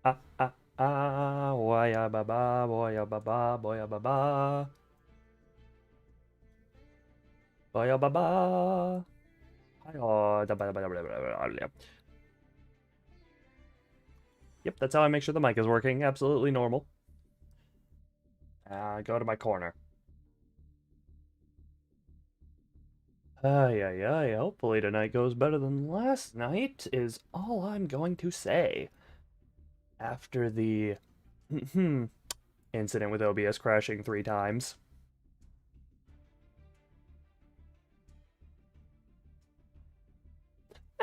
Ah, ah, ah, boya ba ba, boya ba ba, boya ba ba, boya ba ba. Oh, yep, that's how I make sure the mic is working. Absolutely normal. Go to my corner. Ay, ay, ay. Hopefully tonight goes better than last night, is all I'm going to say. After the incident with OBS crashing 3 times.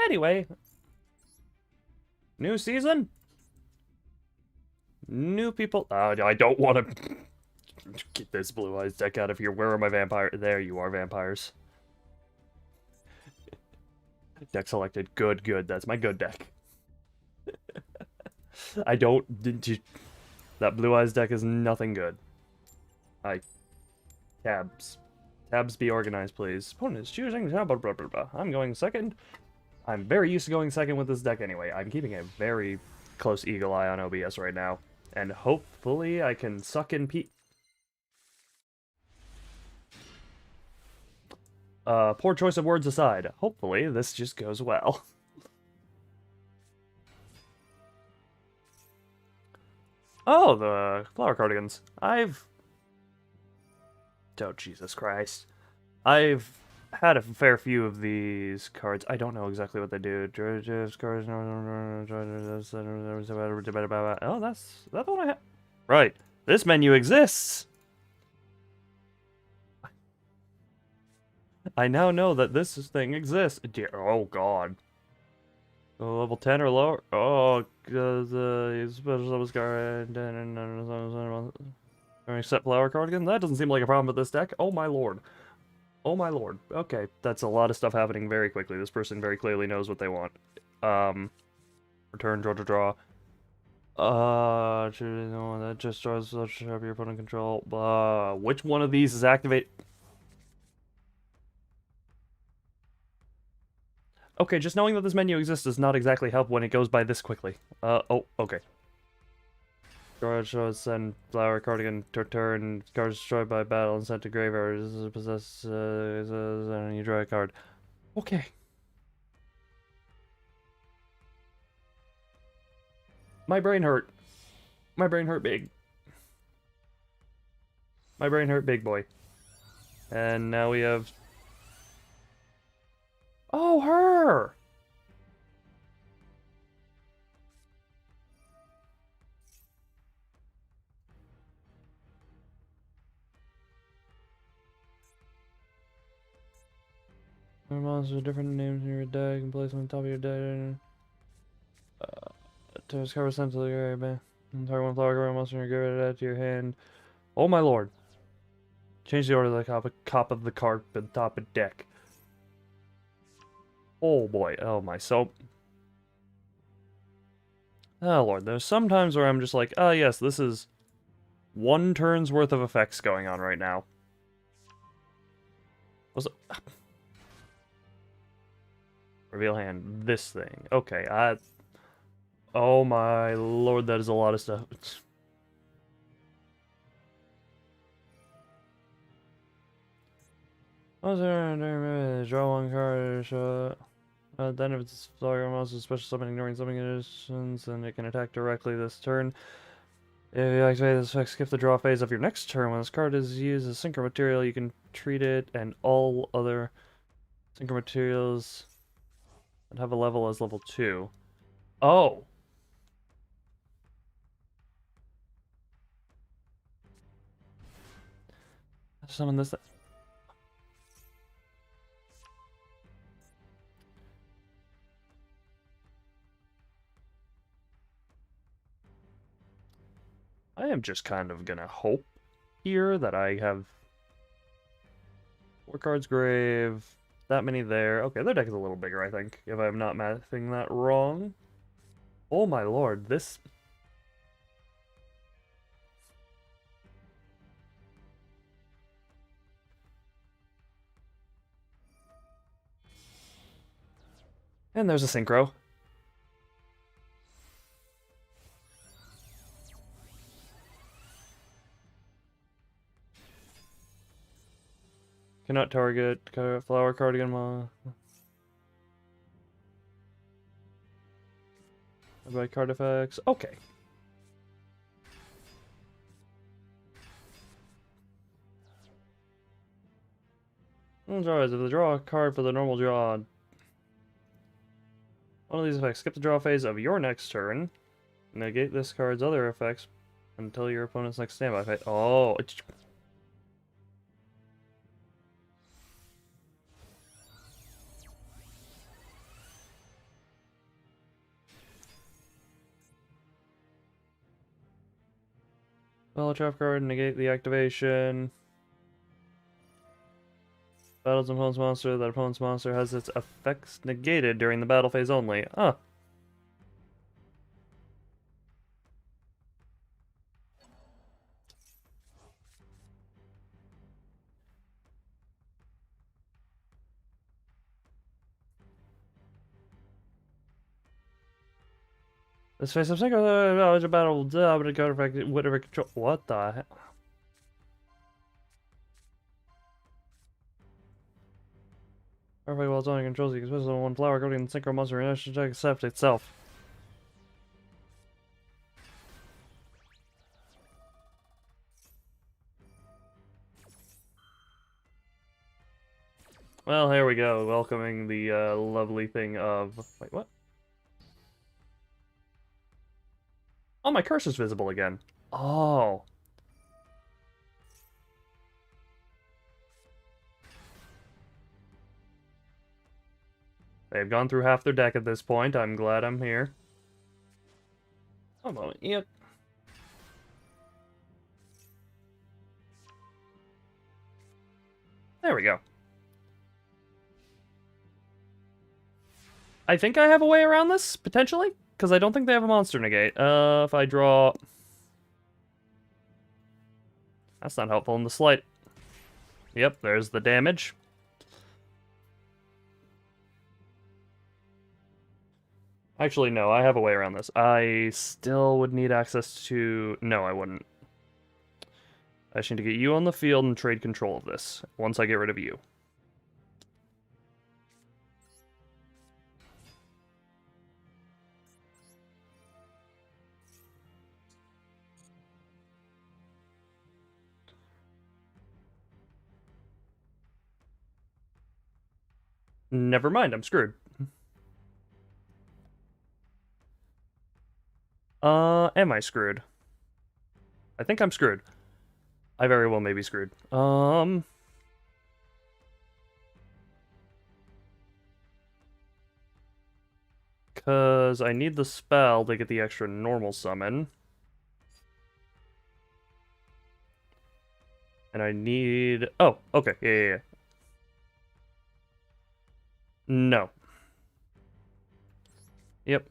Anyway, new season, new people. I don't want to get this Blue Eyes deck out of here. Where are my vampires? There you are, vampires. Deck selected. Good, good. That's my good deck. I don't. That Blue Eyes deck is nothing good. I tabs. Tabs be organized, please. Opponent is choosing. Blah, blah, blah, blah, blah. I'm going second. I'm very used to going second with this deck anyway. I'm keeping a very close eagle eye on OBS right now. And hopefully I can suck in poor choice of words aside, hopefully this just goes well. Oh, the flower cardigans. Oh, Jesus Christ. I've had a fair few of these cards. I don't know exactly what they do. Oh, that's the one I have. Right. This menu exists. I now know that this thing exists. Dear, oh God. Level 10 or lower? Oh, because special summons card set flower cardigan? That doesn't seem like a problem with this deck. Oh my lord. Oh my lord. Okay, that's a lot of stuff happening very quickly. This person very clearly knows what they want. Um, return, draw, draw, draw. No, that just draws such have your opponent control. Which one of these is activate? Okay, just knowing that this menu exists does not exactly help when it goes by this quickly. Oh, okay. Garage send flower cardigan to turn. Cards destroyed by battle and sent to graveyard. Possess and you draw a card. Okay. My brain hurt. My brain hurt big. My brain hurt big boy. And now we have. Oh, her! Monsters with different names in your deck and place them on top of your deck. To cover sent to the graveyard. Target one flower cover monster in your graveyard add to your hand. Oh my lord. Change the order of the cop of the card at the top of deck. Oh boy. Oh my. So. Oh lord. There's some times where I'm just like, oh yes, this is one turn's worth of effects going on right now. Was it? Reveal hand. This thing. Okay. Oh my lord, that is a lot of stuff. Draw one card. Then if it's Flower Monster special summon ignoring summoning conditions, then it can attack directly this turn. If you activate this effect, skip the draw phase of your next turn. When this card is used as synchro material, you can treat it and all other synchro materials that have a level as level 2. Oh! Summon this. I am just kind of gonna hope here that I have 4 cards grave, that many there. Okay, their deck is a little bigger, I think, if I'm not mathing that wrong. Oh my lord, this... And there's a synchro. Cannot target flower cardigan by card effects. Okay. Alright, if they draw a card for the normal draw, one of these effects, skip the draw phase of your next turn. Negate this card's other effects until your opponent's next standby phase. Oh, well, trap card, negate the activation. Battles an opponent's monster. That opponent's monster has its effects negated during the battle phase only. Huh. This face of single knowledge of battle but card effect whatever control. What the hell? Perfect while it's on your controls, you can special on one flower coating the synchro monster and it accept itself. Well, here we go, welcoming the lovely thing of... Wait, what? Oh, my curse is visible again. Oh. They've gone through half their deck at this point. I'm glad I'm here. Oh, moment. Yep. There we go. I think I have a way around this, potentially, because I don't think they have a monster negate. If I draw... That's not helpful in the slight. Yep, there's the damage. Actually, no, I have a way around this. I still would need access to... No, I wouldn't. I just need to get you on the field and trade control of this, once I get rid of you. Never mind, I'm screwed. Am I screwed? I think I'm screwed. I very well may be screwed. Because I need the spell to get the extra normal summon. And I need... Oh, okay, yeah. No. Yep.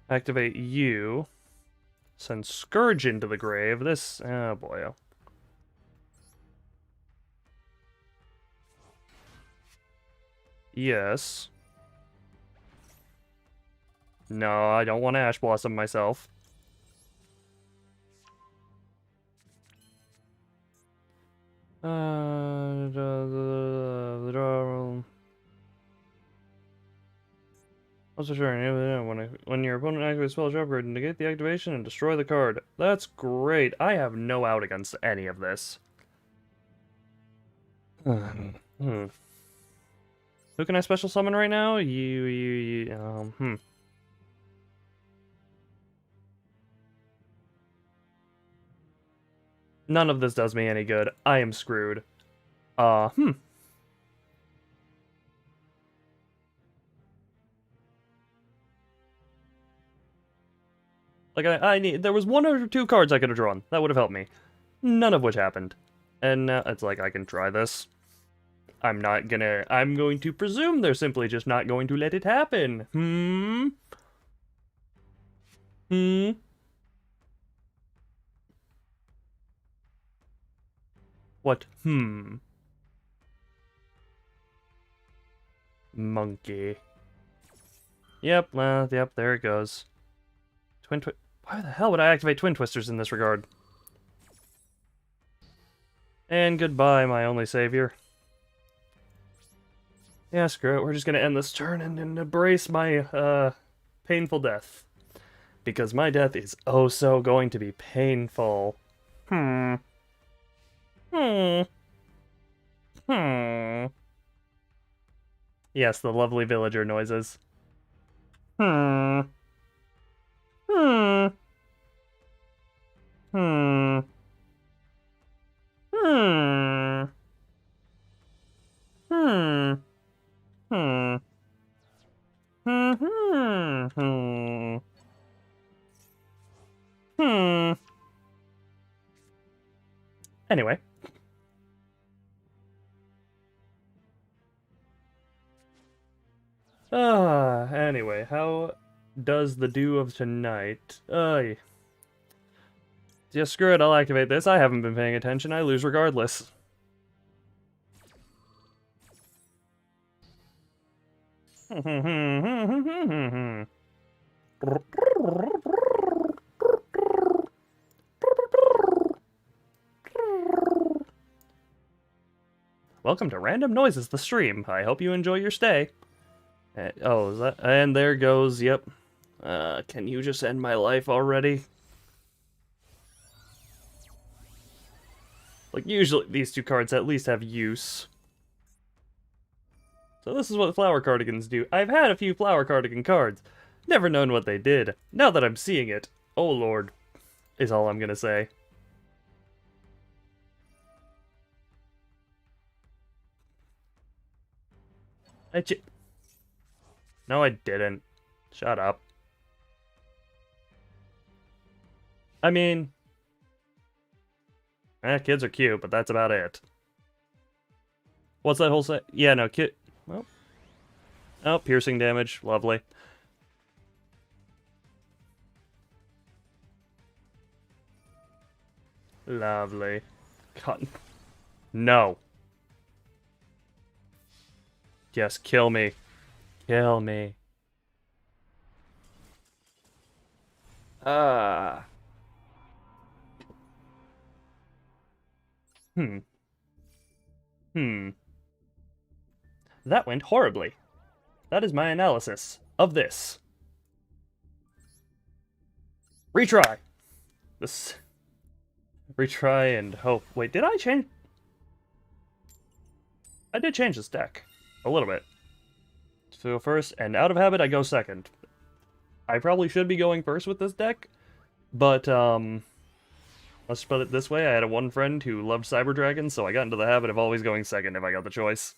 Activate you. Send Scourge into the grave. This... Oh, boy. Oh. Yes. No, I don't want to Ash Blossom myself. The draw. Also, sure. When your opponent activates spell drop card, negate the activation and destroy the card. That's great. I have no out against any of this. Who can I special summon right now? None of this does me any good. I am screwed. Like, I need... There was one or two cards I could have drawn. That would have helped me. None of which happened. And now it's like, I can try this. I'm going to presume they're simply just not going to let it happen. What? Monkey. Yep, yep, there it goes. Why the hell would I activate Twin Twisters in this regard? And goodbye, my only savior. Yeah, screw it. We're just gonna end this turn and embrace my, painful death. Because my death is oh so going to be painful. Hmm. Hmm. Hmm. Yes, the lovely villager noises. Hmm. Hmm. Hmm. Hmm. Hmm. Hmm. Hmm. Hmm. Hmm. Hmm. Anyway. Anyway, how does the dew of tonight? Yeah, screw it, I'll activate this. I haven't been paying attention, I lose regardless. Welcome to Random Noises, the stream. I hope you enjoy your stay. Oh, is that? And there goes, yep. Can you just end my life already? Like, usually these two cards at least have use. So this is what flower cardigans do. I've had a few flower cardigan cards. Never known what they did. Now that I'm seeing it, oh lord, is all I'm gonna say. No, I didn't. Shut up. I mean... kids are cute, but that's about it. What's that whole say? Yeah, no, kid... Well... Oh, piercing damage. Lovely. Lovely. God. No. Yes, kill me. Kill me. Ah. Hmm. Hmm. That went horribly. That is my analysis of this. Retry! This... Retry and hope. Wait, did I change... I did change this deck. A little bit. So go first, and out of habit, I go second. I probably should be going first with this deck, but, let's put it this way, I had one friend who loved Cyber Dragons, so I got into the habit of always going second if I got the choice.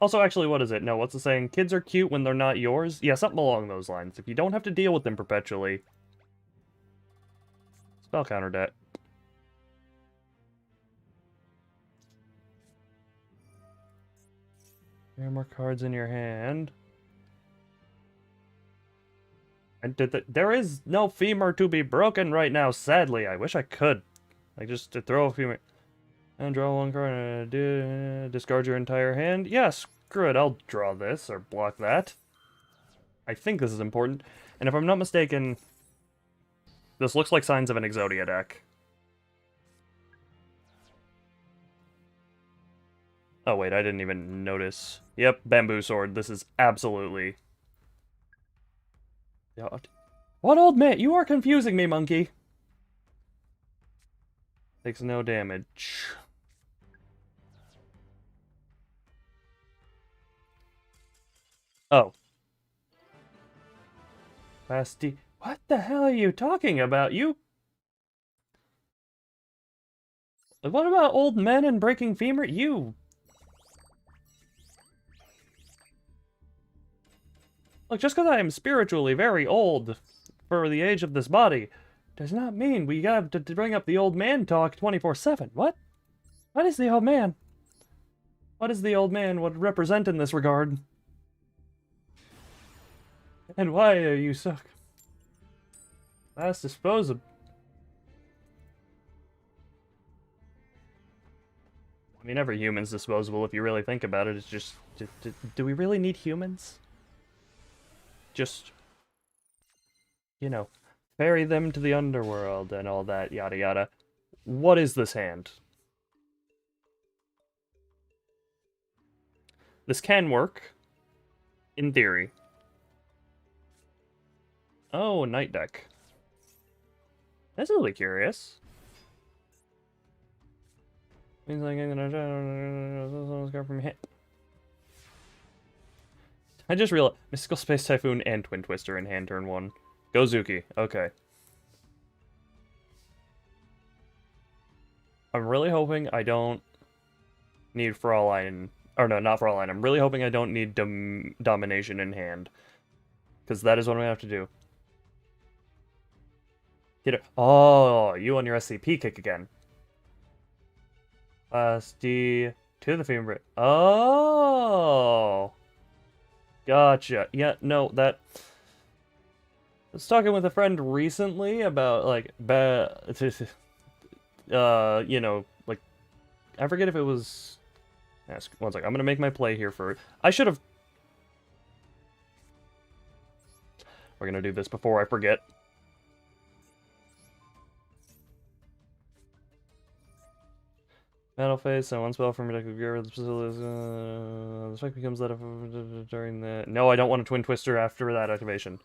Also, actually, what is it? No, what's the saying? Kids are cute when they're not yours? Yeah, something along those lines. If you don't have to deal with them perpetually. Spell counter debt. There are more cards in your hand. And there is no femur to be broken right now, sadly. I wish I could. Like, just to throw a femur... And draw one card and discard your entire hand. Yeah, screw it, I'll draw this, or block that. I think this is important. And if I'm not mistaken, this looks like signs of an Exodia deck. Oh wait, I didn't even notice. Yep, Bamboo Sword. This is absolutely... What old man? You are confusing me, monkey. Takes no damage. Oh. Basti... What the hell are you talking about? You... What about old men and breaking femur? You... Look, just because I am spiritually very old for the age of this body, does not mean we have to bring up the old man talk 24/7. What? What is the old man? What is the old man would represent in this regard? And why are you so... Last disposable... I mean, every human's disposable if you really think about it. It's just... Do we really need humans? just, you know, ferry them to the underworld and all that, yada yada. What is this hand? This can work, in theory. Oh, Night Deck. That's really curious. Means like I'm gonna from hit. I just realized Mystical Space Typhoon and Twin Twister in hand turn 1. Gozuki, okay. I'm really hoping I don't need Fraulein. Or no, not Fraulein. I'm really hoping I don't need Domination in hand. Because that is what I'm going to have to do. Get it. Oh, you on your SCP kick again. D to the femur. Oh. Gotcha. Yeah, no, that... I was talking with a friend recently about, like, you know, like, I forget if it was... One sec, I'm gonna make my play here for... I should have... We're gonna do this before I forget. Battle phase, so one spell from Protective Gear with the effect becomes that during the... No, I don't want a Twin Twister after that activation.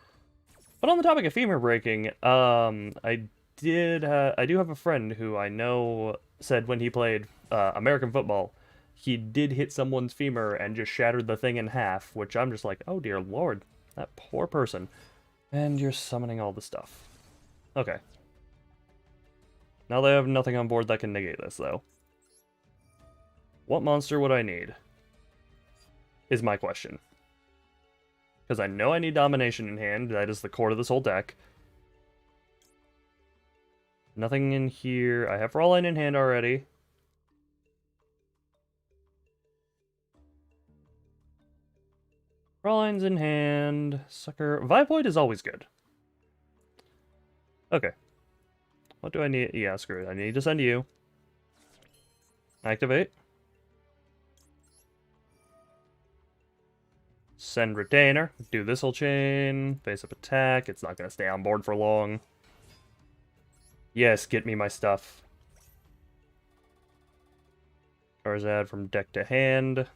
But on the topic of femur breaking, I do have a friend who I know said when he played American football, he did hit someone's femur and just shattered the thing in half, which I'm just like, oh dear lord, that poor person. And you're summoning all the stuff. Okay. Now they have nothing on board that can negate this, though. What monster would I need? Is my question. Because I know I need Domination in hand. That is the core of this whole deck. Nothing in here. I have Fraulein in hand already. Fraulein's in hand. Sucker. Vivoid is always good. Okay. What do I need? Yeah, screw it. I need to send you. Activate. Send Retainer. Do this whole chain. Face up attack. It's not going to stay on board for long. Yes, get me my stuff. Charizard from deck to hand.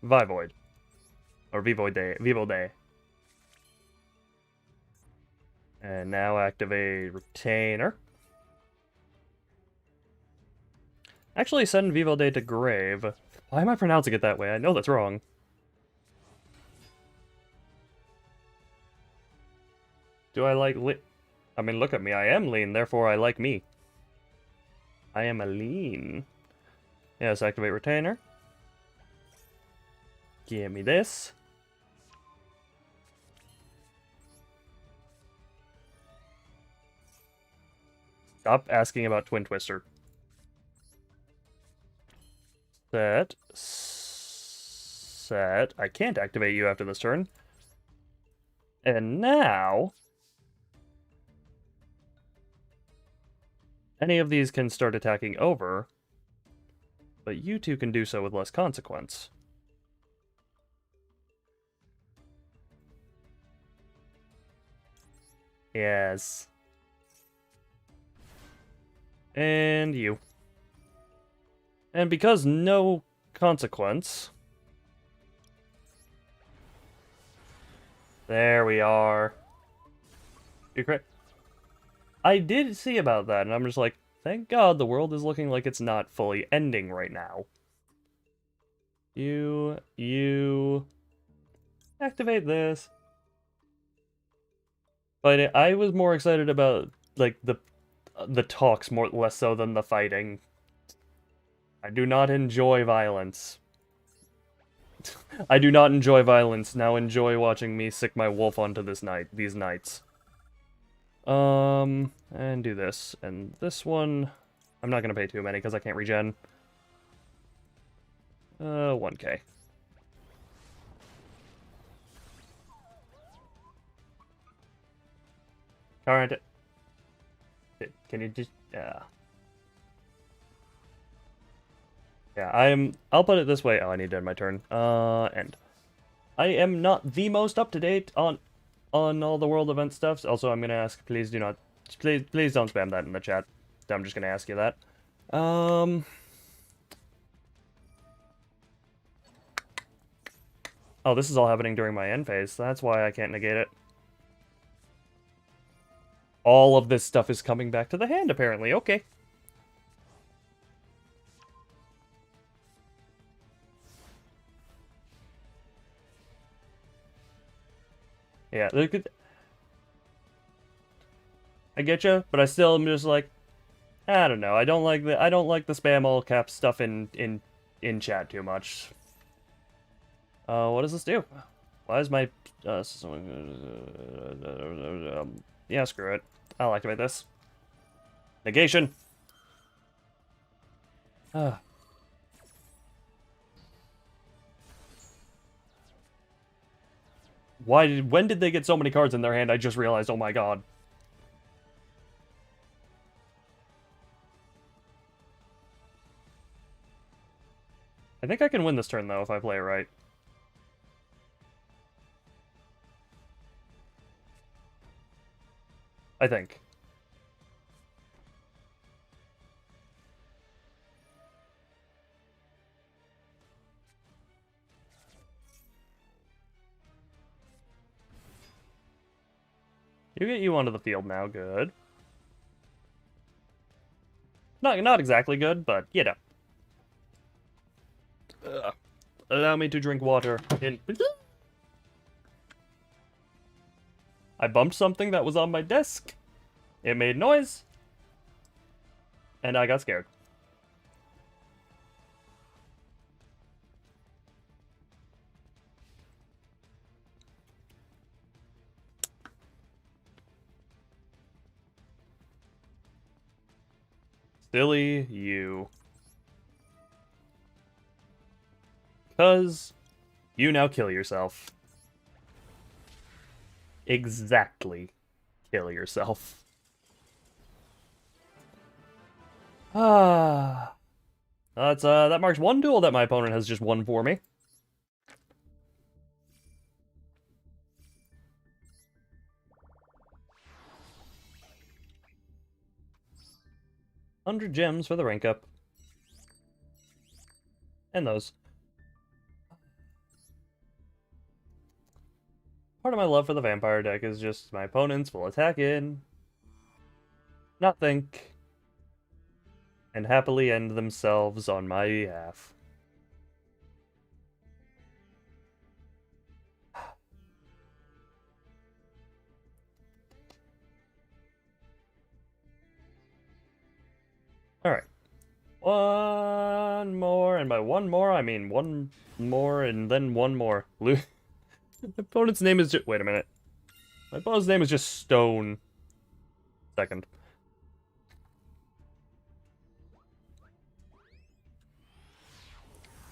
Vivoid. Or Vivoid Day. Vivo Day. And now activate Retainer. Actually, send Vivo Day to Grave. Why am I pronouncing it that way? I know that's wrong. Do I like I mean, look at me. I am lean, therefore I like me. I am a lean. Yes, activate Retainer. Give me this. Stop asking about Twin Twister. Set. I can't activate you after this turn. And now... any of these can start attacking over, but you two can do so with less consequence. Yes. And you. And because no consequence... there we are. You're correct. I did see about that, and I'm just like, thank God the world is looking like it's not fully ending right now. You... activate this. But I was more excited about, like, the talks less so than the fighting. I do not enjoy violence. I do not enjoy violence. Now enjoy watching me sick my wolf onto these knights. And do this. And this one, I'm not gonna pay too many because I can't regen. 1k. Alright. Can you just... Yeah, I'll put it this way. Oh, I need to end my turn. End. I am not the most up to date on all the world event stuff. Also, I'm gonna ask, please do not, please don't spam that in the chat. I'm just gonna ask you that. Oh, this is all happening during my end phase. That's why I can't negate it. All of this stuff is coming back to the hand, apparently. Okay. Yeah, I get you, but I still am just like, I don't know. I don't like the spam all caps stuff in chat too much. What does this do? Why is my yeah, screw it. I'll activate this. Negation. Ah. When did they get so many cards in their hand? I just realized, oh my god. I think I can win this turn, though, if I play it right. I think. You get you onto the field now, good. Not exactly good, but, you know. Allow me to drink water. I bumped something that was on my desk. It made noise. And I got scared. Silly you. 'Cause you now kill yourself. Exactly. Kill yourself. Ah. That marks one duel that my opponent has just won for me. $100 gems for the rank up. And those. Part of my love for the vampire deck is just my opponents will attack in, not think, and happily end themselves on my behalf. Alright. One more, and by one more, I mean one more and then one more. My opponent's name is just... Wait a minute. My opponent's name is just Stone. Second.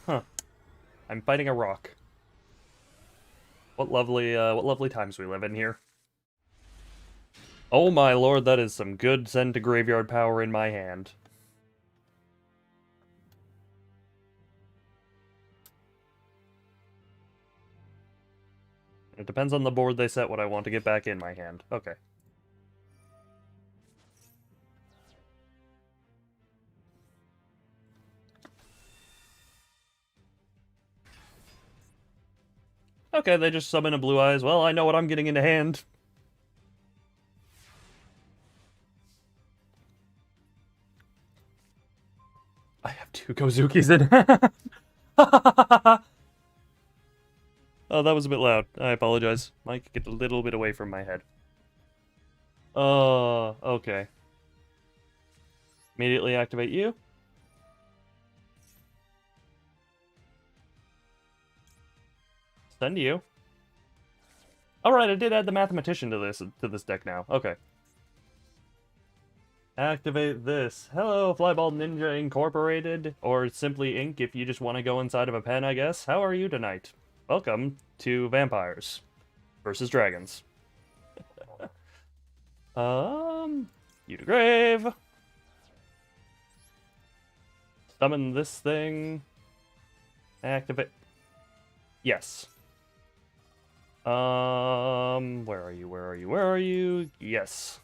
Huh. I'm fighting a rock. What lovely times we live in here. Oh my lord, that is some good send to graveyard power in my hand. It depends on the board they set what I want to get back in my hand. Okay. Okay, they just summon a Blue Eyes. Well, I know what I'm getting into hand. I have 2 Kozukis in. Oh, that was a bit loud. I apologize. Might get a little bit away from my head. Oh, okay. Immediately activate you. Send you. Alright, I did add the Mathematician to this deck now. Okay. Activate this. Hello, Flyball Ninja Incorporated, or simply Ink if you just want to go inside of a pen, I guess. How are you tonight? Welcome to Vampires versus Dragons. You to grave. Summon this thing. Activate. Yes. Where are you? Where are you? Where are you? Yes.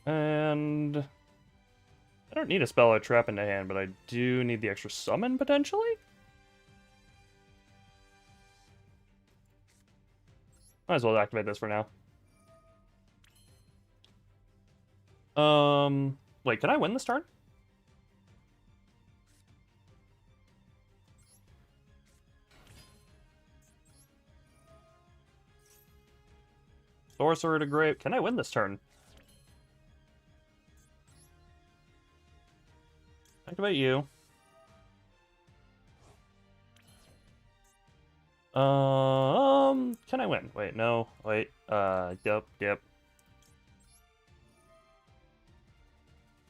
And I don't need a spell or trap into hand, but I do need the extra summon, potentially? Might as well activate this for now. Wait, can I win this turn? Sorcerer to Grave. Can I win this turn? Activate you. Can I win? Wait, no. Wait, yep.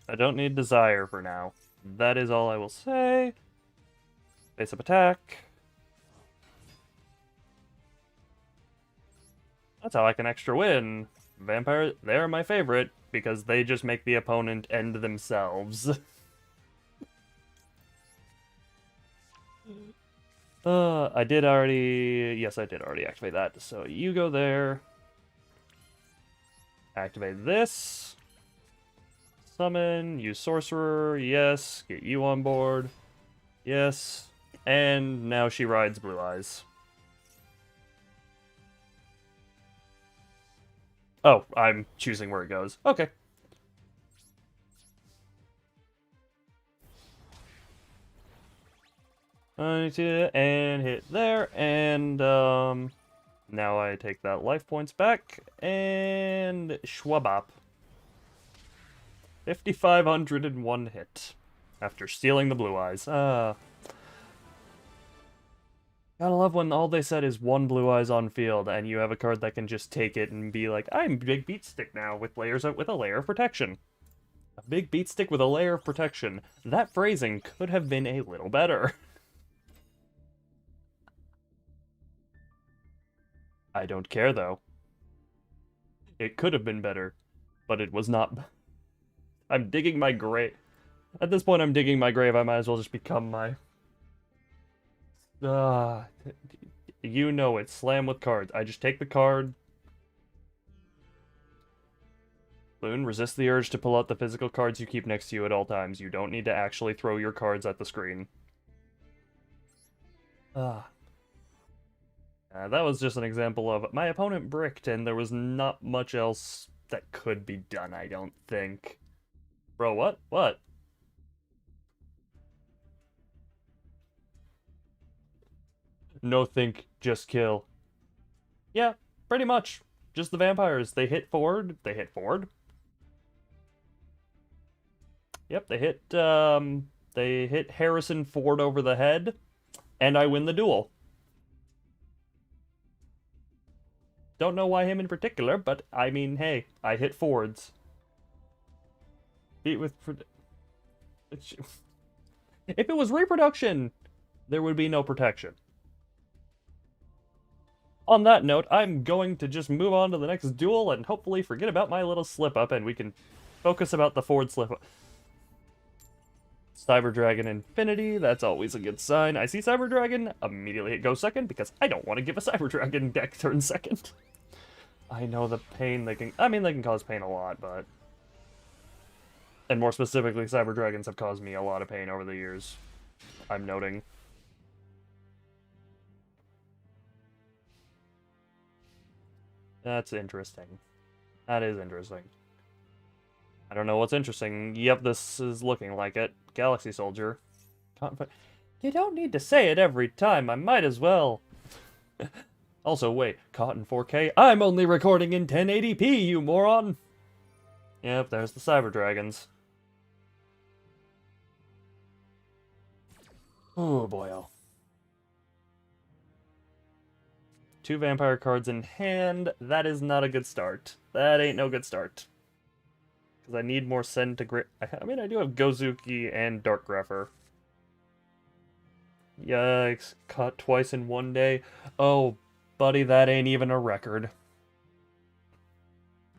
I don't need Desire for now. That is all I will say. Face up attack. That's how I can extra win. Vampire, they're my favorite, because they just make the opponent end themselves. I did already... Yes, I did already activate that. So you go there. Activate this. Summon, use Sorcerer, yes. Get you on board. Yes. And now she rides Blue Eyes. Oh, I'm choosing where it goes. Okay. And hit there, and now I take that life points back, and schwabop. 5,501 hit after stealing the Blue Eyes. Gotta love when all they said is one Blue Eyes on field, and you have a card that can just take it and be like, I'm Big Beat Stick now with a layer of protection. A Big Beat Stick with a layer of protection. That phrasing could have been a little better. I don't care, though. It could have been better, but it was not. I'm digging my grave. At this point, I'm digging my grave. I might as well just become my... you know it. Slam with cards. I just take the card. Loon, resist the urge to pull out the physical cards you keep next to you at all times. You don't need to actually throw your cards at the screen. That was just an example of my opponent bricked, and there was not much else that could be done, I don't think. Bro, what? What? No think, just kill. Yeah, pretty much. Just the vampires. They hit forward. They hit forward. Yep, they hit Harrison Ford over the head, and I win the duel. Don't know why him in particular, but I mean, hey, I hit Fords. Beat with... If it was reproduction, there would be no protection. On that note, I'm going to just move on to the next duel and hopefully forget about my little slip-up and we can focus about the Ford slip-up. Cyber Dragon Infinity, that's always a good sign. I see Cyber Dragon, immediately hit go second because I don't want to give a Cyber Dragon deck turn second. I know the pain they can... I mean, they can cause pain a lot, but... And more specifically, Cyber Dragons have caused me a lot of pain over the years. I'm noting. That's interesting. That is interesting. I don't know what's interesting. Yep, this is looking like it. Galaxy Soldier. You don't need to say it every time. I might as well. Also, wait. Caught in 4K? I'm only recording in 1080p, you moron! Yep, there's the Cyber Dragons. Oh, boy. Oh. 2 vampire cards in hand. That is not a good start. That ain't no good start. Because I need more Send to Grit. I mean, I do have Gozuki and Dark Grepher. Yikes. Caught twice in one day. Oh, buddy, that ain't even a record.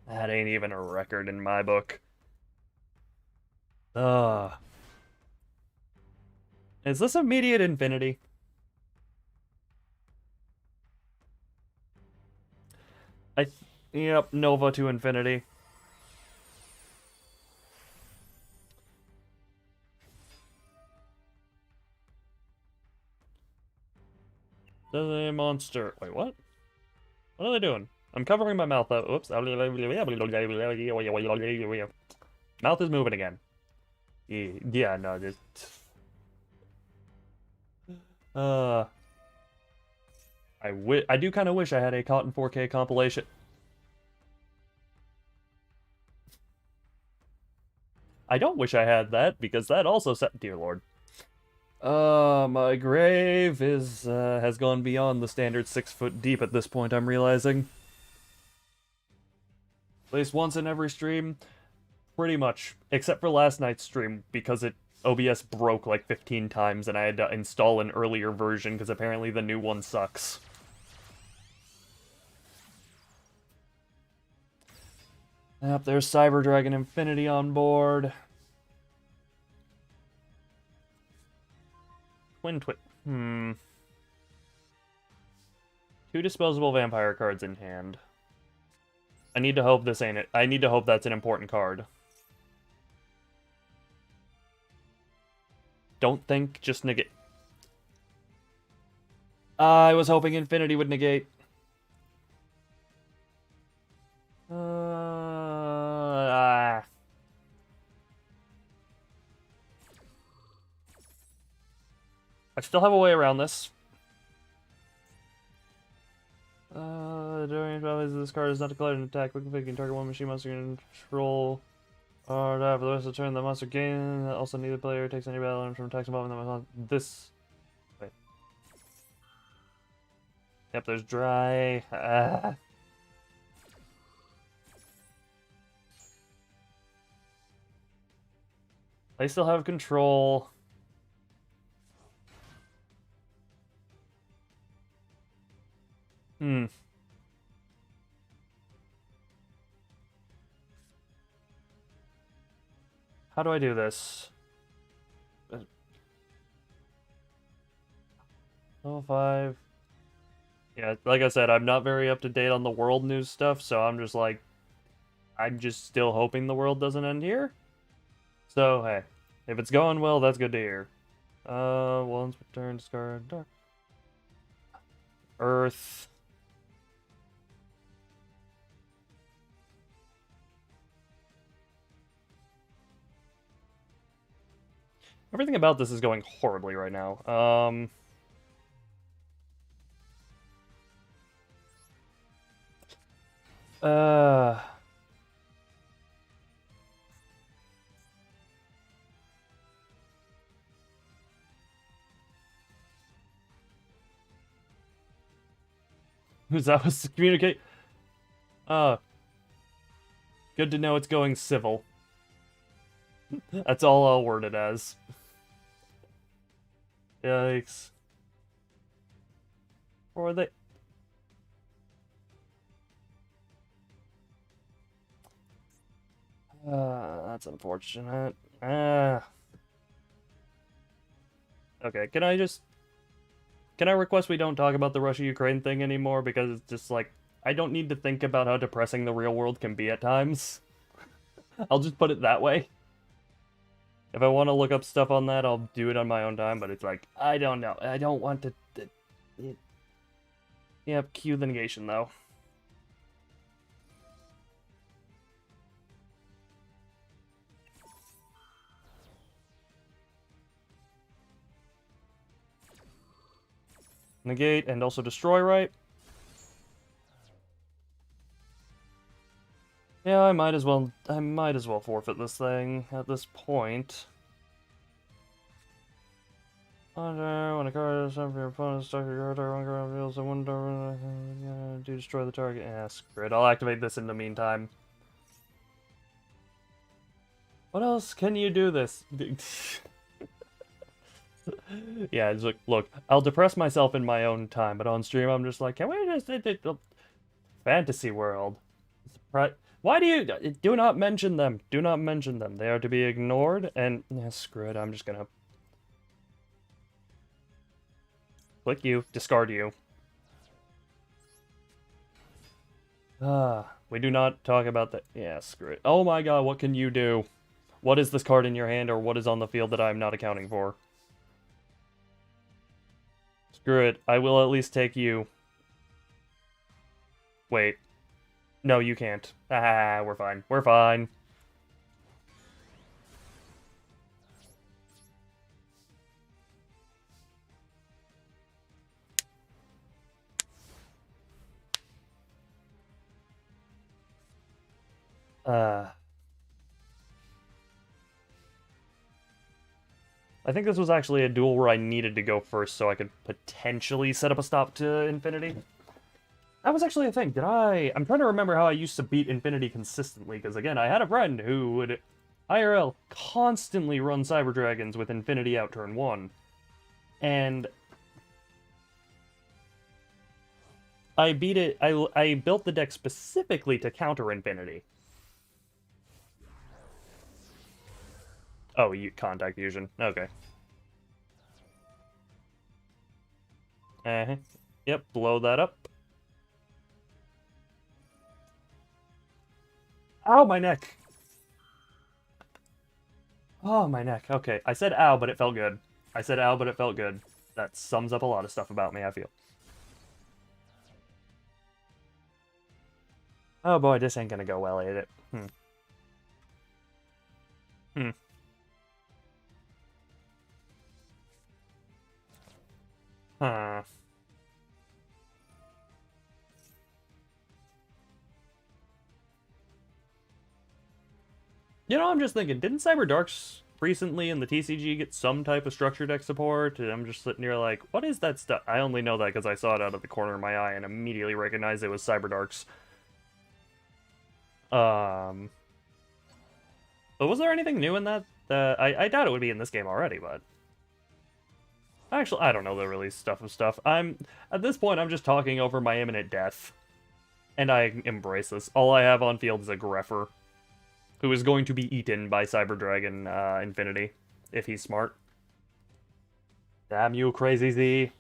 That ain't even a record in my book. Is this immediate infinity? Yep, Nova to infinity. The monster. Wait, what? What are they doing? I'm covering my mouth up. Oops. Mouth is moving again. Yeah, no, just. I do kind of wish I had a Cotton 4K compilation. I don't wish I had that, because that also set. Dear Lord. My grave has gone beyond the standard 6 foot deep at this point, I'm realizing. At least once in every stream. Pretty much. Except for last night's stream, because OBS broke like 15 times and I had to install an earlier version, because apparently the new one sucks. Yep, there's Cyber Dragon Infinity on board. Two disposable vampire cards in hand. I need to hope this ain't it. I need to hope that's an important card. Don't think, just negate. I was hoping Infinity would negate. I still have a way around this. During battles, this card is not declared an attack. Quick config can target one machine monster you control. For the rest of the turn, the monster gain. Also, neither player takes any battle damage from attacks involving them. This. Wait. Yep, there's dry. They still have control. How do I do this? Oh, 5. Yeah, like I said, I'm not very up to date on the world news stuff, so I'm just like, I'm just still hoping the world doesn't end here. So, hey, if it's going well, that's good to hear. Once return, discard, dark. Earth. Everything about this is going horribly right now. Who's that was to communicate? Good to know it's going civil. That's all I'll word it as. Yikes. Or are they... that's unfortunate. Okay, can I request we don't talk about the Russia-Ukraine thing anymore? Because it's just like, I don't need to think about how depressing the real world can be at times. I'll just put it that way. If I want to look up stuff on that, I'll do it on my own time, but it's like, I don't know. I don't want to... Yeah, cue the negation, though. Negate and also destroy, right? Yeah, I might as well forfeit this thing at this point. When a card is sent from your opponent's stuck your card, one card reveals a window to destroy the target. Yeah, screw it. I'll activate this in the meantime. What else can you do this? Yeah, it's like, look, I'll depress myself in my own time, but on stream I'm just like, can we just... Fantasy World. Why do not mention them? Do not mention them. They are to be ignored, and... Yeah, screw it, I'm just gonna... Click you. Discard you. We do not talk about that. Yeah, screw it. Oh my god, what can you do? What is this card in your hand, or what is on the field that I'm not accounting for? Screw it. I will at least take you. Wait. No, you can't. Ah, we're fine. We're fine. I think this was actually a duel where I needed to go first so I could potentially set up a stop to Infinity. That was actually a thing. Did I... I'm trying to remember how I used to beat Infinity consistently, because again, I had a friend who would IRL constantly run Cyber Dragons with Infinity out turn 1. And I beat it... I built the deck specifically to counter Infinity. Oh, Contact Fusion. Okay. Yep, blow that up. Ow, my neck! Oh, my neck. Okay, I said ow, but it felt good. I said ow, but it felt good. That sums up a lot of stuff about me, I feel. Oh boy, this ain't gonna go well, is it? Hmm. Huh. You know, I'm just thinking, didn't Cyber Darks recently in the TCG get some type of structure deck support? And I'm just sitting here like, what is that stuff? I only know that because I saw it out of the corner of my eye and immediately recognized it was Cyber Darks. But was there anything new in that? I doubt it would be in this game already, but... Actually, I don't know the release stuff of stuff. At this point, I'm just talking over my imminent death. And I embrace this. All I have on field is a Greffer, who is going to be eaten by Cyber Dragon Infinity, if he's smart. Damn you, Crazy Z.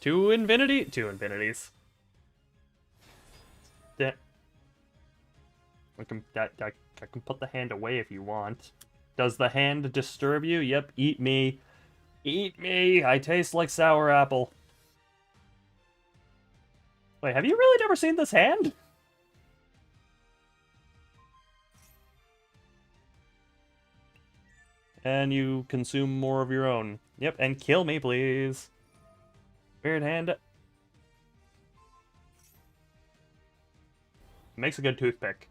Two infinities. I can put the hand away if you want. Does the hand disturb you? Yep, eat me. Eat me! I taste like sour apple. Wait, have you really never seen this hand? And you consume more of your own. Yep, and kill me, please. Weird hand. Makes a good toothpick.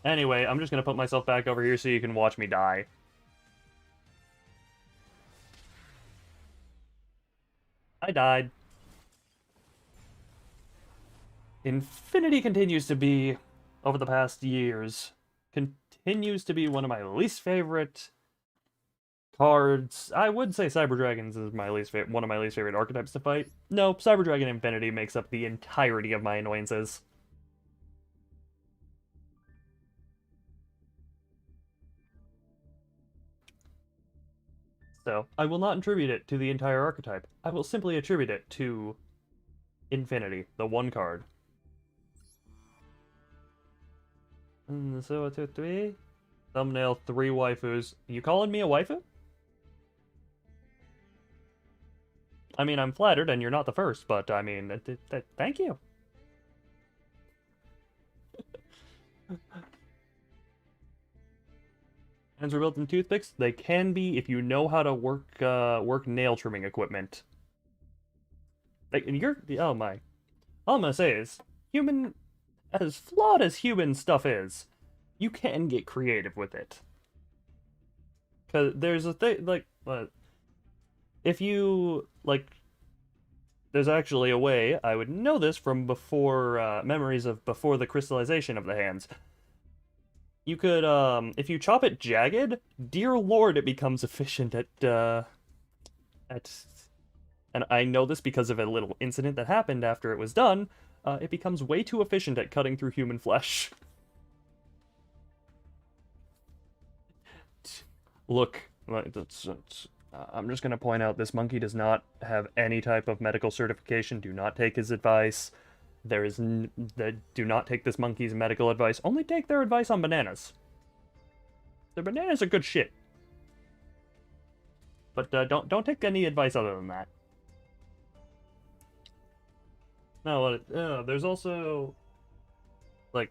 Anyway, I'm just gonna put myself back over here so you can watch me die. I died. Infinity continues to be, over the past years, continues to be one of my least favorite cards. I would say Cyber Dragons is one of my least favorite archetypes to fight. No, Cyber Dragon Infinity makes up the entirety of my annoyances. So, I will not attribute it to the entire archetype. I will simply attribute it to Infinity, the one card. So, 2, 3. Thumbnail, 3 waifus. You calling me a waifu? I mean, I'm flattered, and you're not the first, but, I mean, thank you. Hands are built in toothpicks. They can be if you know how to work nail trimming equipment. Like, oh my. All I'm gonna say is, as flawed as human stuff is, you can get creative with it. Cause there's a thing like, if you like, there's actually a way I would know this from before memories of before the crystallization of the hands. You could, if you chop it jagged, dear lord, it becomes efficient at, and I know this because of a little incident that happened after it was done, it becomes way too efficient at cutting through human flesh. Look, I'm just gonna point out this monkey does not have any type of medical certification. Do not take his advice. Do not take this monkey's medical advice. Only take their advice on bananas. Their bananas are good shit. But don't take any advice other than that. No, there's also like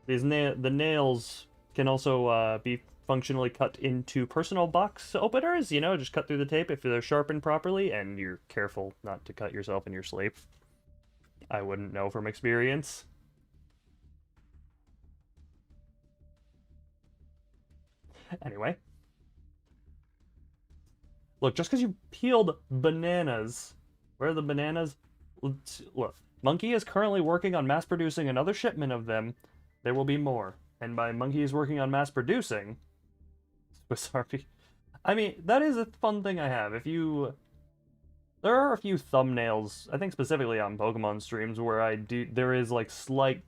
the nails can also be functionally cut into personal box openers. You know, just cut through the tape if they're sharpened properly, and you're careful not to cut yourself in your sleep. I wouldn't know from experience. Anyway. Look, just because you peeled bananas, where are the bananas? Look, Monkey is currently working on mass producing another shipment of them. There will be more. And by Monkey is working on mass producing, Swiss Army. I mean, that is a fun thing I have. There are a few thumbnails, I think specifically on Pokemon streams, where there is like slight,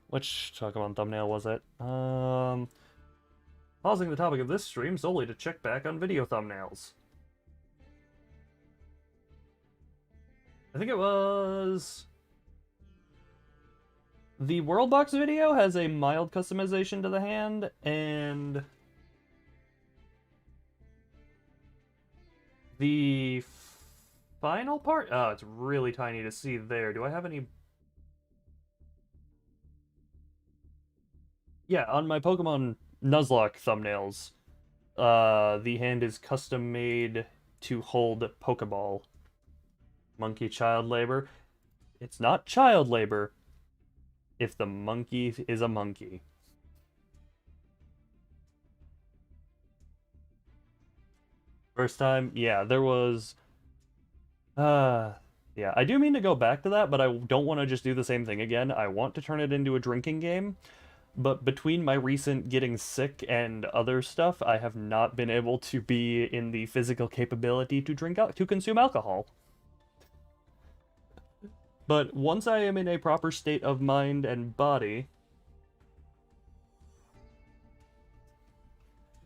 which Pokemon thumbnail was it? Pausing the topic of this stream solely to check back on video thumbnails. I think it was... The World Box video has a mild customization to the hand, and... The final part? Oh, it's really tiny to see there. Do I have any... Yeah, on my Pokemon Nuzlocke thumbnails, the hand is custom made to hold Pokeball. Monkey child labor. It's not child labor if the monkey is a monkey. First time, yeah, there was... yeah, I do mean to go back to that, but I don't want to just do the same thing again. I want to turn it into a drinking game. But between my recent getting sick and other stuff, I have not been able to be in the physical capability to consume alcohol. But once I am in a proper state of mind and body...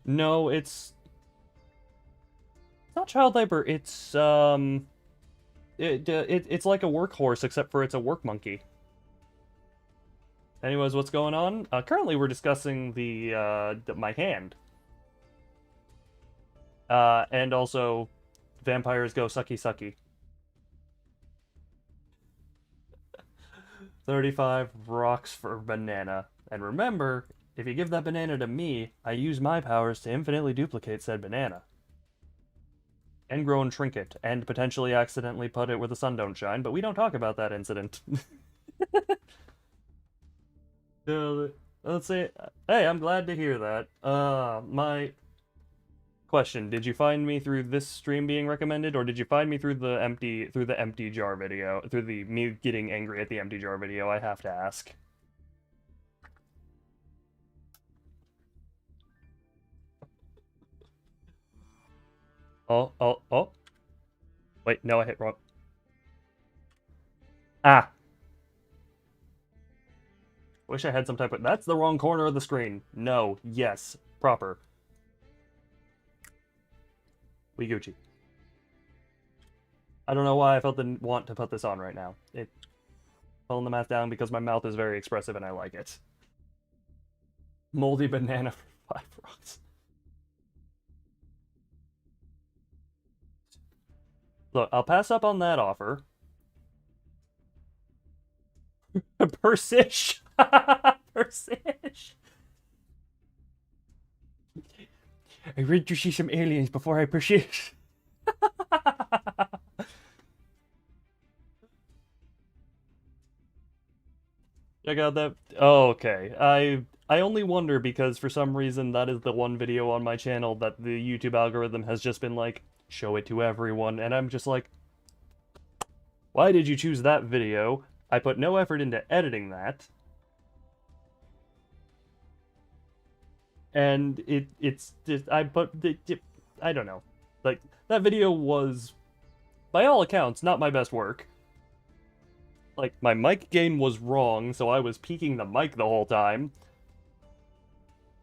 No, it's not child labor, it's, it's like a workhorse, except for it's a work monkey. Anyways, what's going on? Currently, we're discussing my hand. And also, vampires go sucky sucky. 35 rocks for banana. And remember, if you give that banana to me, I use my powers to infinitely duplicate said banana. And grow and trinket, and potentially accidentally put it where the sun don't shine, but we don't talk about that incident. Let's say, hey, I'm glad to hear that. My question: did you find me through this stream being recommended, or did you find me through the empty jar video, through the me getting angry at the empty jar video? I have to ask. Oh. Wait, no, I hit wrong. Ah. Wish I had some type of... That's the wrong corner of the screen. No. Yes. Proper. We Gucci. I don't know why I felt the want to put this on right now. Pulling the mask down because my mouth is very expressive and I like it. Moldy banana for 5 rocks. Look, I'll pass up on that offer. Persish. Persish. I read to see some aliens before I persist. Check out that. Oh, okay. I only wonder because for some reason that is the one video on my channel that the YouTube algorithm has just been like, show it to everyone, and I'm just like, why did you choose that video? I put no effort into editing that. And it's just, I don't know. Like, that video was, by all accounts, not my best work. Like, my mic gain was wrong, so I was peaking the mic the whole time.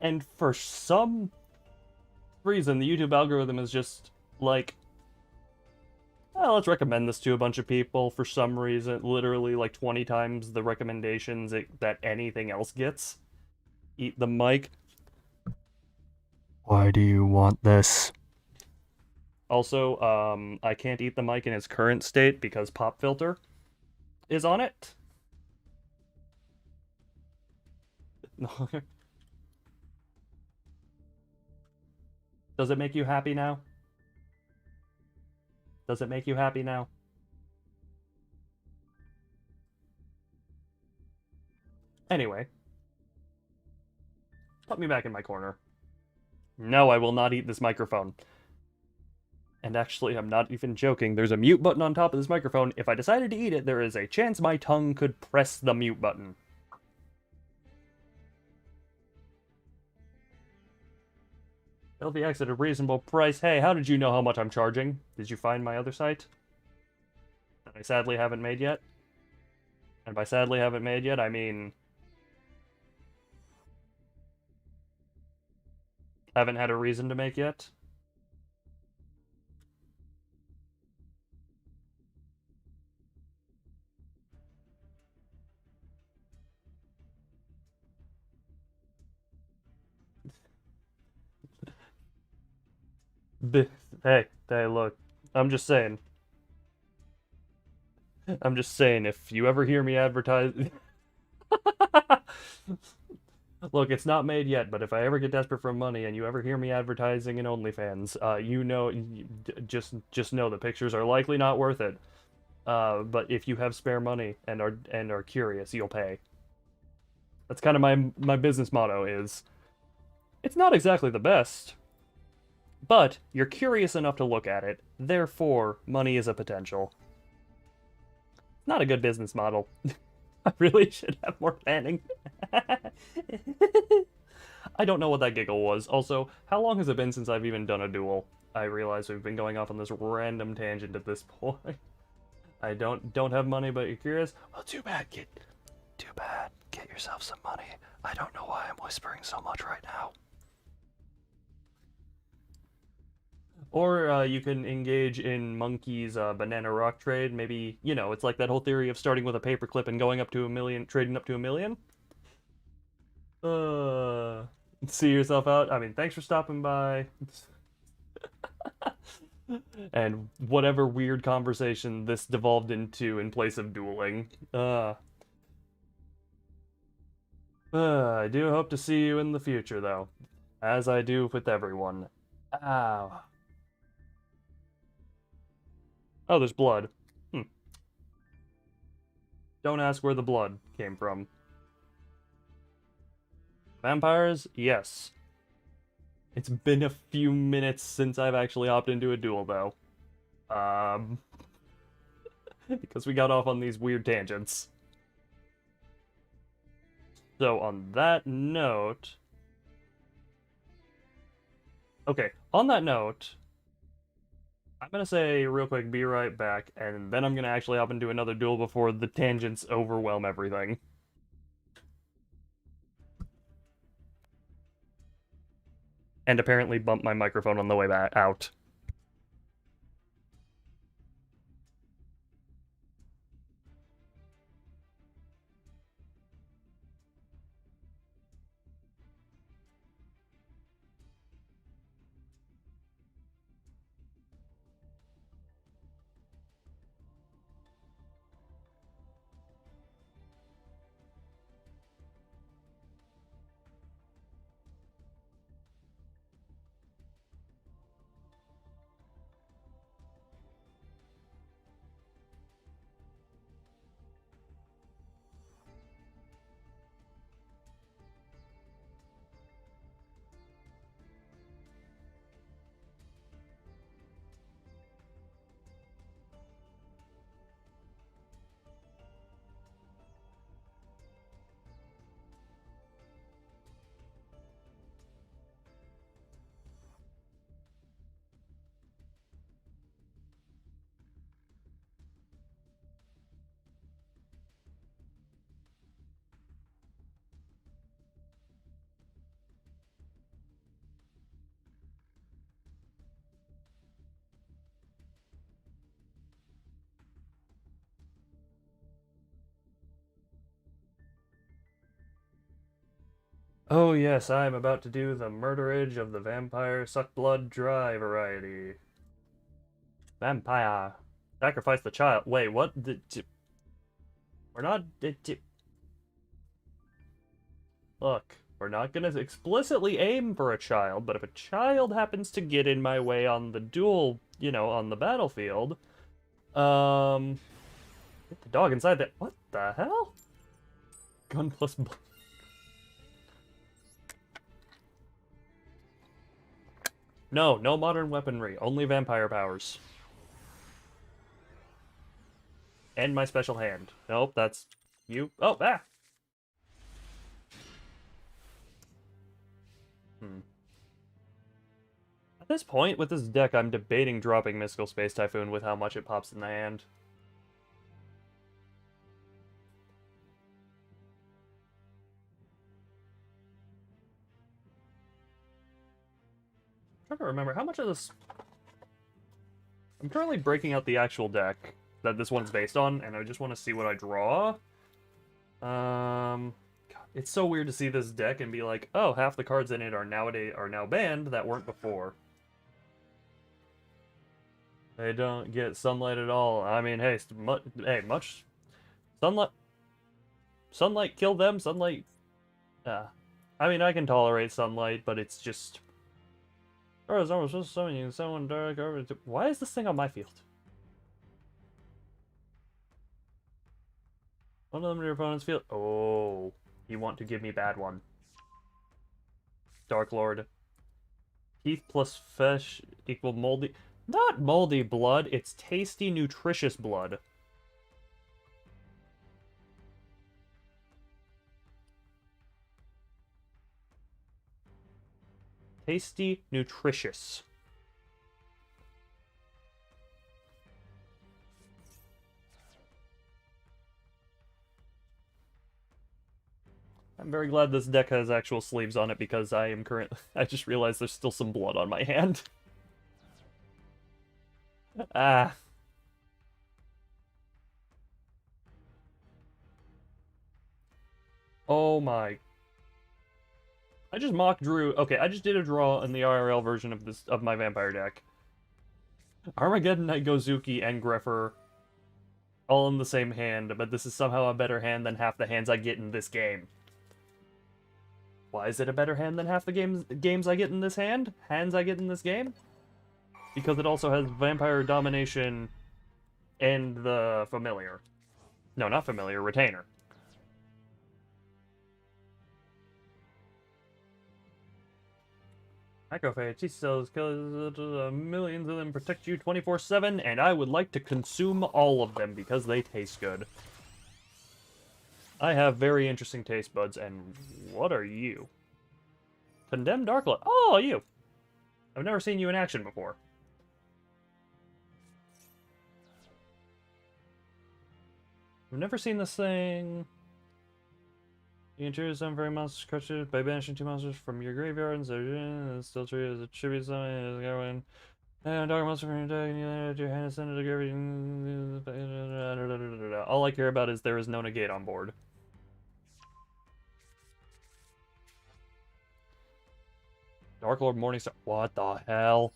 And for some reason, the YouTube algorithm is just like, oh, let's recommend this to a bunch of people for some reason, literally like 20 times the recommendations that anything else gets. Eat the mic. Why do you want this? Also, I can't eat the mic in its current state because pop filter is on it. Does it make you happy now? Does it make you happy now? Anyway, put me back in my corner. No, I will not eat this microphone. And actually, I'm not even joking. There's a mute button on top of this microphone. If I decided to eat it, there is a chance my tongue could press the mute button. LVX at a reasonable price. Hey, how did you know how much I'm charging? Did you find my other site? That I sadly haven't made yet? And by sadly haven't made yet, I mean... haven't had a reason to make yet? Hey, look. I'm just saying. I'm just saying, if you ever hear me advertise... Look, it's not made yet, but if I ever get desperate for money and you ever hear me advertising in OnlyFans, you know, just know the pictures are likely not worth it. But if you have spare money and are curious, you'll pay. That's kind of my business motto is, it's not exactly the best, but you're curious enough to look at it, therefore money is a potential. Not a good business model. I really should have more panning. I don't know what that giggle was. Also, how long has it been since I've even done a duel? I realize we've been going off on this random tangent at this point. I don't have money, but you're curious? Well, too bad. Get yourself some money. I don't know why I'm whispering so much right now. Or you can engage in Monkey's banana rock trade. Maybe, you know, it's like that whole theory of starting with a paperclip and going up to 1 million, trading up to 1 million. See yourself out. I mean, thanks for stopping by. And whatever weird conversation this devolved into in place of dueling. I do hope to see you in the future, though. As I do with everyone. Ow. Oh, there's blood. Don't ask where the blood came from. Vampires? Yes. It's been a few minutes since I've actually opted into a duel, though. Because we got off on these weird tangents. So, on that note... Okay, on that note... I'm gonna say real quick, be right back, and then I'm gonna actually hop into another duel before the tangents overwhelm everything. And apparently bump my microphone on the way back out. Oh yes, I'm about to do the murderage of the vampire suck blood dry variety. Vampire. Sacrifice the child. Wait, what? We're not... Look, we're not gonna explicitly aim for a child, but if a child happens to get in my way on the duel, you know, on the battlefield, um... Get the dog inside there. What the hell? Gun plus... No, no modern weaponry. Only vampire powers. And my special hand. Nope, that's you. Oh, ah! Hmm. At this point, with this deck, I'm debating dropping Mystical Space Typhoon with how much it pops in the hand. I'm trying to remember, how much of this... I'm currently breaking out the actual deck that this one's based on, and I just want to see what I draw. God, it's so weird to see this deck and be like, oh, half the cards in it are now banned that weren't before. They don't get sunlight at all. I mean, hey, much sunlight. Sunlight kill them. Sunlight. I mean, I can tolerate sunlight, but it's just. Oh, it's almost just summoning someone dark over. Why is this thing on my field? One of them in your opponent's field. Oh, you want to give me bad one. Dark Lord. Teeth plus flesh equal moldy. Not moldy blood, it's tasty, nutritious blood. Tasty, nutritious. I'm very glad this deck has actual sleeves on it because I am currently... I just realized there's still some blood on my hand. Ah. Oh my. I just mock drew... Okay, I just did a draw in the IRL version of my vampire deck. Armageddon Knight Gozuki and Greffer all in the same hand, but this is somehow a better hand than half the hands I get in this game. Why is it a better hand than half the games I get in this hand? Hands I get in this game? Because it also has Vampire Domination and the Familiar. No, not Familiar, Retainer. Macrophage, T cells, millions of them protect you 24/7, and I would like to consume all of them because they taste good. I have very interesting taste buds, and what are you? Condemned Darklight. Oh, you! I've never seen you in action before. I've never seen this thing. You can choose some very monsters crushed by banishing 2 monsters from your graveyard and still treat it as a tribute summon as a guy and dark monster from your deck and you let your hand send it to graveyard. All I care about is there is no negate on board. Dark Lord Morningstar. What the hell?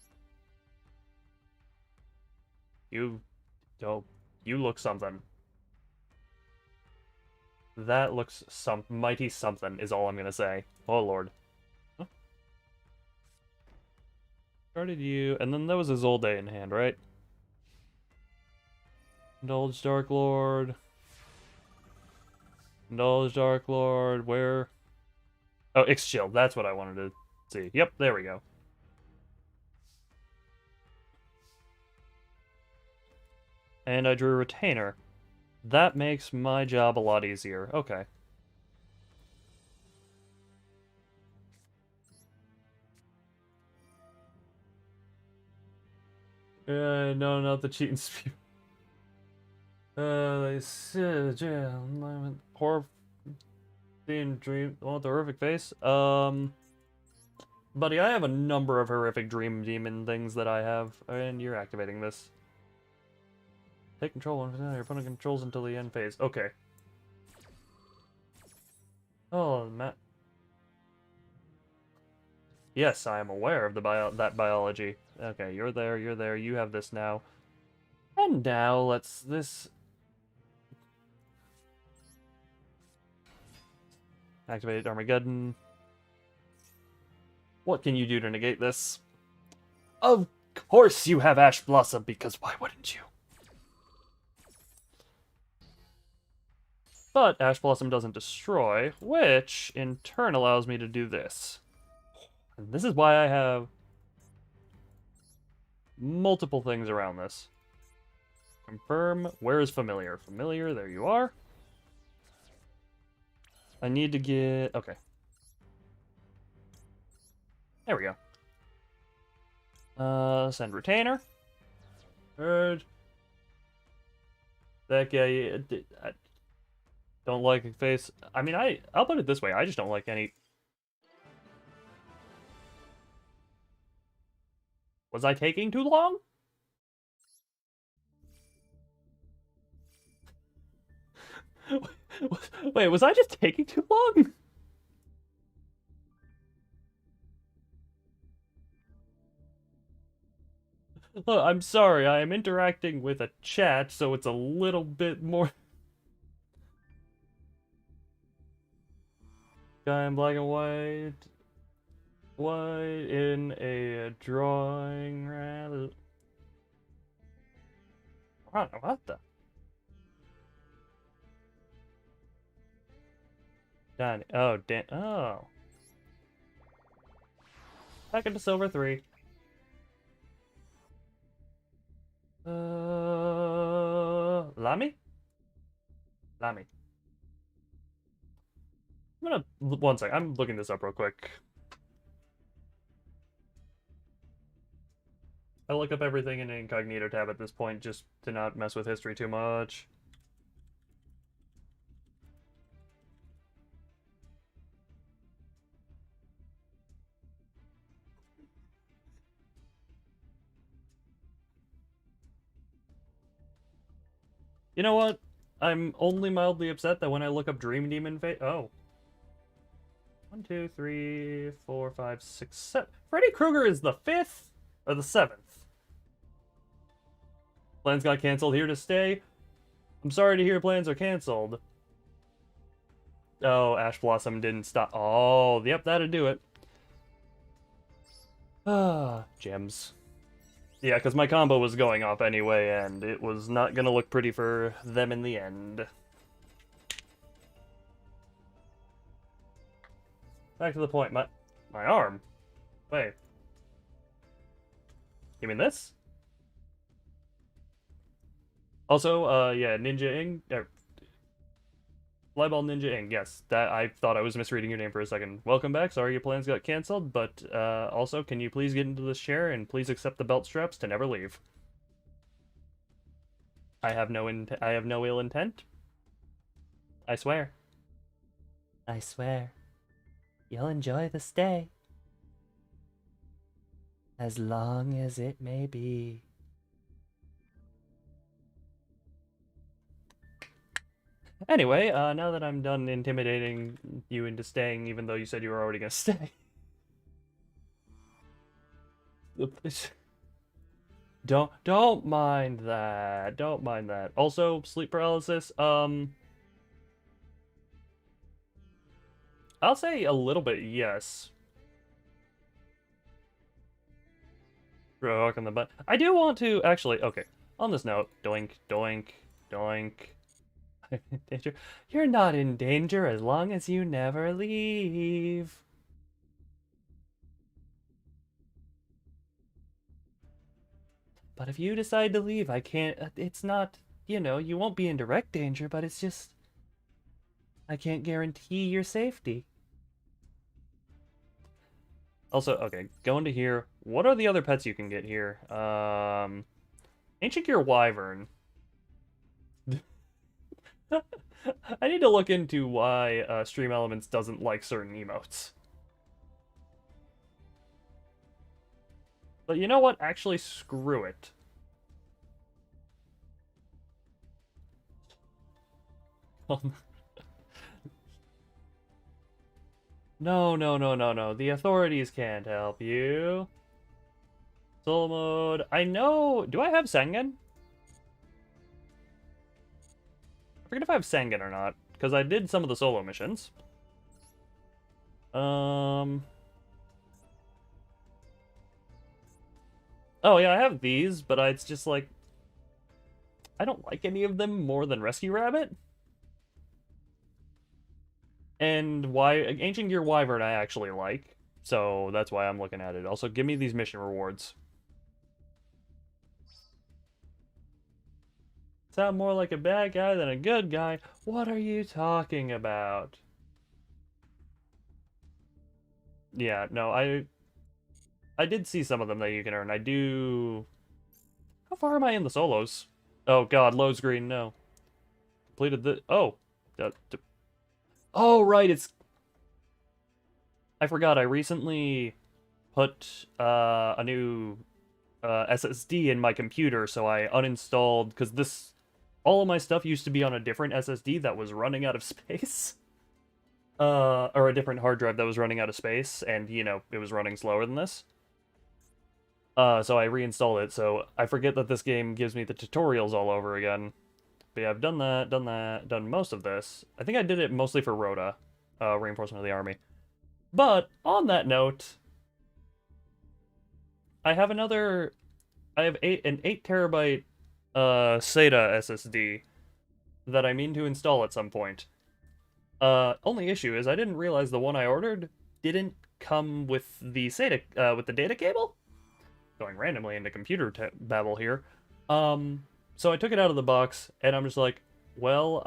You don't. You look something. That looks mighty something is all I'm gonna say. Oh lord. Huh? Started you, and then there was his old day in hand, right? Indulge Dark Lord. Indulge Dark Lord. Where? Oh, Ix-Shield. That's what I wanted to see. Yep, there we go. And I drew a Retainer. That makes my job a lot easier. Okay. No, not the cheating spew. They said, yeah, horror themed dream. Want the horrific face? Buddy, I have a number of horrific dream demon things that I have, and you're activating this. Take control when your opponent controls until the end phase. Okay. Oh, Matt. Yes, I am aware of that biology. Okay, you're there, you have this now. And now, this... Activate Armageddon. What can you do to negate this? Of course you have Ash Blossom, because why wouldn't you? But Ash Blossom doesn't destroy, which in turn allows me to do this. And this is why I have multiple things around this. Confirm. Where is Familiar? Familiar, there you are. I need to get... Okay. There we go. Send Retainer. Third. That guy... I don't like a face. I mean, I'll put it this way. I just don't like any... Was I taking too long? Wait, was I just taking too long? Look, I'm sorry, I am interacting with a chat, so it's a little bit more... Guy in black and white... White in a drawing, rather... What the... Danny. Oh, Dan... Oh. Back into silver 3. Lamy? Lamy. I'm gonna... One sec, I'm looking this up real quick. I look up everything in an incognito tab at this point just to not mess with history too much. You know what? I'm only mildly upset that when I look up Dream Demon Fate... Oh. 1, 2, 3, 4, 5, 6, 7. Freddy Krueger is the 5th? Or the 7th? Plans got canceled, here to stay. I'm sorry to hear plans are canceled. Oh, Ash Blossom didn't stop. Oh, yep, that'd do it. Ah, gems. Yeah, because my combo was going off anyway, and it was not gonna look pretty for them in the end. Back to the point, my arm. Wait. You mean this? Also, yeah, Ninja Ing... Flyball Ninja Ing, yes. That I thought I was misreading your name for a second. Welcome back, sorry your plans got cancelled, but, also, can you please get into this chair and please accept the belt straps to never leave? I have no ill intent. I swear. I swear. You'll enjoy the stay. As long as it may be. Anyway, now that I'm done intimidating you into staying, even though you said you were already gonna stay. Don't mind that. Don't mind that. Also, sleep paralysis, I'll say a little bit yes. Rock on the butt. I do want to actually, okay. On this note, doink, doink, doink. Danger. You're not in danger as long as you never leave. But if you decide to leave, I can't... It's not... You know, you won't be in direct danger, but it's just... I can't guarantee your safety. Also, okay, go into here. What are the other pets you can get here? Ancient Gear Wyvern. I need to look into why Stream Elements doesn't like certain emotes. But you know what? Actually, screw it. No, no, no, no, no. The authorities can't help you. Soul mode. I know. Do I have Sengen? I forget if I have Sengen or not, because I did some of the solo missions. Um. Oh yeah, I have these, but it's just like I don't like any of them more than Rescue Rabbit. And why Ancient Gear Wyvern I actually like, so that's why I'm looking at it. Also, give me these mission rewards. Sound more like a bad guy than a good guy. What are you talking about? Yeah, no, I did see some of them that you can earn. I do. How far am I in the solos? Oh God, loads green. No, completed the. Oh, oh right, it's. I forgot. I recently put a new SSD in my computer, so I uninstalled because this all of my stuff used to be on a different SSD that was running out of space. Or a different hard drive that was running out of space, and you know, it was running slower than this. So I reinstalled it, so I forget that this game gives me the tutorials all over again. But yeah, I've done that, done most of this. I think I did it mostly for Rhoda, Reinforcement of the Army. But, on that note, I have another... I have an 8 terabyte SATA SSD that I mean to install at some point. Only issue is I didn't realize the one I ordered didn't come with the SATA, with the data cable. Going randomly into computer babble here. So I took it out of the box, and I'm just like, well,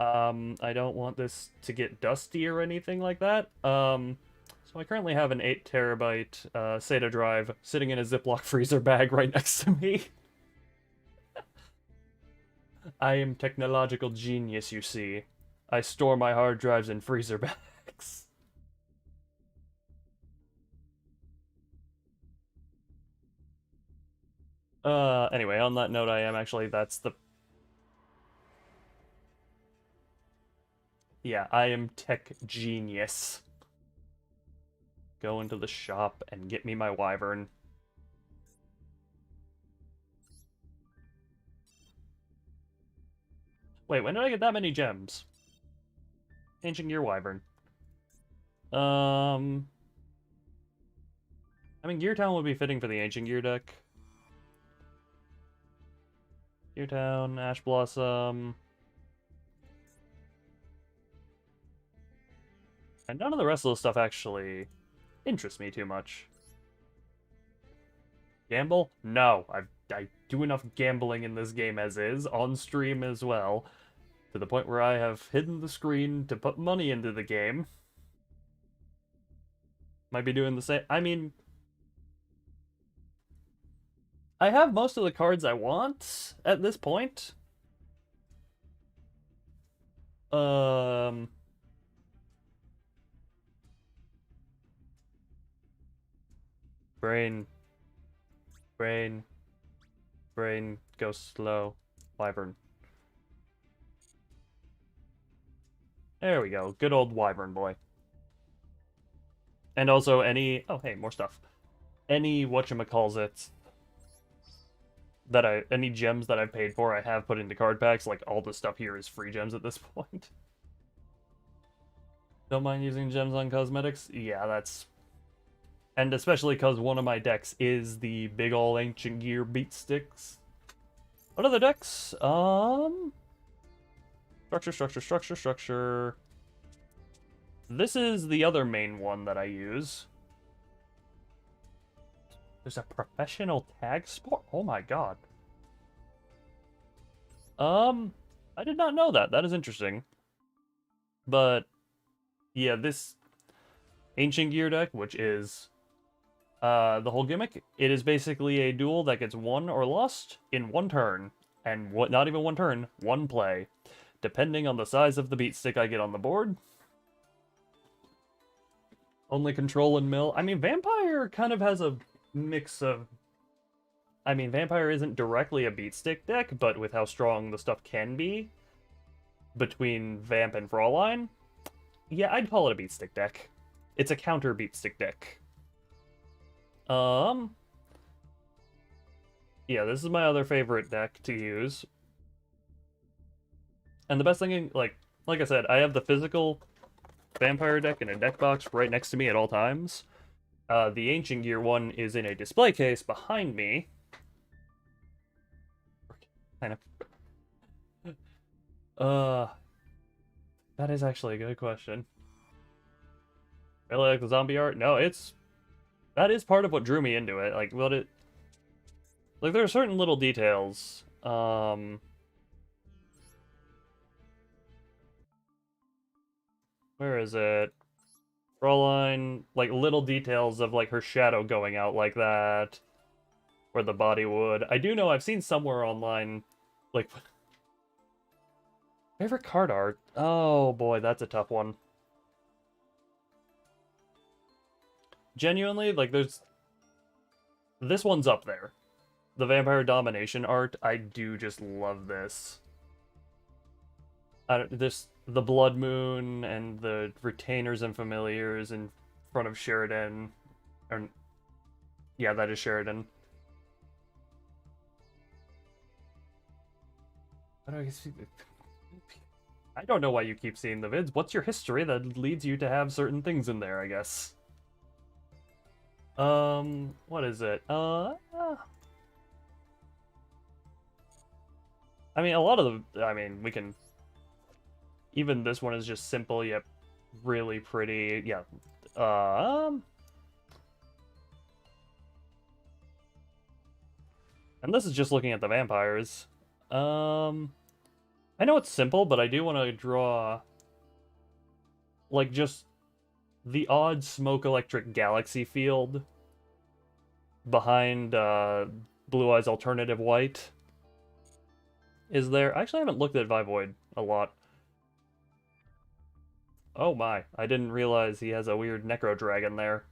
I don't want this to get dusty or anything like that. So I currently have an 8 terabyte SATA drive sitting in a Ziploc freezer bag right next to me. I am technological genius, you see. I store my hard drives in freezer bags. Anyway, on that note, I am actually, that's the... Yeah, I am tech genius. Go into the shop and get me my wyvern. Wait, when did I get that many gems? Ancient Gear Wyvern. I mean, Gear Town would be fitting for the Ancient Gear deck. Gear Town, Ash Blossom. And none of the rest of the stuff actually interests me too much. Gamble? No. I do enough gambling in this game as is, on stream as well, to the point where I have hidden the screen to put money into the game. Might be doing the same. I mean, I have most of the cards I want at this point. Brain, brain, brain, go slow, wyvern. There we go, good old wyvern boy. And also any, oh hey, more stuff. Any whatchamacallit that any gems that I've paid for, I have put into card packs. Like, all the stuff here is free gems at this point. Don't mind using gems on cosmetics? Yeah, that's... And especially because one of my decks is the big ol' Ancient Gear beat sticks. What other decks? Structure. This is the other main one that I use. There's a professional tag sport? Oh my god. I did not know that. That is interesting. But, yeah, this Ancient Gear deck, which is the whole gimmick, it is basically a duel that gets won or lost in one turn. And what? Not even one turn, one play. Depending on the size of the beat stick I get on the board. Only control and mill. I mean, Vampire kind of has a mix of... I mean, Vampire isn't directly a beat stick deck, but with how strong the stuff can be between Vamp and Fraulein, yeah, I'd call it a beat stick deck. It's a counter beat stick deck. Um, yeah, this is my other favorite deck to use. And the best thing, like I said, I have the physical vampire deck in a deck box right next to me at all times. The Ancient Gear one is in a display case behind me. Kind of. That is actually a good question. Really like the zombie art? No, that is part of what drew me into it. Like there are certain little details. Where is it? Fraulein, like little details of like her shadow going out like that, where the body would. I do know I've seen somewhere online, like favorite card art. Oh boy, that's a tough one. Genuinely, like this one's up there. The Vampire Domination art, I do just love this. The Blood Moon and the retainers and familiars in front of Sheridan. Or, yeah, that is Sheridan. How do I see? I don't know why you keep seeing the vids. What's your history that leads you to have certain things in there, I guess? What is it? I mean, a lot of I mean, we can... Even this one is just simple, yet really pretty. Yeah. And this is just looking at the vampires. I know it's simple, but I do want to draw... Like, just the odd smoke electric galaxy field behind Blue Eyes Alternative White. Is there... Actually, I haven't looked at Vivoid a lot. Oh my, I didn't realize he has a weird Necro Dragon there.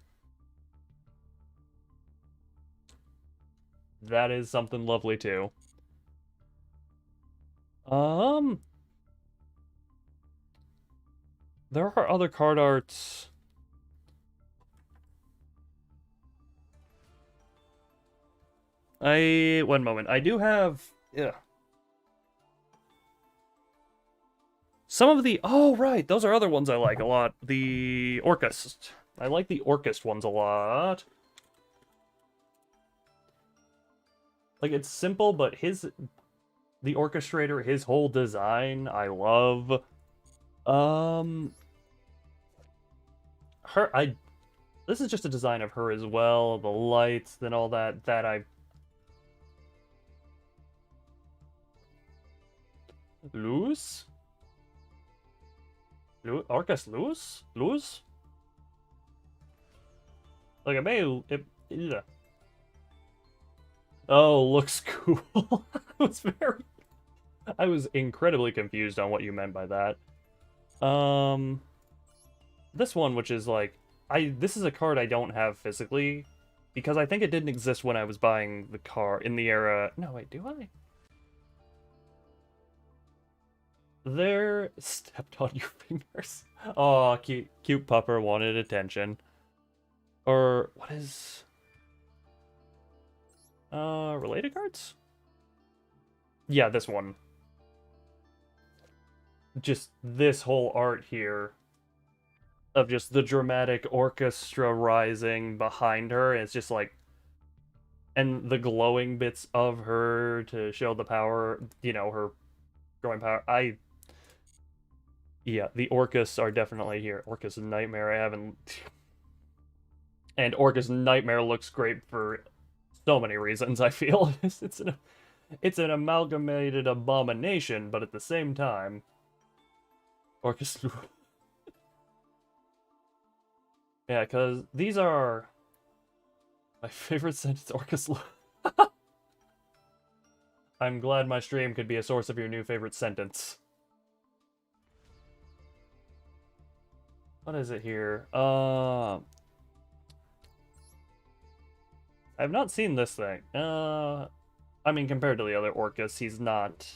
That is something lovely too. There are other card arts. One moment. I do have... Yeah. Some of the... Oh, right. Those are other ones I like a lot. The Orcust. I like the Orcust ones a lot. Like, it's simple, but the orchestrator, his whole design, I love. This is just a design of her as well. The lights and all that, Luz? Orcust Luz? Luz? Like, yeah. Oh, looks cool. I was incredibly confused on what you meant by that. This one, which is like, this is a card I don't have physically, because I think it didn't exist when I was buying the car in the era... No, wait, do I? There, stepped on your fingers. Oh, cute pupper wanted attention. Or, what is... related cards? Yeah, this one. Just this whole art here of just the dramatic orchestra rising behind her. It's just like, and the glowing bits of her to show the power, you know, her growing power. Yeah, the Orcus are definitely here. Orcus Nightmare, I haven't... And Orcus Nightmare looks great for so many reasons, I feel. It's an amalgamated abomination, but at the same time... Orcus... Yeah, because these are... My favorite sentence, Orcus... I'm glad my stream could be a source of your new favorite sentence. What is it here? I've not seen this thing. I mean, compared to the other Orcus, he's not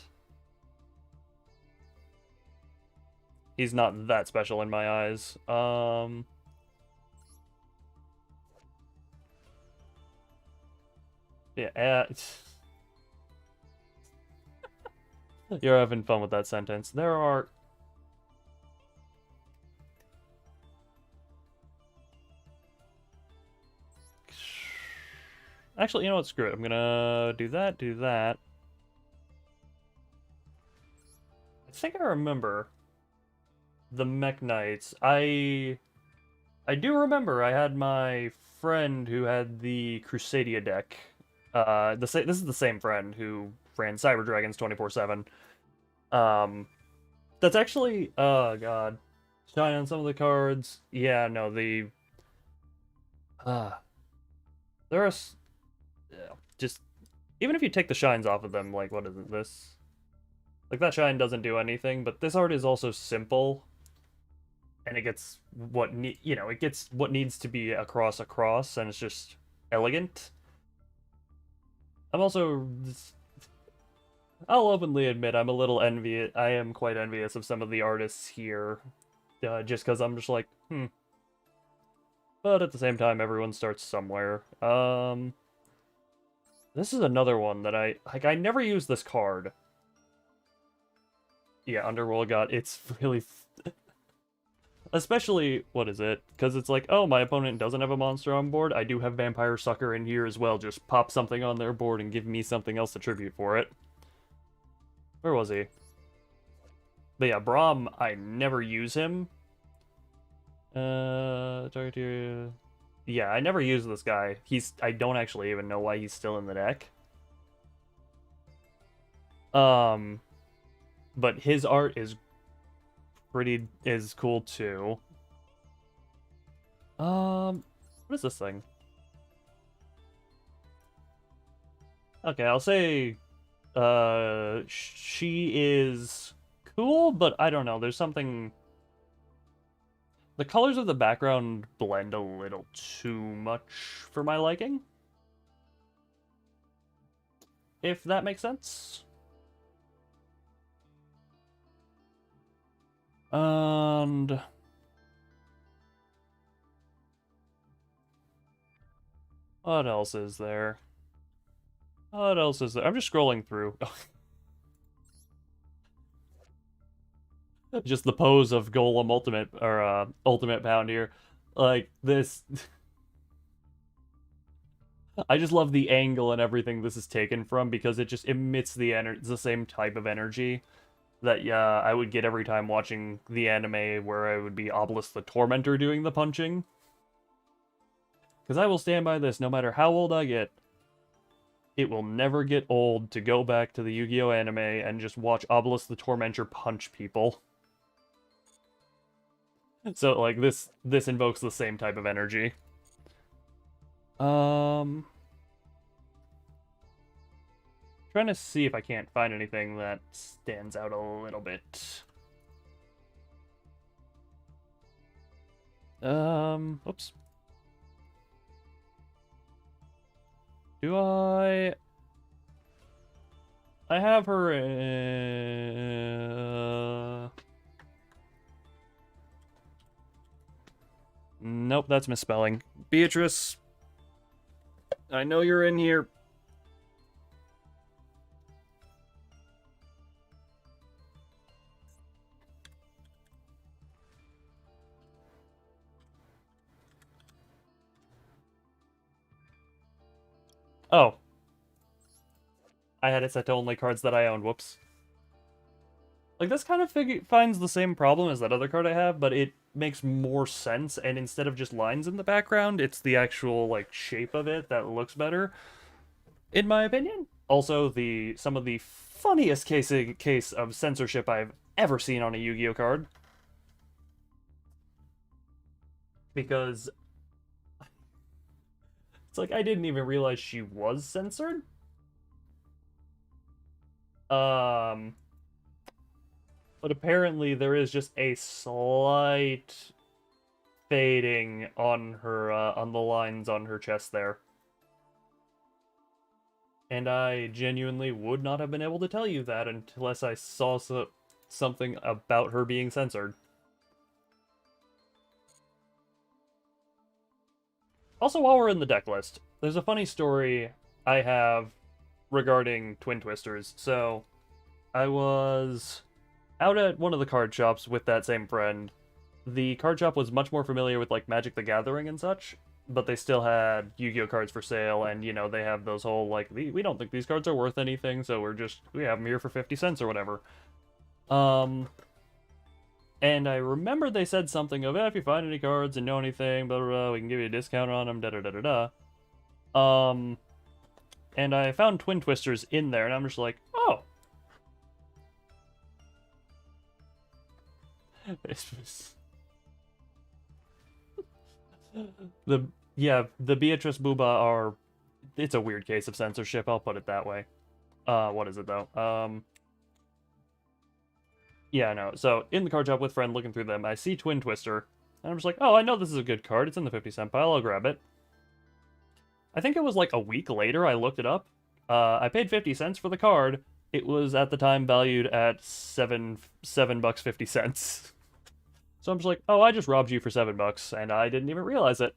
that special in my eyes. Yeah, you're having fun with that sentence. There are... Actually, you know what? Screw it. I'm gonna do that, do that. I think I remember the Mech Knights. I do remember I had my friend who had the Crusadia deck. This is the same friend who ran Cyber Dragons 24/7. Um, that's actually, oh god, shine on some of the cards. Yeah, no, uh, there are yeah, just even if you take the shines off of them, like what is it? This, like that shine doesn't do anything, but this art is also simple, and it gets it gets what needs to be across, and it's just elegant. I'm also I'll openly admit I'm a little envious. I am quite envious of some of the artists here, just because I'm just like, hmm. But at the same time, everyone starts somewhere. This is another one that I like. I never use this card. Yeah, Underworld God. It's really, especially what is it? Because it's like, oh, my opponent doesn't have a monster on board. I do have Vampire Sucker in here as well. Just pop something on their board and give me something else to tribute for it. Where was he? But yeah, Braum, I never use him. Target. Yeah, I never use this guy. I don't actually even know why he's still in the deck. Um, but his art is cool too. What is this thing? Okay, I'll say, she is cool, but I don't know. There's something. The colors of the background blend a little too much for my liking. If that makes sense. And what else is there? What else is there? I'm just scrolling through. Just the pose of Golem Ultimate or Ultimate Pound here. Like this I just love the angle and everything this is taken from because it just emits the same type of energy that I would get every time watching the anime where I would be Obelisk the Tormentor doing the punching. Because I will stand by this no matter how old I get. It will never get old to go back to the Yu-Gi-Oh anime and just watch Obelisk the Tormentor punch people. So like this invokes the same type of energy. Trying to see if I can't find anything that stands out a little bit. Oops. Do I have her, Nope, that's misspelling. Beatrice, I know you're in here. Oh. I had it set to only cards that I owned, whoops. Like, this kind of finds the same problem as that other card I have, but it makes more sense, and instead of just lines in the background, it's the actual, like, shape of it that looks better, in my opinion. Also, some of the funniest case of censorship I've ever seen on a Yu-Gi-Oh card. Because it's like, I didn't even realize she was censored. But apparently there is just a slight fading on her, on the lines on her chest there. And I genuinely would not have been able to tell you that unless I saw something about her being censored. Also, while we're in the deck list, there's a funny story I have regarding Twin Twisters. So, I was out at one of the card shops with that same friend. The card shop was much more familiar with like Magic the Gathering and such, but they still had Yu-Gi-Oh cards for sale, and they have those whole like we don't think these cards are worth anything, so we have them here for 50 cents or whatever. Um, and I remember they said something of, if you find any cards and know anything, blah, blah, blah, we can give you a discount on them, da da da da da. And I found Twin Twisters in there, and I'm just like, oh. the the Beatrice Booba are, it's a weird case of censorship, I'll put it that way. What is it though? Yeah, no. So in the card shop with friend looking through them, I see Twin Twister, and I'm just like, oh, I know this is a good card. It's in the 50-cent pile. I'll grab it. I think it was like a week later I looked it up. I paid 50 cents for the card. It was at the time valued at $7 50 cents. So I'm just like, oh, I just robbed you for $7, and I didn't even realize it.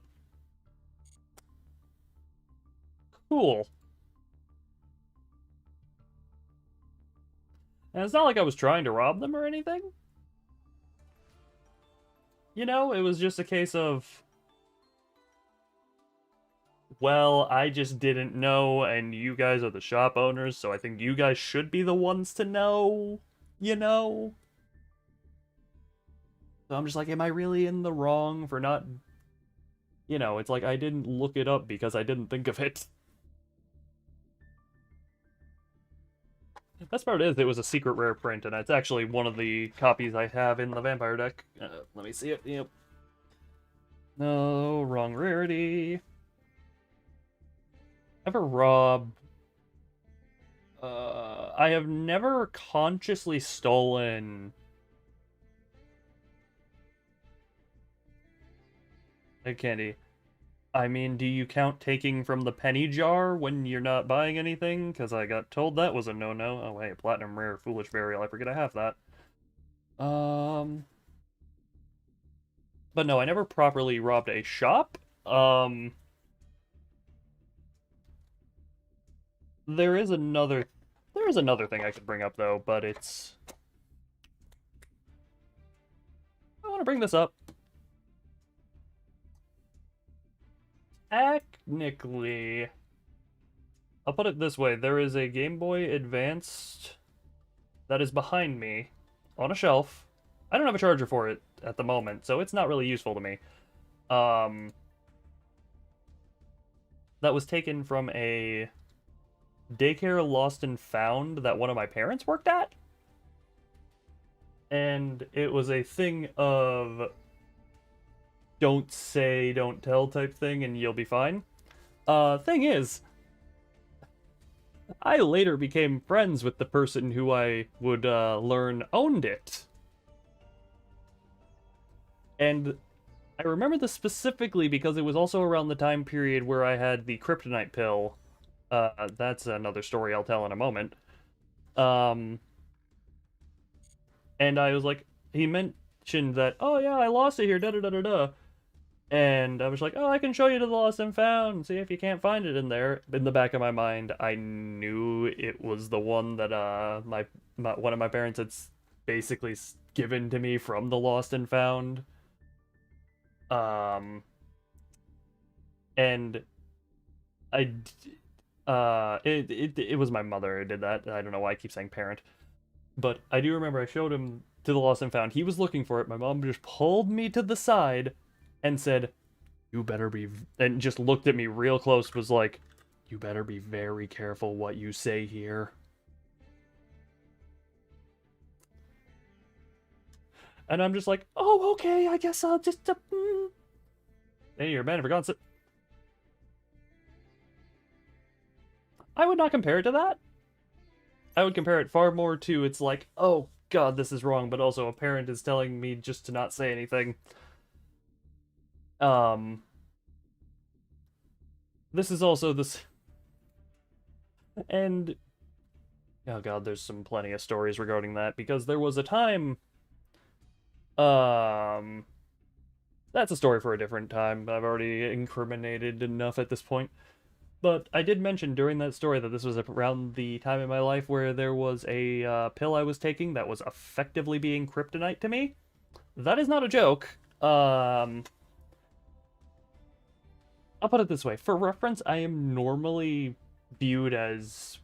Cool. And it's not like I was trying to rob them or anything. It was just a case of, well, I just didn't know, and you guys are the shop owners, so I think you guys should be the ones to know, So I'm just like, am I really in the wrong for not... it's like I didn't look it up because I didn't think of it. Best part is, it was a secret rare print, and it's actually one of the copies I have in the Vampire deck. Let me see it. Yep. No, wrong rarity. Ever robbed... I have never consciously stolen... a candy. I mean, do you count taking from the penny jar when you're not buying anything? Because I got told that was a no-no. Oh, hey, Platinum Rare Foolish Burial. I forget I have that. But no, I never properly robbed a shop. There is another thing I could bring up, though, but it's... I want to bring this up. Technically, I'll put it this way, there is a Game Boy Advanced that is behind me on a shelf. I don't have a charger for it at the moment, so it's not really useful to me. That was taken from a daycare lost and found that one of my parents worked at. And it was a thing of don't say, don't tell type thing, and you'll be fine. Thing is, I later became friends with the person who I would learn owned it. And I remember this specifically because it was also around the time period where I had the kryptonite pill. That's another story I'll tell in a moment. And I was like, he mentioned that, oh yeah, I lost it here, da-da-da-da-da. And I was like, oh, I can show you to the lost and found, see if you can't find it in there. In the back of my mind, I knew it was the one that one of my parents had basically given to me from the lost and found. And it was my mother who did that. I don't know why I keep saying parent. But I do remember I showed him to the lost and found. He was looking for it. My mom just pulled me to the side and said, you better be... And just looked at me real close, was like, you better be very careful what you say here. And I'm just like, oh, okay, I guess I'll just... Hey, you're a man of forgotten... I would not compare it to that. I would compare it far more to, it's like, oh god, this is wrong, but also a parent is telling me just to not say anything. This is also this... And... oh god, there's plenty of stories regarding that, because there was a time... That's a story for a different time, but I've already incriminated enough at this point. But I did mention during that story that this was around the time in my life where there was a pill I was taking that was effectively being kryptonite to me. That is not a joke. I'll put it this way. For reference, I am normally viewed as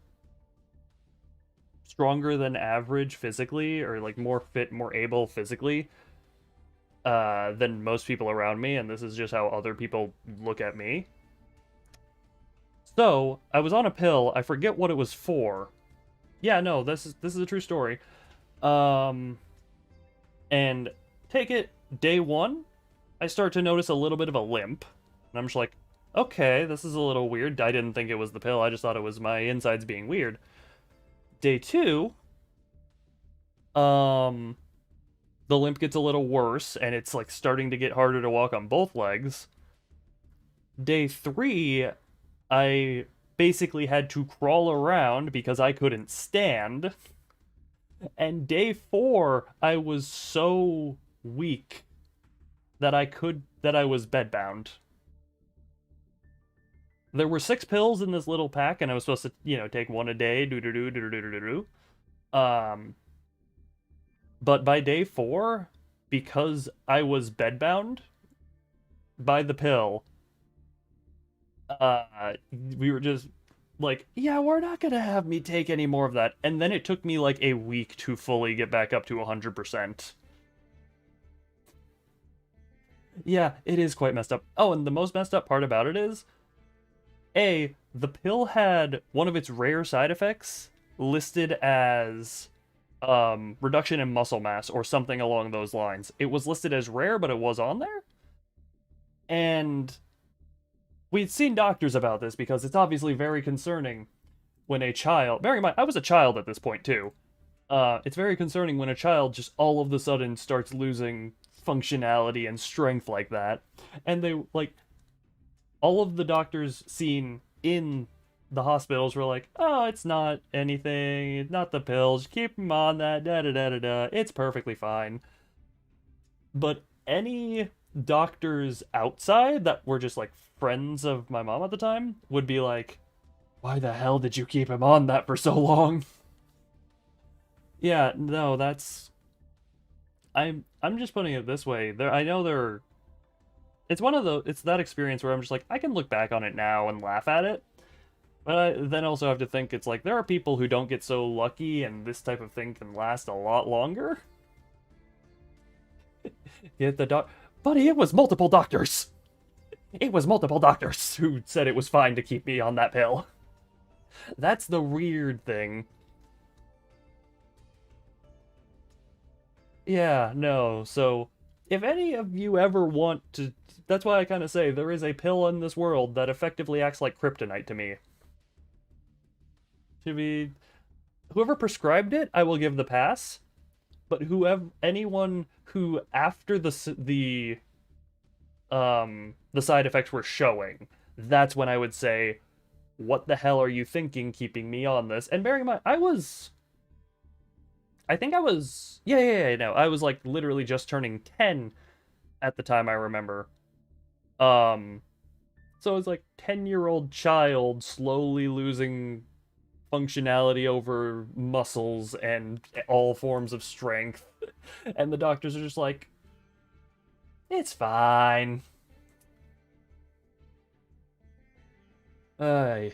stronger than average physically, or like more fit, more able physically, than most people around me, and this is just how other people look at me. So, I was on a pill, I forget what it was for. Yeah, no, this is a true story. Um and take it day one, I start to notice a little bit of a limp. And I'm just like, okay, this is a little weird. I didn't think it was the pill, I just thought it was my insides being weird. Day two, um the limp gets a little worse and it's like starting to get harder to walk on both legs. Day three, I basically had to crawl around because I couldn't stand. And day four, I was so weak that I was bedbound. There were 6 pills in this little pack, and I was supposed to, take one a day, do do do do do do do do. But by day four, because I was bedbound by the pill, we were just like, yeah, we're not gonna have me take any more of that. And then it took me like a week to fully get back up to 100%. Yeah, it is quite messed up. Oh, and the most messed up part about it is, the pill had one of its rare side effects listed as reduction in muscle mass or something along those lines. It was listed as rare, but it was on there. And we'd seen doctors about this because it's obviously very concerning when a child, bearing in mind, I was a child at this point too. It's very concerning when a child just all of a sudden starts losing functionality and strength like that. And they, like, all of the doctors seen in the hospitals were like, oh, it's not anything, it's not the pills, keep him on that, da da da da da, it's perfectly fine. But any doctors outside that were just like friends of my mom at the time would be like, why the hell did you keep him on that for so long? Yeah, no, that's I'm just putting it this way. I know there it's that experience where I'm just like, I can look back on it now and laugh at it. But I then also have to think it's like there are people who don't get so lucky and this type of thing can last a lot longer. Get the doc Buddy, it was multiple doctors. It was multiple doctors who said it was fine to keep me on that pill. That's the weird thing. Yeah, no. So, if any of you ever want to, that's why I kind of say there is a pill in this world that effectively acts like kryptonite to me. To be, whoever prescribed it, I will give the pass. But anyone who after the side effects were showing, that's when I would say, what the hell are you thinking keeping me on this? And bearing in mind, I think I was, yeah, no, I was like literally just turning 10 at the time I remember. Um, so it's like 10-year-old child slowly losing functionality over muscles and all forms of strength. And the doctors are just like, it's fine. Uh,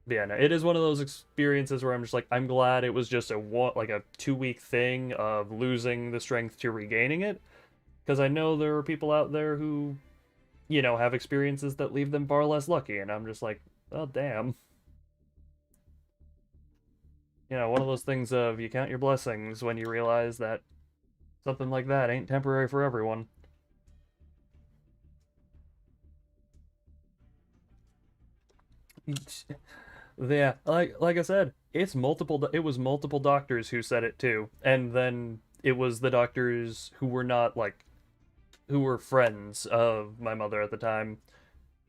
yeah, no, it is one of those experiences where I'm just like, I'm glad it was just a 2-week thing of losing the strength to regaining it, because I know there are people out there who, have experiences that leave them far less lucky, and I'm just like, oh damn. One of those things of you count your blessings when you realize that something like that ain't temporary for everyone. Yeah, like I said, it was multiple doctors who said it too. And then it was the doctors who were not like who were friends of my mother at the time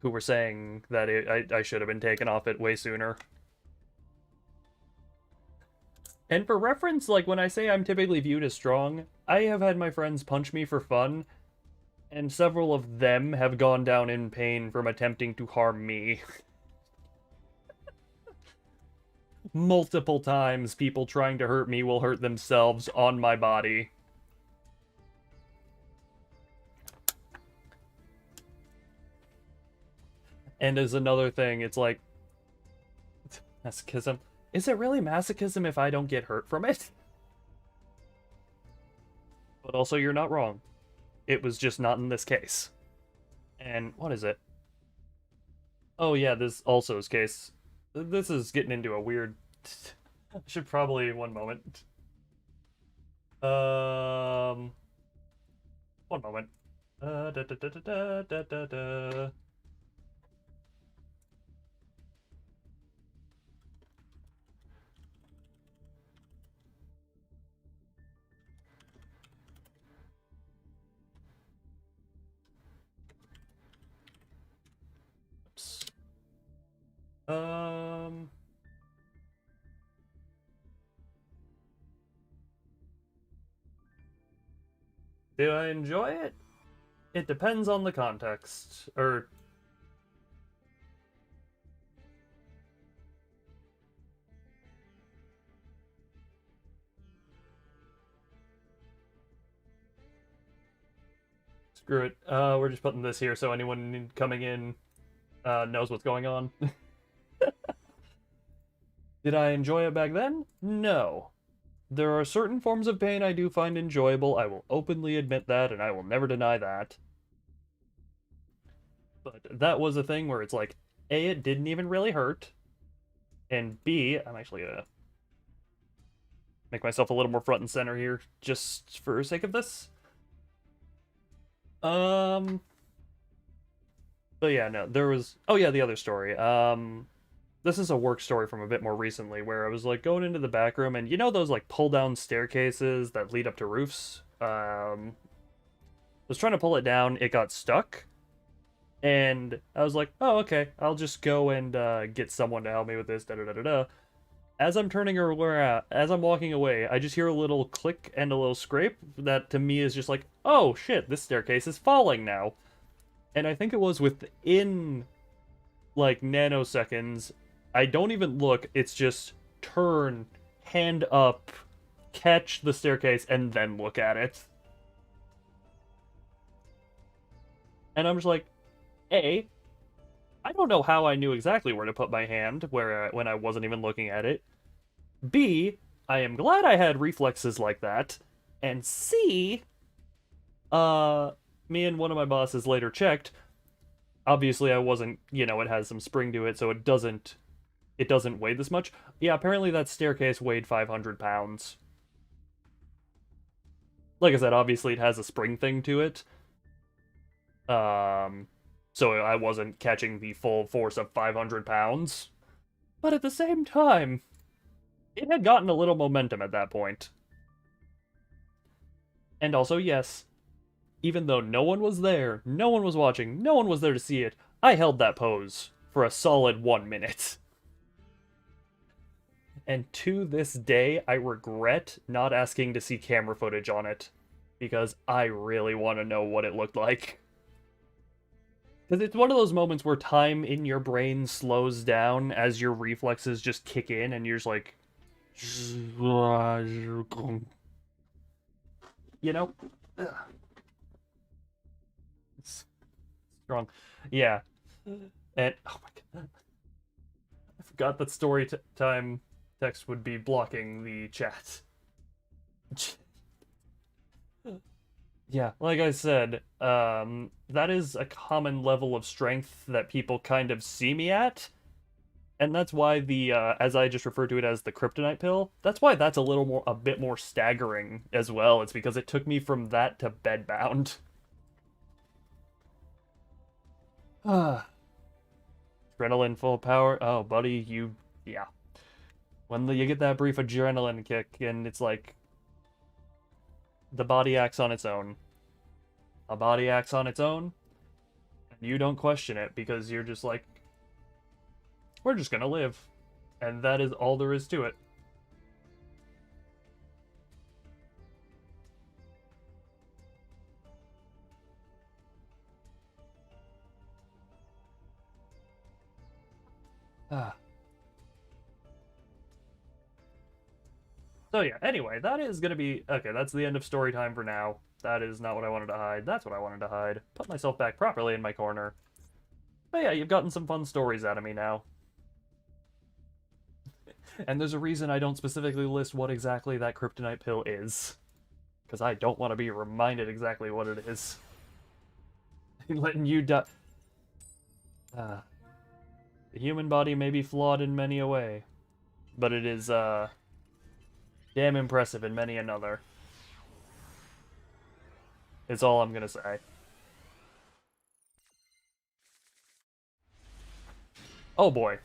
who were saying that I should have been taken off it way sooner. And for reference, like when I say I'm typically viewed as strong, I have had my friends punch me for fun, and several of them have gone down in pain from attempting to harm me. multiple times people trying to hurt me will hurt themselves on my body. And as another thing, it's like, masochism. Is it really masochism if I don't get hurt from it? But also, you're not wrong. It was just not in this case. And what is it? Oh yeah, this also's case. This is getting into a weird... I should probably... One moment. One moment. Da, da, da, da, da, da, da. Oops. Do I enjoy it? It depends on the context. Or... Screw it. We're just putting this here so anyone coming in knows what's going on. Did I enjoy it back then? No. There are certain forms of pain I do find enjoyable. I will openly admit that, and I will never deny that. But that was a thing where it's like, A, it didn't even really hurt, and B, I'm actually gonna make myself a little more front and center here, just for the sake of this. But yeah, no, there was... Oh yeah, the other story. This is a work story from a bit more recently, where I was like going into the back room, and you know those like pull down staircases that lead up to roofs? Was trying to pull it down, it got stuck, and I was like, oh okay, I'll just go and get someone to help me with this. Da da da da da. As I'm turning around, as I'm walking away, I just hear a little click and a little scrape that to me is just like, oh shit, this staircase is falling now. And I think it was within like nanoseconds. I don't even look, it's just turn, hand up, catch the staircase, and then look at it. And I'm just like, A, I don't know how I knew exactly where to put my hand when I wasn't even looking at it. B, I am glad I had reflexes like that. And C, me and one of my bosses later checked. Obviously I wasn't, you know, it has some spring to it, so it doesn't weigh this much. Yeah, apparently that staircase weighed 500 pounds. Like I said, obviously it has a spring thing to it. So I wasn't catching the full force of 500 pounds. But at the same time, it had gotten a little momentum at that point. And also, yes, even though no one was there, no one was watching, no one was there to see it, I held that pose for a solid 1 minute. And to this day, I regret not asking to see camera footage on it, because I really want to know what it looked like. Because it's one of those moments where time in your brain slows down as your reflexes just kick in, and you're just like... You know? It's strong. Yeah. And, oh my god. I forgot that story time text would be blocking the chat. Yeah, like I said, that is a common level of strength that people kind of see me at. And that's why the, as I just referred to it as the kryptonite pill, that's why that's a bit more staggering as well. It's because it took me from that to bedbound. Adrenaline full power. Oh, buddy, yeah. When you get that brief adrenaline kick, and it's like, the body acts on its own. A body acts on its own, and you don't question it because you're just like, we're just gonna live. And that is all there is to it. Ah. So yeah, anyway, that is gonna be... Okay, that's the end of story time for now. That is not what I wanted to hide. That's what I wanted to hide. Put myself back properly in my corner. But yeah, you've gotten some fun stories out of me now. And there's a reason I don't specifically list what exactly that kryptonite pill is. Because I don't want to be reminded exactly what it is. Letting you die... the human body may be flawed in many a way. But it is, damn impressive in many another. Is all I'm gonna say. Oh boy.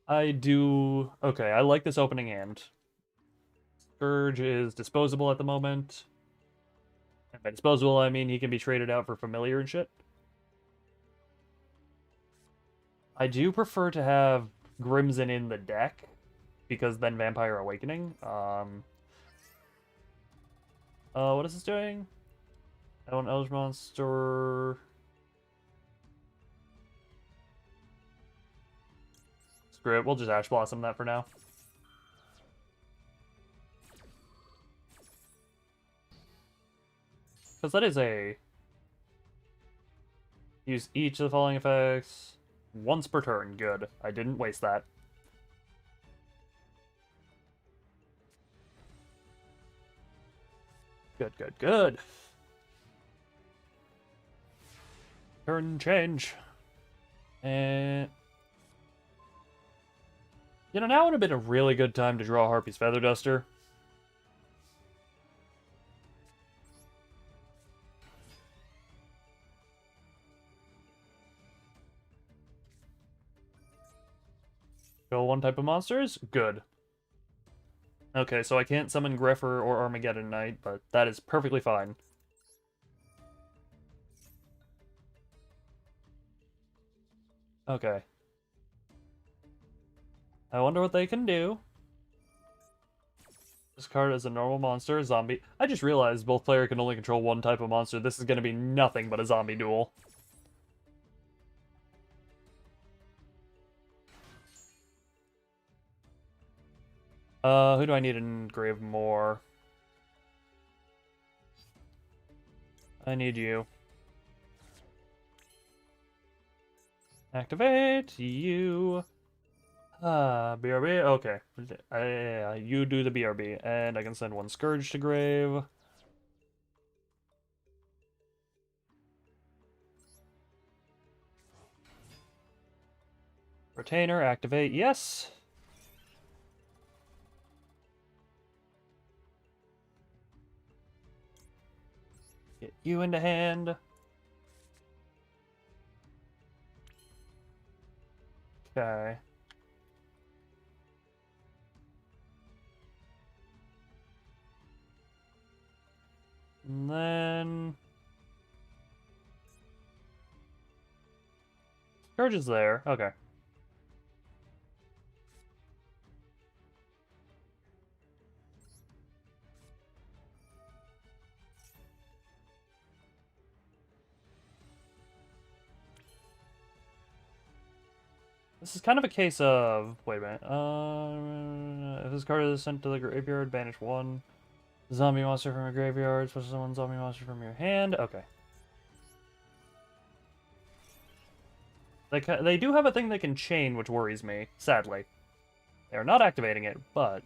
I do... Okay, I like this opening hand. Scourge is disposable at the moment. And by disposable, I mean he can be traded out for familiar and shit. I do prefer to have Grimson in the deck, because then Vampire Awakening. What is this doing? I want Eldritch Monster... Screw it, we'll just Ash Blossom that for now. Because that is a... Use each of the following effects once per turn. Good. I didn't waste that. Good, good, good. Turn change. And... You know, now would have been a really good time to draw Harpy's Feather Duster. Kill one type of monsters? Good. Okay, so I can't summon Greffer or Armageddon Knight, but that is perfectly fine. Okay. I wonder what they can do. This card is a normal monster, a zombie. I just realized both player can only control one type of monster. This is going to be nothing but a zombie duel. Who do I need to engrave more? I need you. Activate you. BRB? Okay. You do the BRB, and I can send one Scourge to grave. Retainer, activate, yes. Get you into hand. Okay. And then... Scourge is there, okay. This is kind of a case of... Wait a minute. If this card is sent to the graveyard, banish one zombie monster from your graveyard, special one zombie monster from your hand. Okay. They do have a thing they can chain, which worries me, sadly. They are not activating it, but...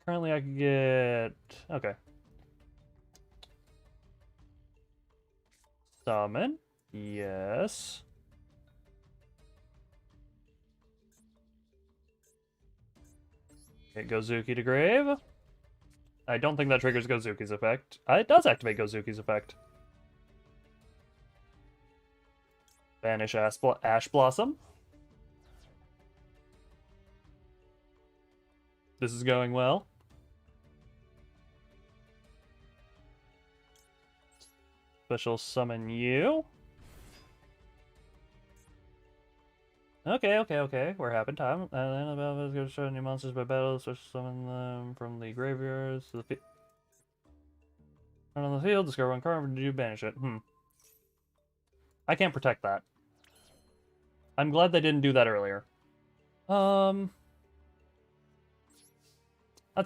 Currently I can get... Okay. Summon. Yes. Get Gozuki to grave. I don't think that triggers Gozuki's effect. It does activate Gozuki's effect. Banish Ash Blossom. This is going well. Special summon you. Okay. We're having time. And then the battle is going to show new monsters by battle, special summon them from the graveyards to the field. On the field, discover one card, and do banish it. I can't protect that. I'm glad they didn't do that earlier. That's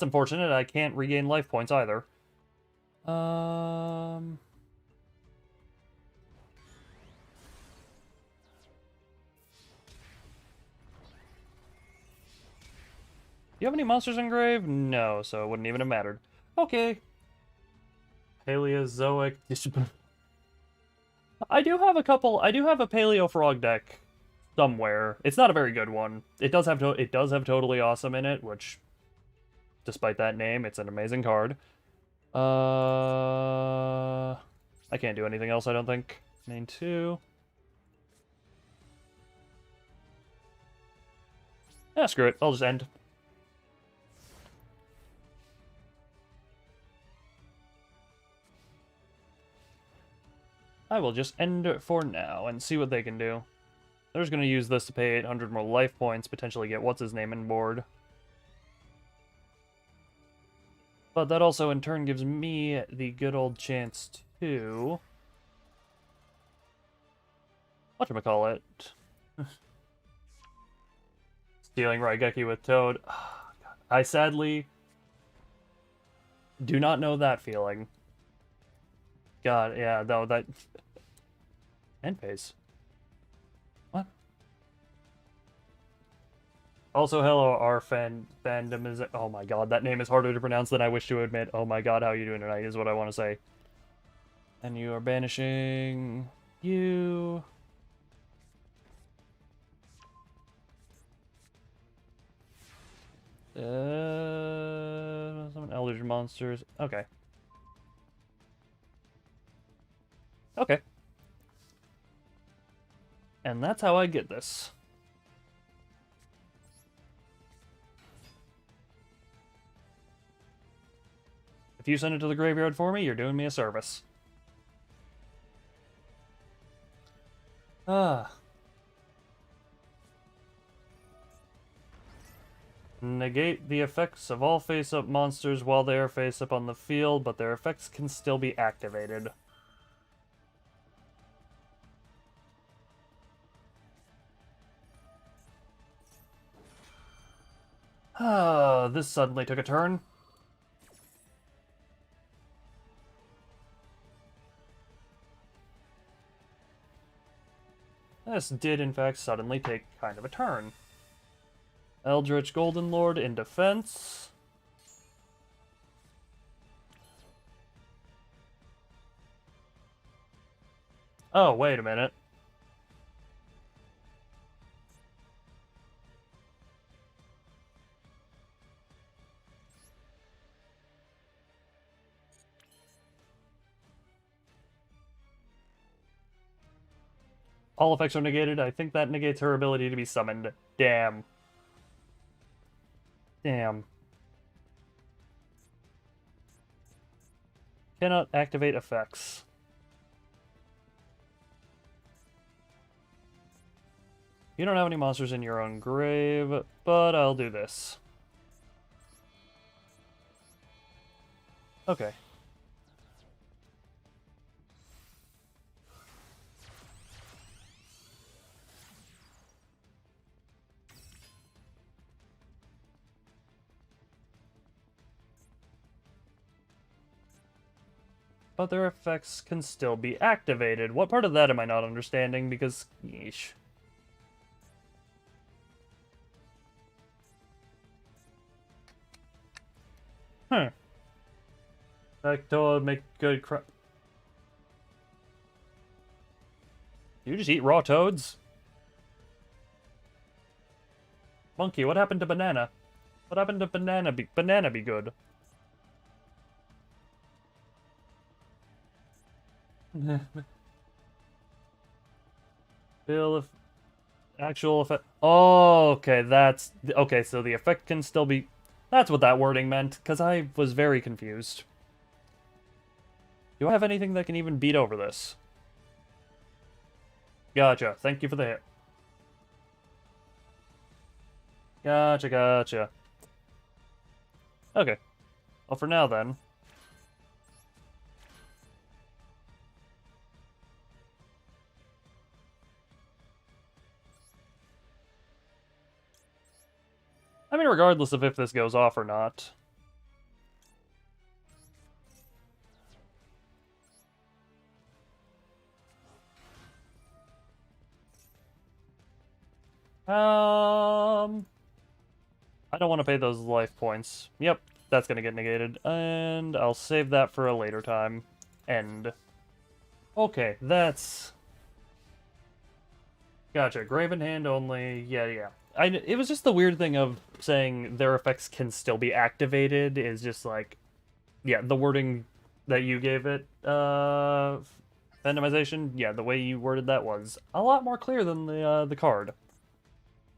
unfortunate. I can't regain life points either. Do you have any monsters in grave? No, so it wouldn't even have mattered. Okay. Paleozoic. I do have a couple. I do have a Paleo Frog deck somewhere. It's not a very good one. It does have Totally Awesome in it, which, despite that name, it's an amazing card. I can't do anything else, I don't think. Main 2. Yeah, screw it. I'll just end. I will just end it for now and see what they can do. They're just going to use this to pay 800 more life points, potentially get what's-his-name in board. But that also, in turn, gives me the good old chance to... whatchamacallit? Stealing Raigeki with Toad. Oh, God. I sadly do not know that feeling. God, yeah, no, that... End phase. What? Also, hello, our fandom is... Oh my god, that name is harder to pronounce than I wish to admit. Oh my god, how are you doing tonight is what I want to say. And you are banishing... you... Some Eldritch monsters. Okay. Okay. And that's how I get this. If you send it to the graveyard for me, you're doing me a service. Negate the effects of all face-up monsters while they are face-up on the field, but their effects can still be activated. This suddenly took a turn. This did, in fact, suddenly take kind of a turn. Eldritch Golden Lord in defense. Oh, wait a minute. All effects are negated. I think that negates her ability to be summoned. Damn. Damn. Cannot activate effects. You don't have any monsters in your own grave, but I'll do this. Okay. But their effects can still be activated. What part of that am I not understanding? Because, yeesh. Toad, make good crap. You just eat raw toads? Monkey, what happened to banana? What happened to banana be good? Bill, if actual effect. Oh, okay, that's okay. So the effect can still be. That's what that wording meant, because I was very confused. Do I have anything that can even beat over this? Gotcha. Thank you for the hit. Gotcha, gotcha. Okay. Well, for now then. I mean, regardless of if this goes off or not. I don't want to pay those life points. Yep, that's gonna get negated. And I'll save that for a later time. End. Okay, that's... Gotcha. Graven Hand only. Yeah. It was just the weird thing of saying their effects can still be activated is just like... Yeah, the wording that you gave it, randomization, yeah, the way you worded that was a lot more clear than the card.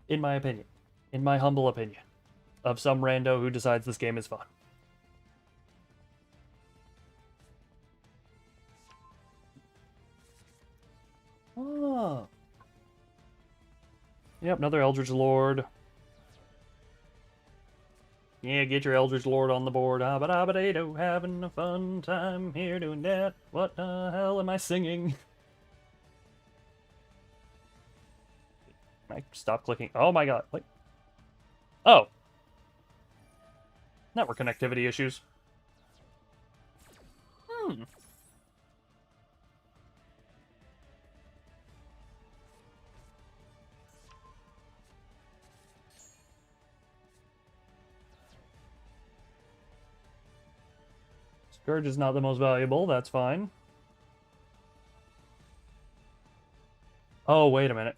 In my opinion. In my humble opinion. Of some rando who decides this game is fun. Oh. Yep, another Eldritch Lord. Yeah, get your Eldritch Lord on the board. Abba-dabba-day-do, having a fun time here doing that. What the hell am I singing? Can I stop clicking? Oh my god. Wait. Oh. Network connectivity issues. Scourge is not the most valuable, that's fine. Oh, wait a minute.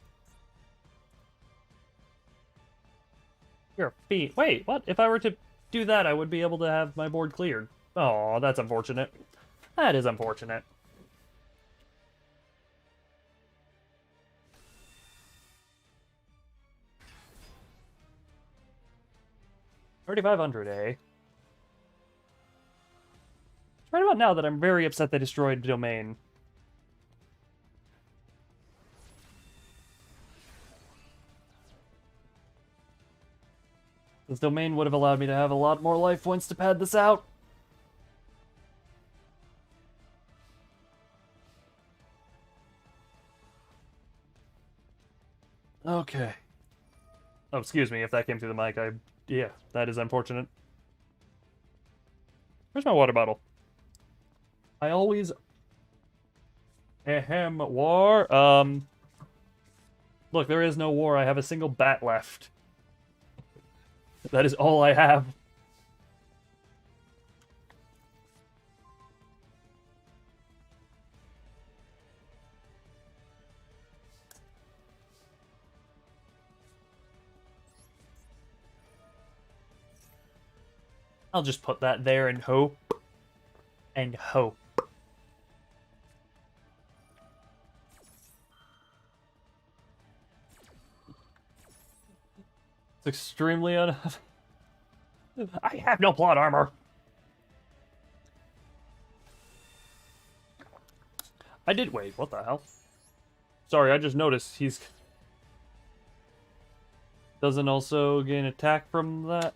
Your feet. Wait, what? If I were to do that, I would be able to have my board cleared. Oh, that's unfortunate. That is unfortunate. $3,500, eh? It's right about now that I'm very upset they destroyed Domain. This Domain would have allowed me to have a lot more life points to pad this out. Okay. Oh, excuse me if that came through the mic. Yeah, that is unfortunate. Where's my water bottle? I always... Ahem, war. Look, there is no war. I have a single bat left. That is all I have. I'll just put that there and hope. And hope. It's extremely I have no plot armor. I did wait, what the hell? Sorry, I just noticed he's... Doesn't also gain attack from that.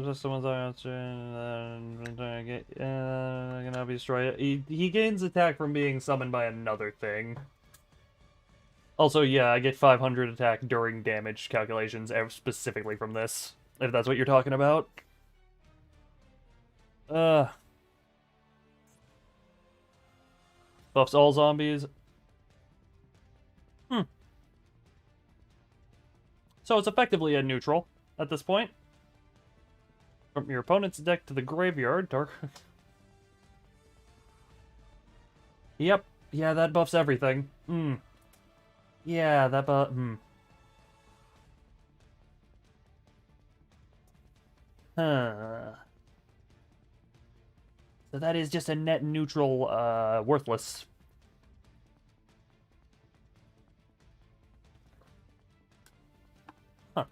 Just someone's answer, and gonna be destroyed. He gains attack from being summoned by another thing. Also, yeah, I get 500 attack during damage calculations specifically from this, if that's what you're talking about. Buffs all zombies. So it's effectively a neutral at this point. From your opponent's deck to the graveyard, dark. Yep. Yeah, that buffs everything. Yeah, that buff. Huh. So that is just a net neutral, worthless. Huh.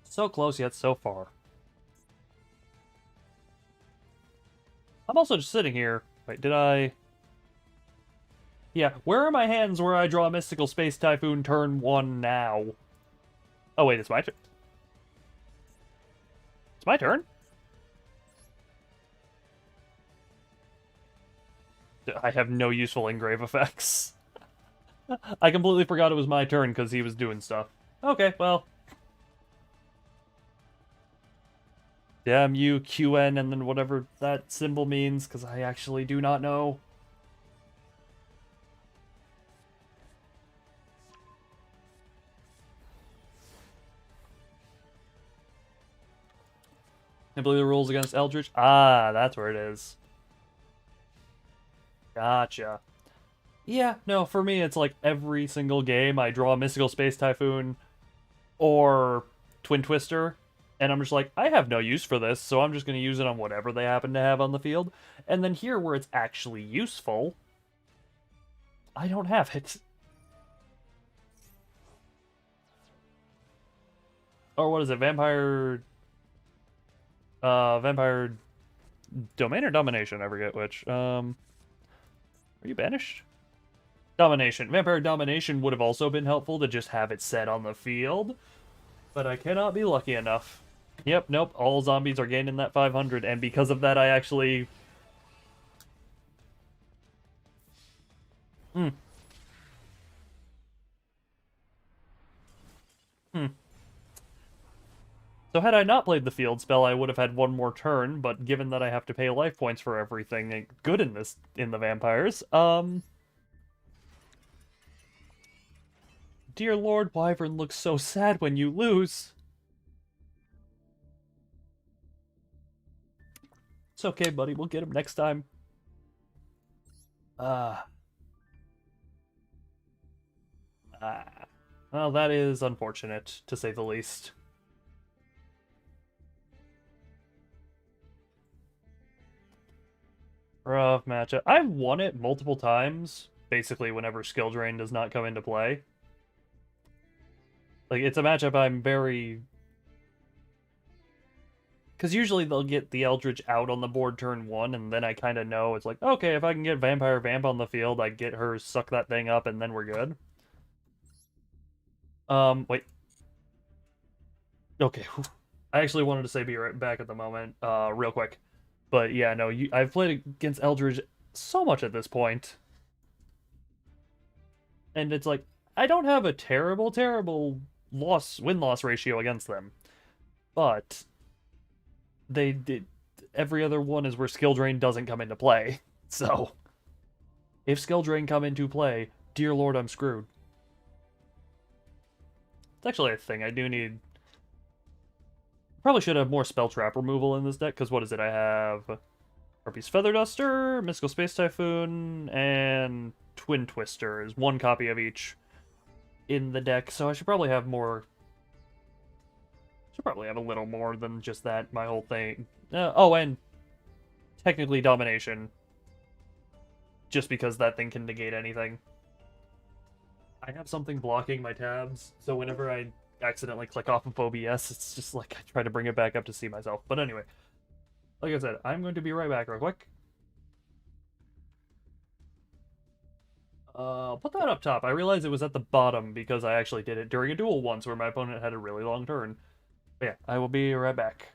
So close yet so far. I'm also just sitting here. Wait, did I... Yeah, where are my hands where I draw Mystical Space Typhoon turn 1 now? Oh wait, it's my turn. It's my turn? I have no useful engrave effects. I completely forgot it was my turn because he was doing stuff. Okay, well. Damn you, QN, and then whatever that symbol means, because I actually do not know. I believe the rules against Eldritch. Ah, that's where it is. Gotcha. Yeah, no, for me, it's like every single game I draw a Mystical Space Typhoon or Twin Twister, and I'm just like, I have no use for this, so I'm just going to use it on whatever they happen to have on the field. And then here, where it's actually useful, I don't have it. Or what is it, Vampire Domain or Domination? I forget which. Are you banished? Domination. Vampire Domination would have also been helpful to just have it set on the field, but I cannot be lucky enough. Yep, nope, all zombies are gaining that 500, and because of that I actually... Hmm. Hmm. So had I not played the field spell, I would have had one more turn, but given that I have to pay life points for everything good in the vampires, Dear Lord, Wyvern looks so sad when you lose. It's okay, buddy, we'll get him next time. Ah. Well, that is unfortunate, to say the least. Rough matchup. I've won it multiple times, basically whenever skill drain does not come into play. Like, it's a matchup I'm very... Because usually they'll get the Eldritch out on the board turn 1, and then I kind of know, it's like, okay, if I can get Vampire Vamp on the field, I get her, suck that thing up, and then we're good. Wait. Okay, whew. I actually wanted to say be right back at the moment, real quick. But yeah, no, I've played against Eldritch so much at this point. And it's like, I don't have a terrible win-loss ratio against them. But they did every other one is where skill drain doesn't come into play. So if skill drain come into play, dear lord, I'm screwed. It's actually a thing I do need. Probably should have more spell trap removal in this deck, because what is it? I have Harpy's Feather Duster, Mystical Space Typhoon, and Twin Twister is one copy of each in the deck, so I should probably have more. Should probably have a little more than just that, my whole thing. Oh, and technically Domination, just because that thing can negate anything. I have something blocking my tabs, so whenever I accidentally click off of OBS, it's just like I try to bring it back up to see myself. But anyway, like I said, I'm going to be right back real quick. Put that up top. I realized it was at the bottom because I actually did it during a duel once where my opponent had a really long turn. But yeah, I will be right back.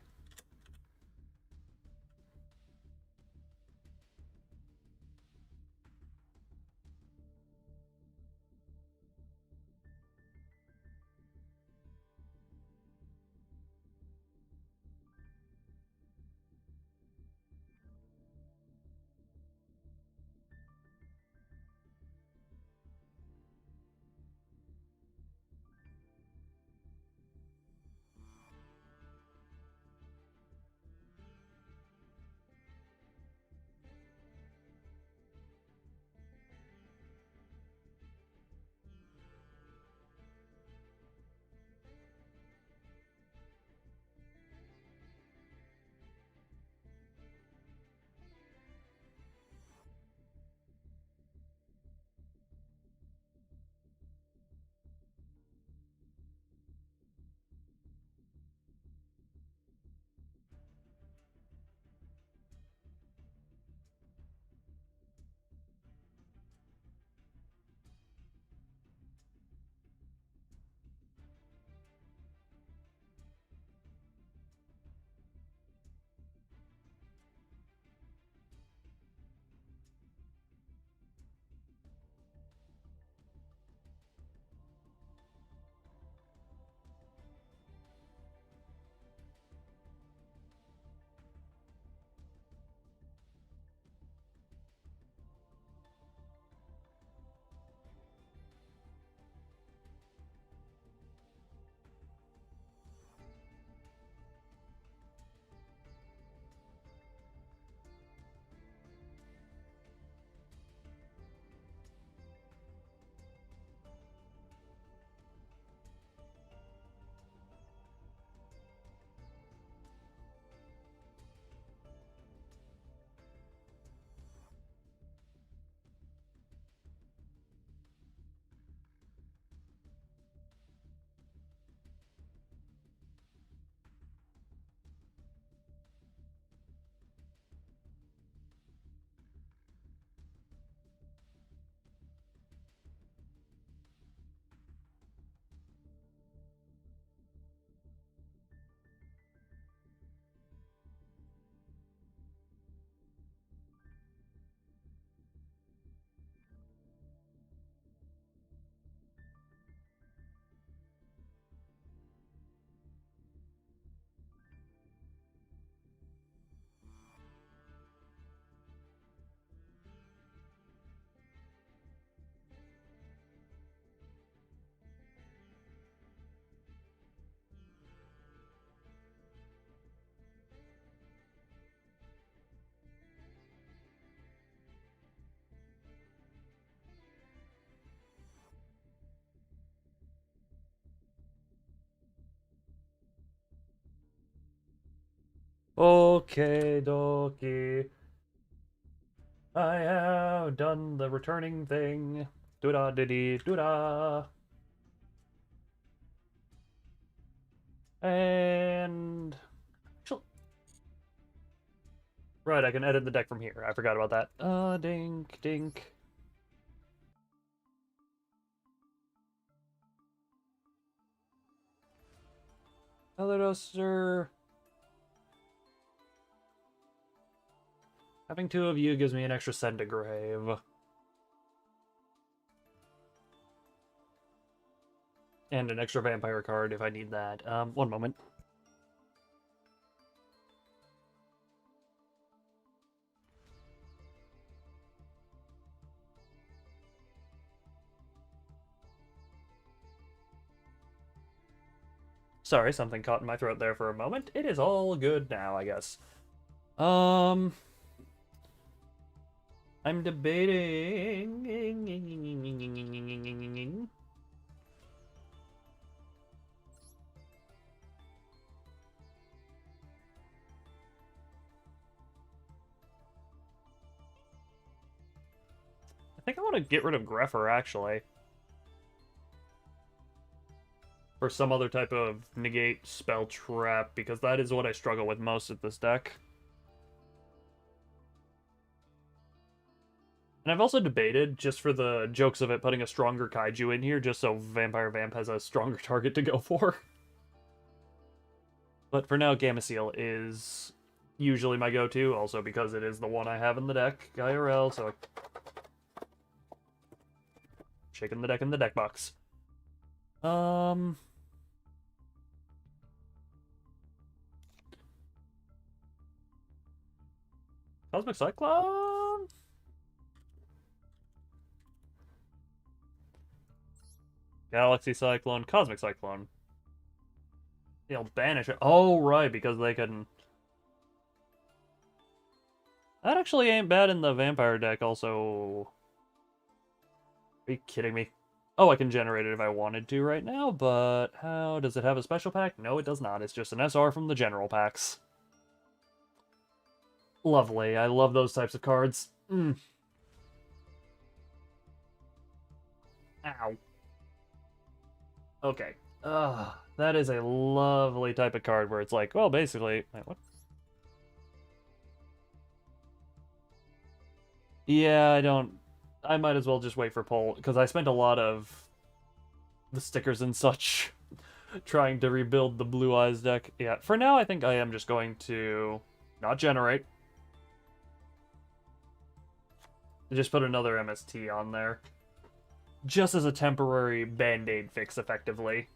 Okay, dokie. I have done the returning thing. Doo-da, diddy, doo-da. And... Right, I can edit the deck from here. I forgot about that. Dink, dink. Elder Duster. Having two of you gives me an extra Centigrave. And an extra vampire card if I need that. One moment. Sorry, something caught in my throat there for a moment. It is all good now, I guess. I'm debating... I think I want to get rid of Greffer, actually. For some other type of negate spell trap, because that is what I struggle with most at this deck. And I've also debated, just for the jokes of it, putting a stronger kaiju in here, just so Vampire Vamp has a stronger target to go for. But for now, Gameciel is usually my go-to, also because it is the one I have in the deck, IRL, so... Shaking the deck in the deck box. Cosmic Cyclone? Galaxy Cyclone, Cosmic Cyclone. They'll banish it. Oh, right, because they can... That actually ain't bad in the Vampire deck, also... Are you kidding me? Oh, I can generate it if I wanted to right now, but how... Does it have a special pack? No, it does not. It's just an SR from the general packs. Lovely. I love those types of cards. Mm. Ow. Okay. That is a lovely type of card where it's like, well, basically... Wait, what? Yeah, I don't... I might as well just wait for poll, because I spent a lot of the stickers and such trying to rebuild the Blue Eyes deck. Yeah, for now, I think I am just going to not generate. Just put another MST on there. Just as a temporary band-aid fix, effectively.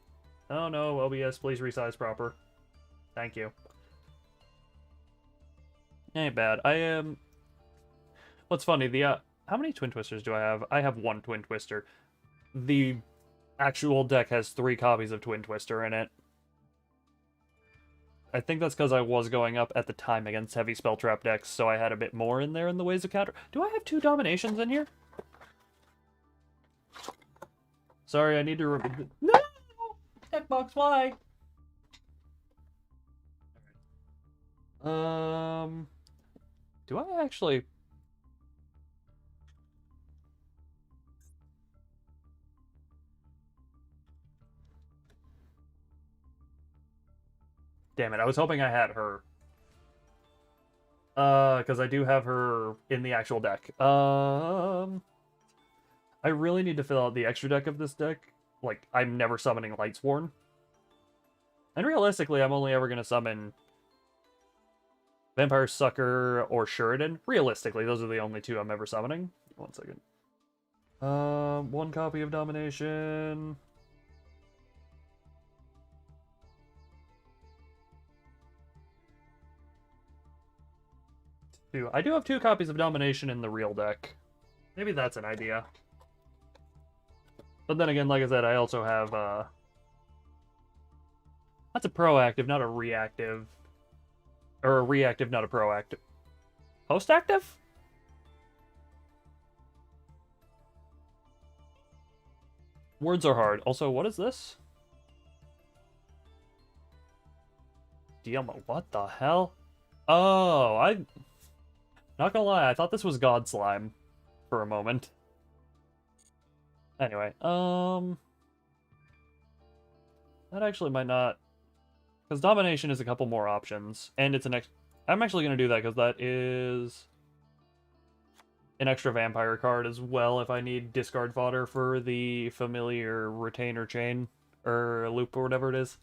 Oh no, OBS, please resize proper. Thank you. Ain't bad. I am... What's funny, the, how many Twin Twisters do I have? I have one Twin Twister. The actual deck has 3 copies of Twin Twister in it. I think that's because I was going up at the time against heavy spell trap decks, so I had a bit more in there in the ways of counter. Do I have 2 Dominations in here? Sorry, I need to... No! Deck box, why? Do I actually... Damn it, I was hoping I had her. Because I do have her in the actual deck. I really need to fill out the extra deck of this deck. Like, I'm never summoning Lightsworn. And realistically, I'm only ever going to summon Vampire Sucker or Shuridan. Realistically, those are the only 2 I'm ever summoning. 1 second. 1 copy of Domination. 2. I do have 2 copies of Domination in the real deck. Maybe that's an idea. But then again, like I said, I also have, that's a proactive, not a reactive. Or a reactive, not a proactive. Post-active? Words are hard. Also, what is this? Dielma, what the hell? Oh, not gonna lie, I thought this was God Slime for a moment. Anyway, that actually might not, because Domination is a couple more options, and it's an ex. I'm actually gonna do that because that is an extra vampire card as well if I need discard fodder for the familiar retainer chain or loop or whatever it is.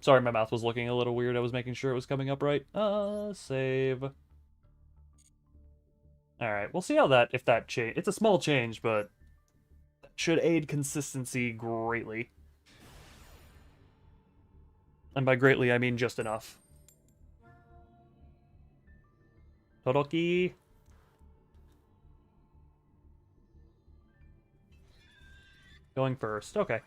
Sorry, my mouth was looking a little weird. I was making sure it was coming up right. Save. Alright, we'll see how that, if that change. It's a small change, but should aid consistency greatly. And by greatly, I mean just enough. Todoroki. Going first. Okay.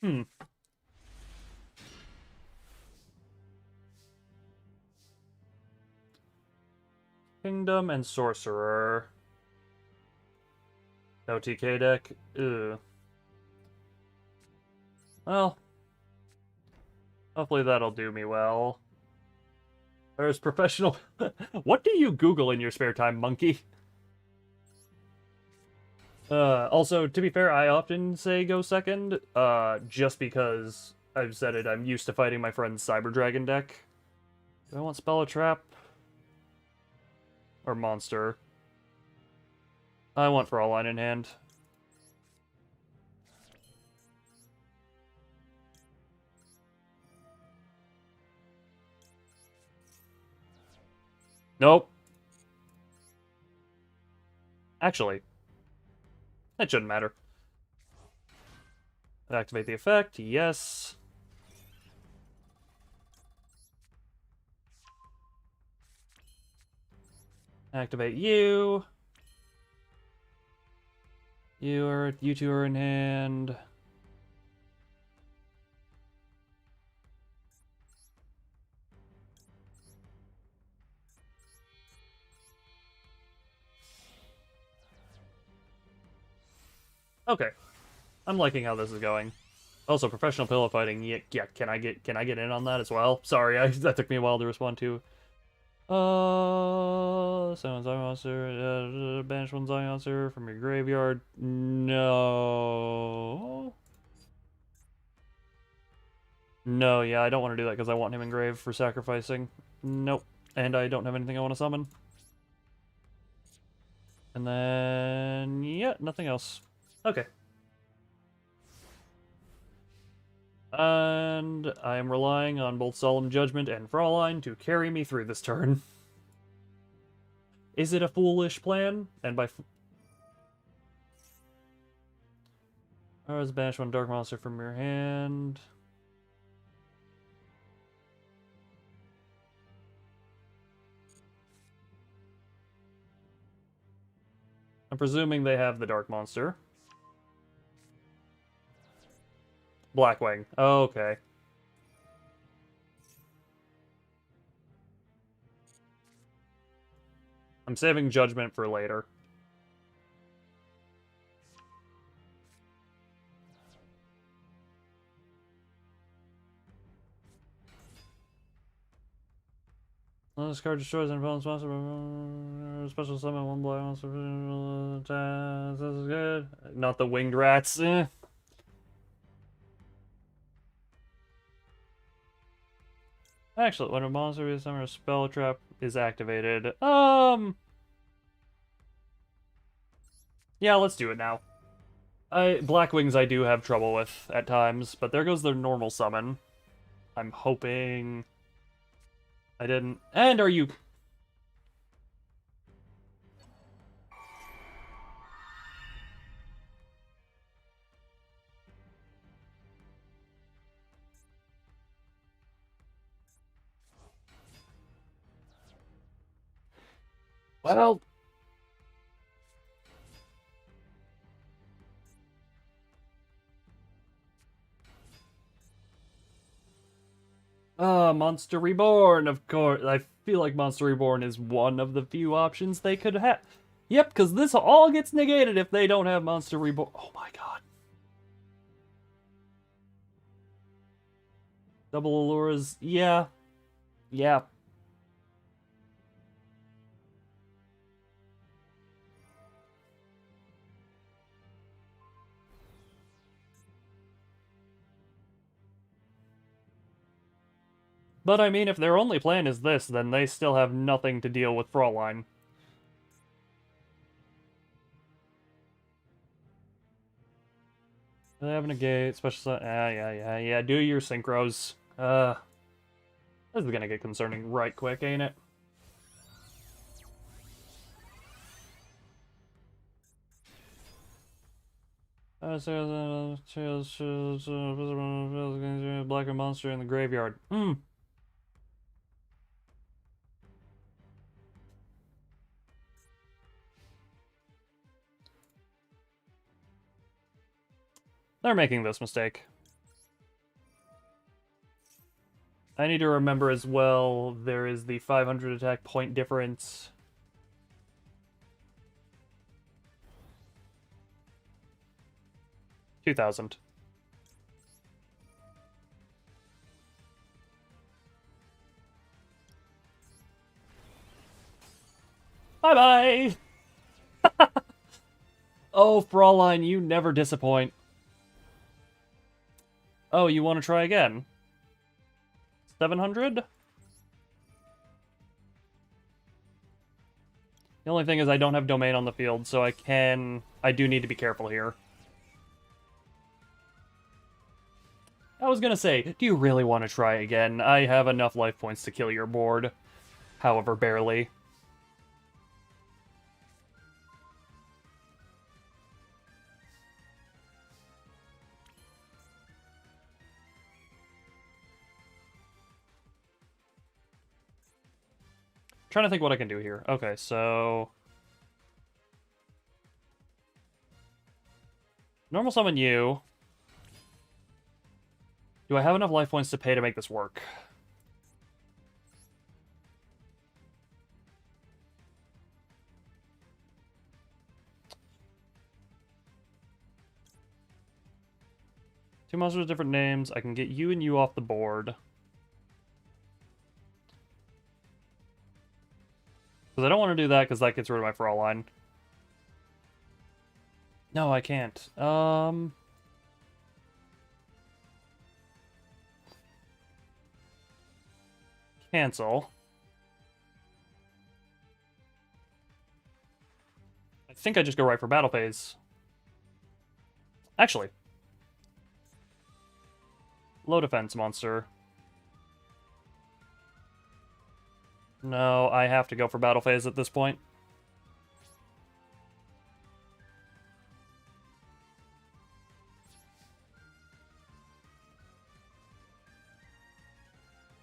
Hmm. Kingdom and Sorcerer. No TK deck. Ugh. Well, hopefully that'll do me well. There's professional... What do you Google in your spare time, monkey? Also, to be fair, I often say go second, just because I've said it, I'm used to fighting my friend's Cyber Dragon deck. Do I want Spell a Trap? Or Monster? I want Fraulein in hand. Nope. Actually, that shouldn't matter. Activate the effect, yes. Activate you. You two are in hand. Okay. I'm liking how this is going. Also, professional pillow fighting. Yeah, can I get in on that as well? Sorry, that took me a while to respond to. Summon Zombie Monster. Banish one Zombie Monster from your graveyard. No. No, yeah, I don't want to do that because I want him engraved for sacrificing. Nope. And I don't have anything I want to summon. And then, yeah, nothing else. Okay. And I am relying on both Solemn Judgment and Fraulein to carry me through this turn. Is it a foolish plan? And by... banish one Dark Monster from your hand. I'm presuming they have the Dark Monster. Blackwing. Oh, okay. I'm saving Judgment for later. This card destroys an opponent's monster. Special summon one black monster. This is good. Not the winged rats. Actually, when a monster is summoned, a spell trap is activated. Yeah, let's do it now. Black Wings I do have trouble with at times, but there goes their normal summon. I'm hoping I didn't. And are you... Well... Monster Reborn, of course. I feel like Monster Reborn is one of the few options they could have. Yep, because this all gets negated if they don't have Monster Reborn. Oh my god. Double Allures, yeah. Yeah. But I mean, if their only plan is this, then they still have nothing to deal with Fraulein. They have a negate, special. Yeah. Do your synchros. This is gonna get concerning right quick, ain't it? Black and monster in the graveyard. They're making this mistake. I need to remember as well, there is the 500 attack point difference. $2,000. Bye-bye! Oh, Fraulein, you never disappoint. Oh, you want to try again? 700? The only thing is I don't have Domain on the field, so I do need to be careful here. I was gonna say, do you really want to try again? I have enough life points to kill your board. However, barely. Trying to think what I can do here. Okay, so... Normal summon you. Do I have enough life points to pay to make this work? Two monsters with different names. I can get you and you off the board. Because I don't want to do that, because that gets rid of my Fraulein. No, I can't. Cancel. I think I just go right for battle phase. Actually. Low defense monster. No, I have to go for battle phase at this point.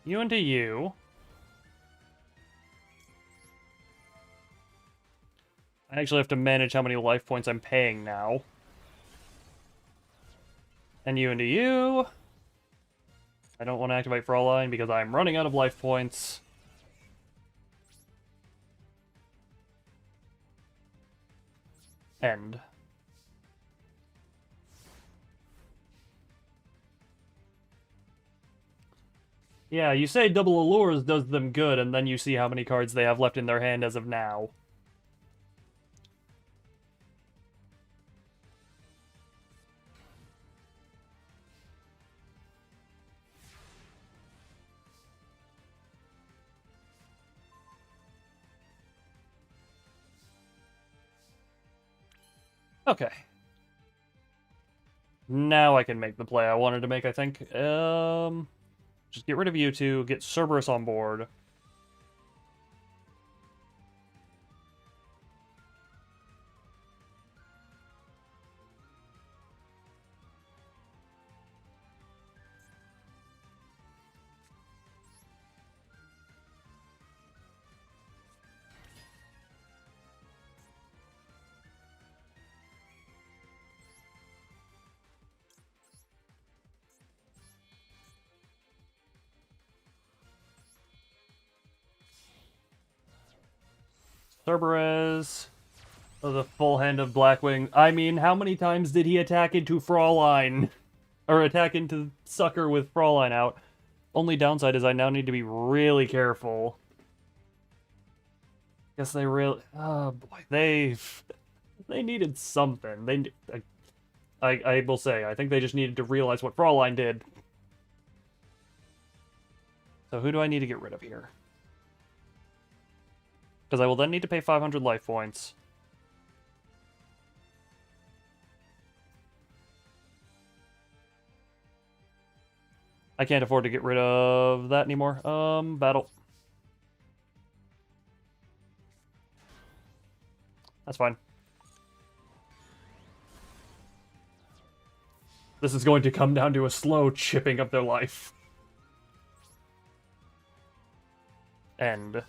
You into you. I actually have to manage how many life points I'm paying now. And you into you. I don't want to activate Fraulein because I'm running out of life points. End. Yeah, you say double allures does them good, and then you see how many cards they have left in their hand as of now. Okay. Now I can make the play I wanted to make, I think. Just get rid of you two, get Cerberus on board. Cerberus. Oh, the full hand of Blackwing. I mean, how many times did he attack into Fraulein? Or attack into Sucker with Fraulein out? Only downside is I now need to be really careful. Guess they really... Oh, boy. They needed something. I will say, I think they just needed to realize what Fraulein did. So who do I need to get rid of here? Because I will then need to pay 500 life points. I can't afford to get rid of that anymore. Battle. That's fine. This is going to come down to a slow chipping up their life. End.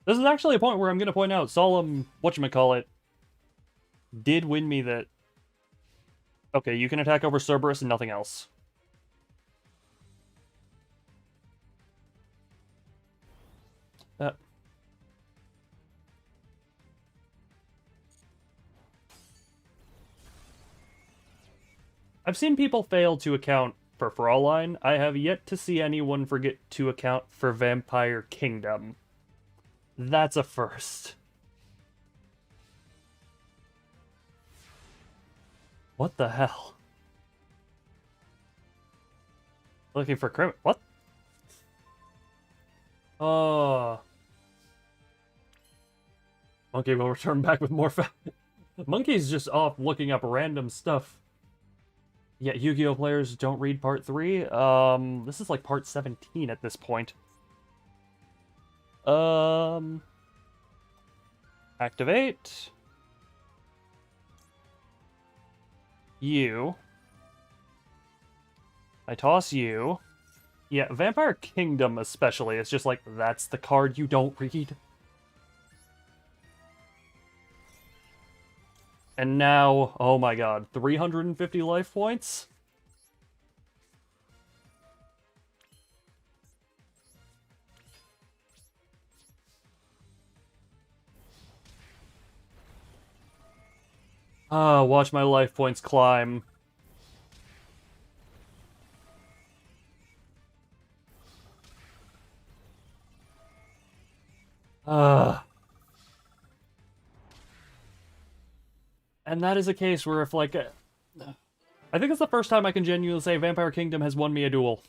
This is actually a point where I'm going to point out Solemn, whatchamacallit, did win me that... Okay, you can attack over Cerberus and nothing else. I've seen people fail to account for Fraulein. I have yet to see anyone forget to account for Vampire Kingdom. That's a first. What the hell? Looking for criminal. What? Oh. Monkey will return back with more Monkey's just off looking up random stuff. Yeah, Yu-Gi-Oh! Players don't read part 3. This is like part 17 at this point. Activate. You. I toss you. Yeah, Vampire Kingdom especially. It's just like, that's the card you don't read. And now, oh my god, 350 life points? Ah, watch my life points climb. And that is a case where if, like... I think it's the first time I can genuinely say Vampire Kingdom has won me a duel.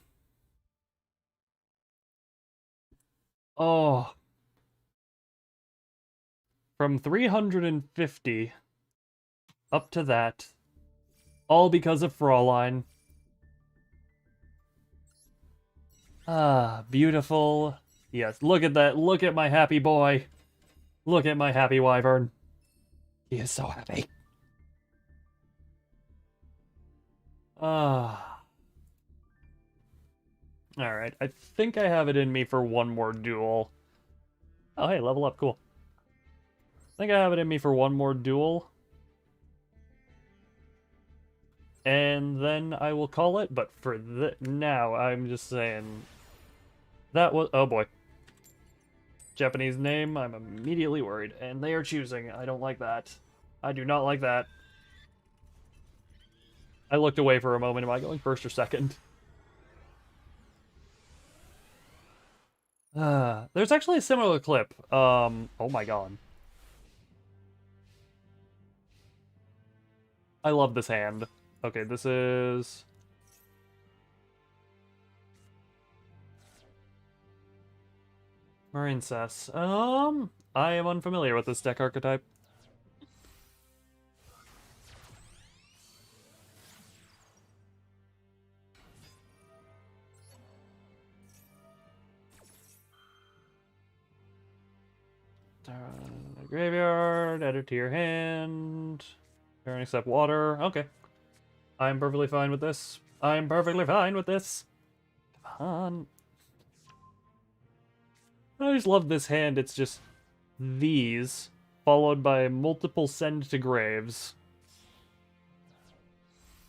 Oh. From 350 up to that. All because of Fraulein. Ah, beautiful. Yes, look at that. Look at my happy boy. Look at my happy wyvern. He is so happy. Ah. Alright, I think I have it in me for one more duel. Oh, hey, level up, cool. I think I have it in me for one more duel. And then I will call it, but for now, I'm just saying... That was... Oh boy. Japanese name, I'm immediately worried. And they are choosing. I don't like that. I do not like that. I looked away for a moment. Am I going first or second? There's actually a similar clip. Oh my god. I love this hand. Okay, this is... Marincess. I am unfamiliar with this deck archetype. Graveyard, add it to your hand. Turn except water. Okay. I'm perfectly fine with this. I'm perfectly fine with this. Come on. I just love this hand. It's just these, followed by multiple send to graves.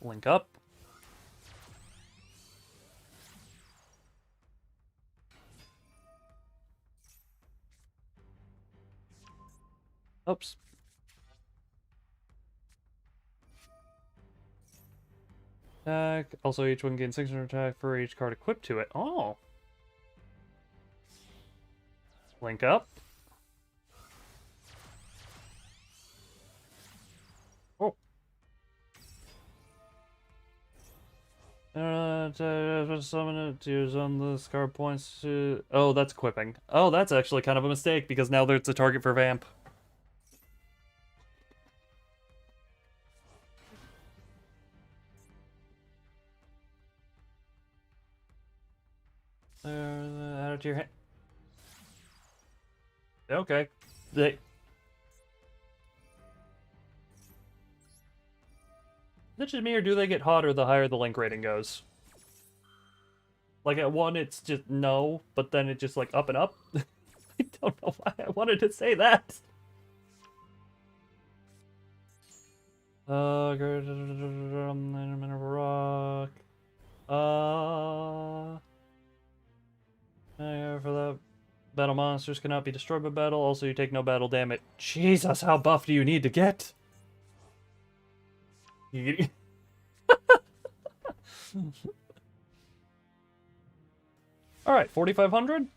Link up. Oops. Attack. Also, each one gains 600 attack for each card equipped to it. Oh. Link up. Oh. Summon it to use on this card points to... Oh, that's equipping. Oh, that's actually kind of a mistake, because now there's a target for Vamp. Add it to your hand. Okay. Is it just me, or do they get hotter the higher the link rating goes? Like at 1, it's just no, but then it just like up and up. I don't know why I wanted to say that. Rock. For that, battle monsters cannot be destroyed by battle. Also, you take no battle damage. Jesus, how buff do you need to get? Alright, 4,500?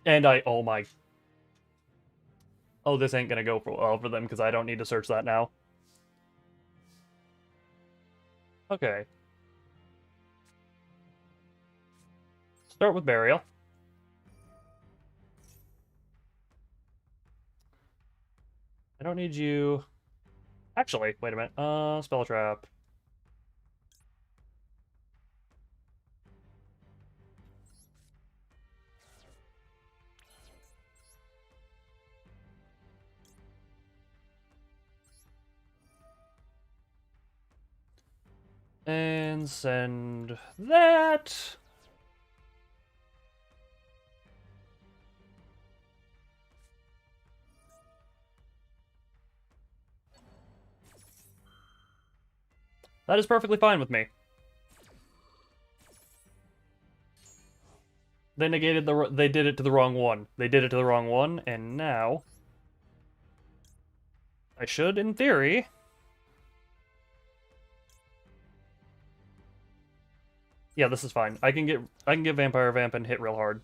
And oh my... Oh, this ain't gonna go well for them, because I don't need to search that now. Okay. Start with Burial. I don't need you... Actually, wait a minute. Spell Trap. And send that. That is perfectly fine with me. They negated they did it to the wrong one. They did it to the wrong one, and now I should, in theory, yeah, this is fine. I can get Vampire Vamp and hit real hard.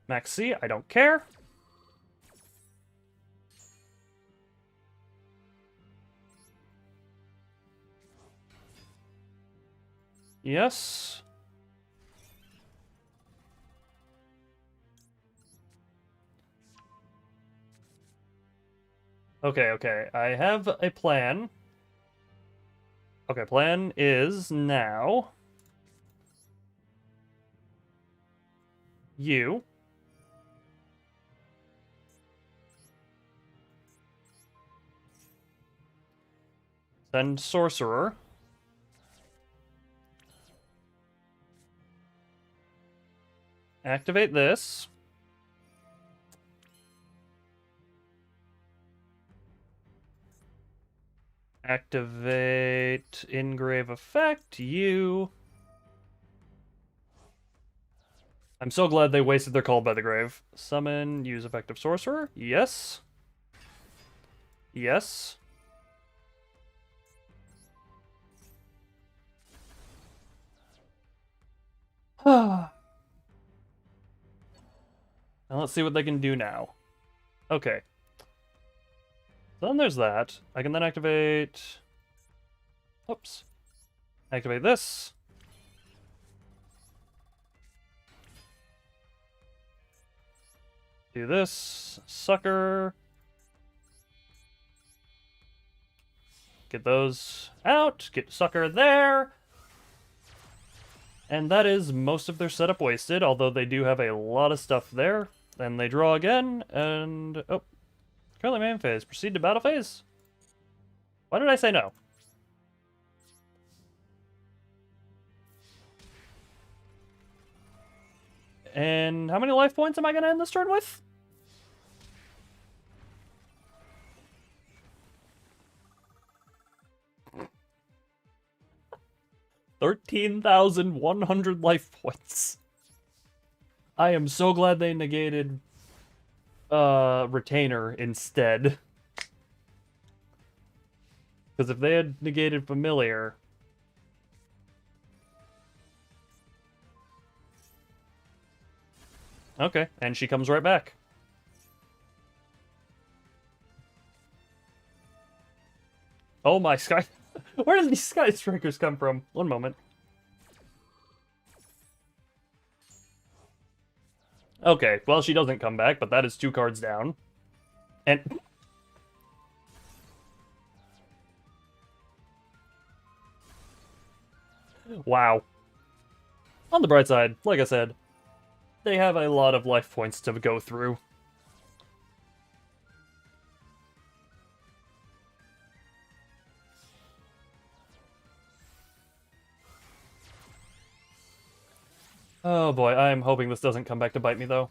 Max C, I don't care. Yes. Okay. I have a plan. Okay, plan is now... You... Send Sorcerer. Activate this. Activate Engrave Effect, you. I'm so glad they wasted their Called by the Grave. Summon, use Effective Sorcerer, yes. Yes. Now let's see what they can do now. Okay. So then there's that. I can then activate... Oops. Activate this. Do this. Sucker. Get those out. Get Sucker there. And that is most of their setup wasted, although they do have a lot of stuff there. Then they draw again, and... Oh. Currently main phase. Proceed to battle phase? Why did I say no? And how many life points am I going to end this turn with? 13,100 life points. I am so glad they negated Retainer instead. Because if they had negated Familiar... Okay, and she comes right back. Oh my sky... Where did these Sky Strikers come from? One moment. Okay, well, she doesn't come back, but that is 2 cards down. And... Wow. On the bright side, like I said, they have a lot of life points to go through. Oh boy, I'm hoping this doesn't come back to bite me, though.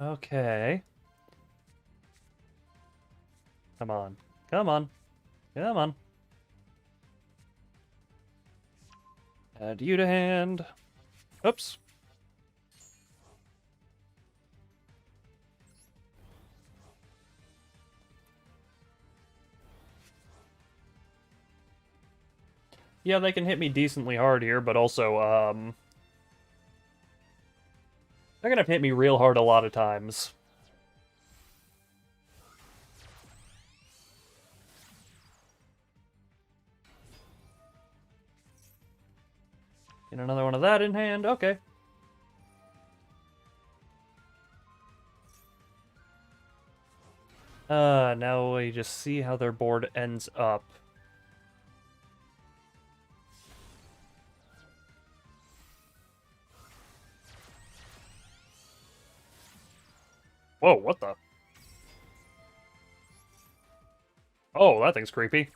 Okay. Come on. Come on. Come on. Add you to hand. Oops. Yeah, they can hit me decently hard here, but also, they're gonna hit me real hard a lot of times. Get another one of that in hand. Okay. Now we just see how their board ends up. Whoa, what the? Oh, that thing's creepy.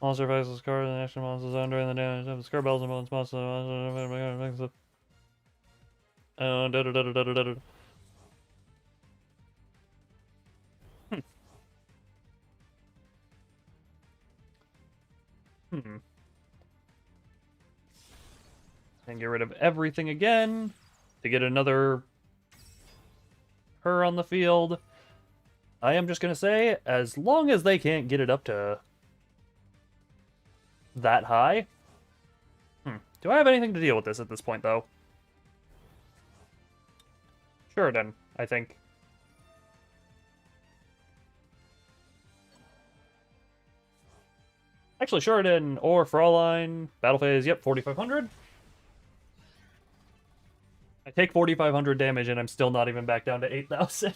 Monster faces card in the action monster zone during the damage of the scar bells and bones monster. Oh, da da da da da da da. And get rid of everything again to get another her on the field. I am just gonna say, as long as they can't get it up to that high. Do I have anything to deal with this at this point, though? Sheridan, I think. Actually, Sheridan or Fraulein. Battle phase, yep, 4,500. I take 4,500 damage and I'm still not even back down to 8,000.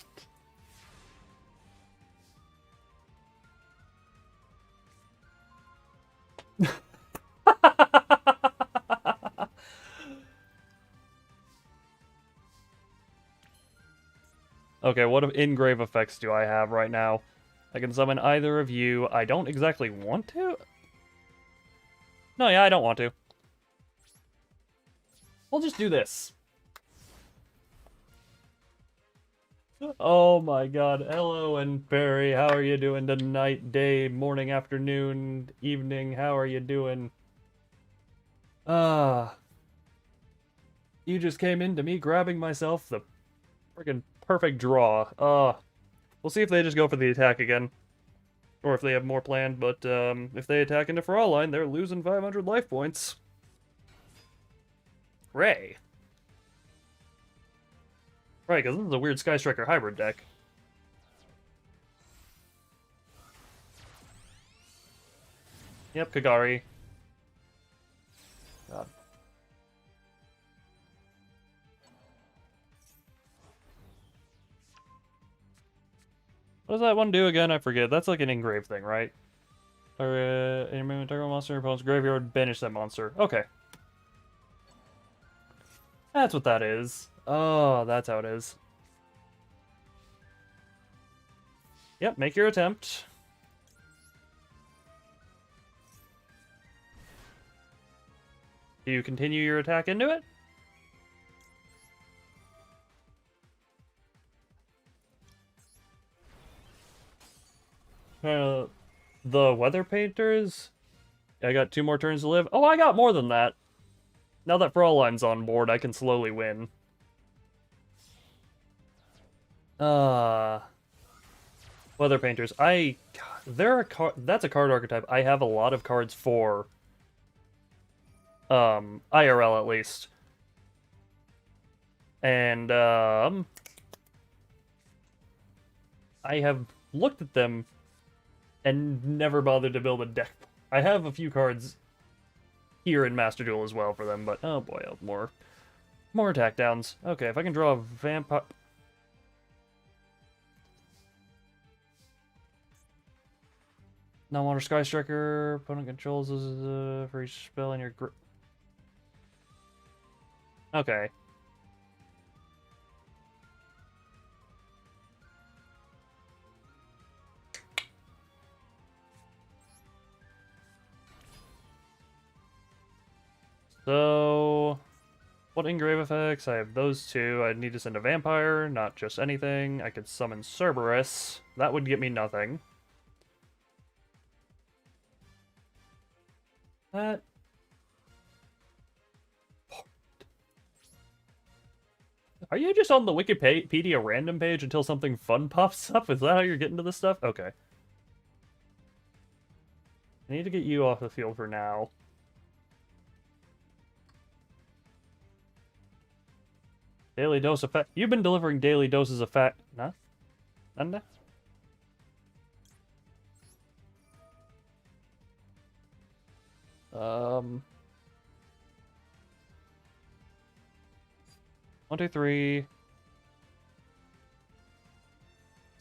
Okay, what engrave effects do I have right now? I can summon either of you. I don't exactly want to. No, yeah, I don't want to. We'll just do this. Oh my god. Hello, and Barry. How are you doing tonight? Day, morning, afternoon, evening. How are you doing? You just came into me grabbing myself the friggin' perfect draw. We'll see if they just go for the attack again. Or if they have more planned, but if they attack into Fraulein, they're losing 500 life points. Ray. Right, because this is a weird Sky Striker hybrid deck. Yep, Kagari. God. What does that one do again? I forget. That's like an engrave thing, right? Or, target monster, opponent's graveyard, banish that monster. Okay. That's what that is. Oh, that's how it is. Yep, make your attempt. Do you continue your attack into it? The Weather Painters. I got 2 more turns to live. Oh, I got more than that. Now that Fraulein's on board, I can slowly win. Weather Painters. That's a card archetype I have a lot of cards for. IRL at least. And, I have looked at them and never bothered to build a deck. I have a few cards here in Master Duel as well for them, but oh boy, more attack downs. Okay, if I can draw a vampire... Non-water Sky Striker, opponent controls this for each spell in your grip. Okay. So, what engrave effects? I have those 2. I need to send a vampire, not just anything. I could summon Cerberus. That would get me nothing. That... Are you just on the Wikipedia random page until something fun pops up? Is that how you're getting to this stuff? Okay. I need to get you off the field for now. Daily dose effect. You've been delivering daily doses of fat. Nah? Nanda? One, two, three.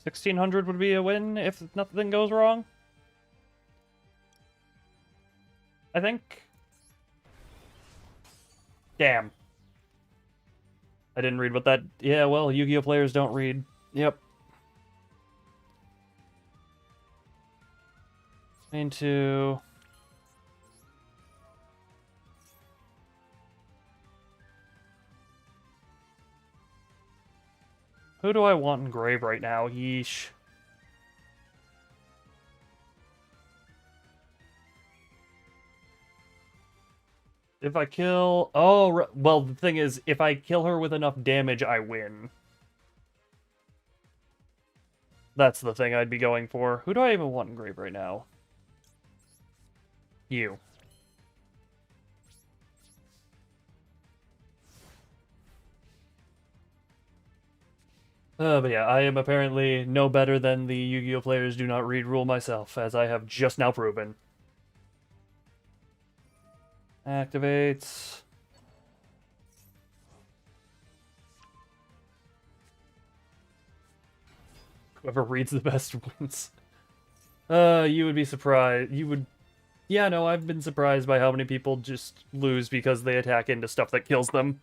1600 would be a win if nothing goes wrong. I think. Damn. I didn't read what that... Yeah, well, Yu-Gi-Oh! Players don't read. Yep. Into... Who do I want in grave right now? Yeesh. If I kill... Oh, well, the thing is, if I kill her with enough damage, I win. That's the thing I'd be going for. Who do I even want in grave right now? You. But yeah, I am apparently no better than the Yu-Gi-Oh! Players do not read rule myself, as I have just now proven. Activates. Whoever reads the best wins. You would be surprised. You would... Yeah, no, I've been surprised by how many people just lose because they attack into stuff that kills them.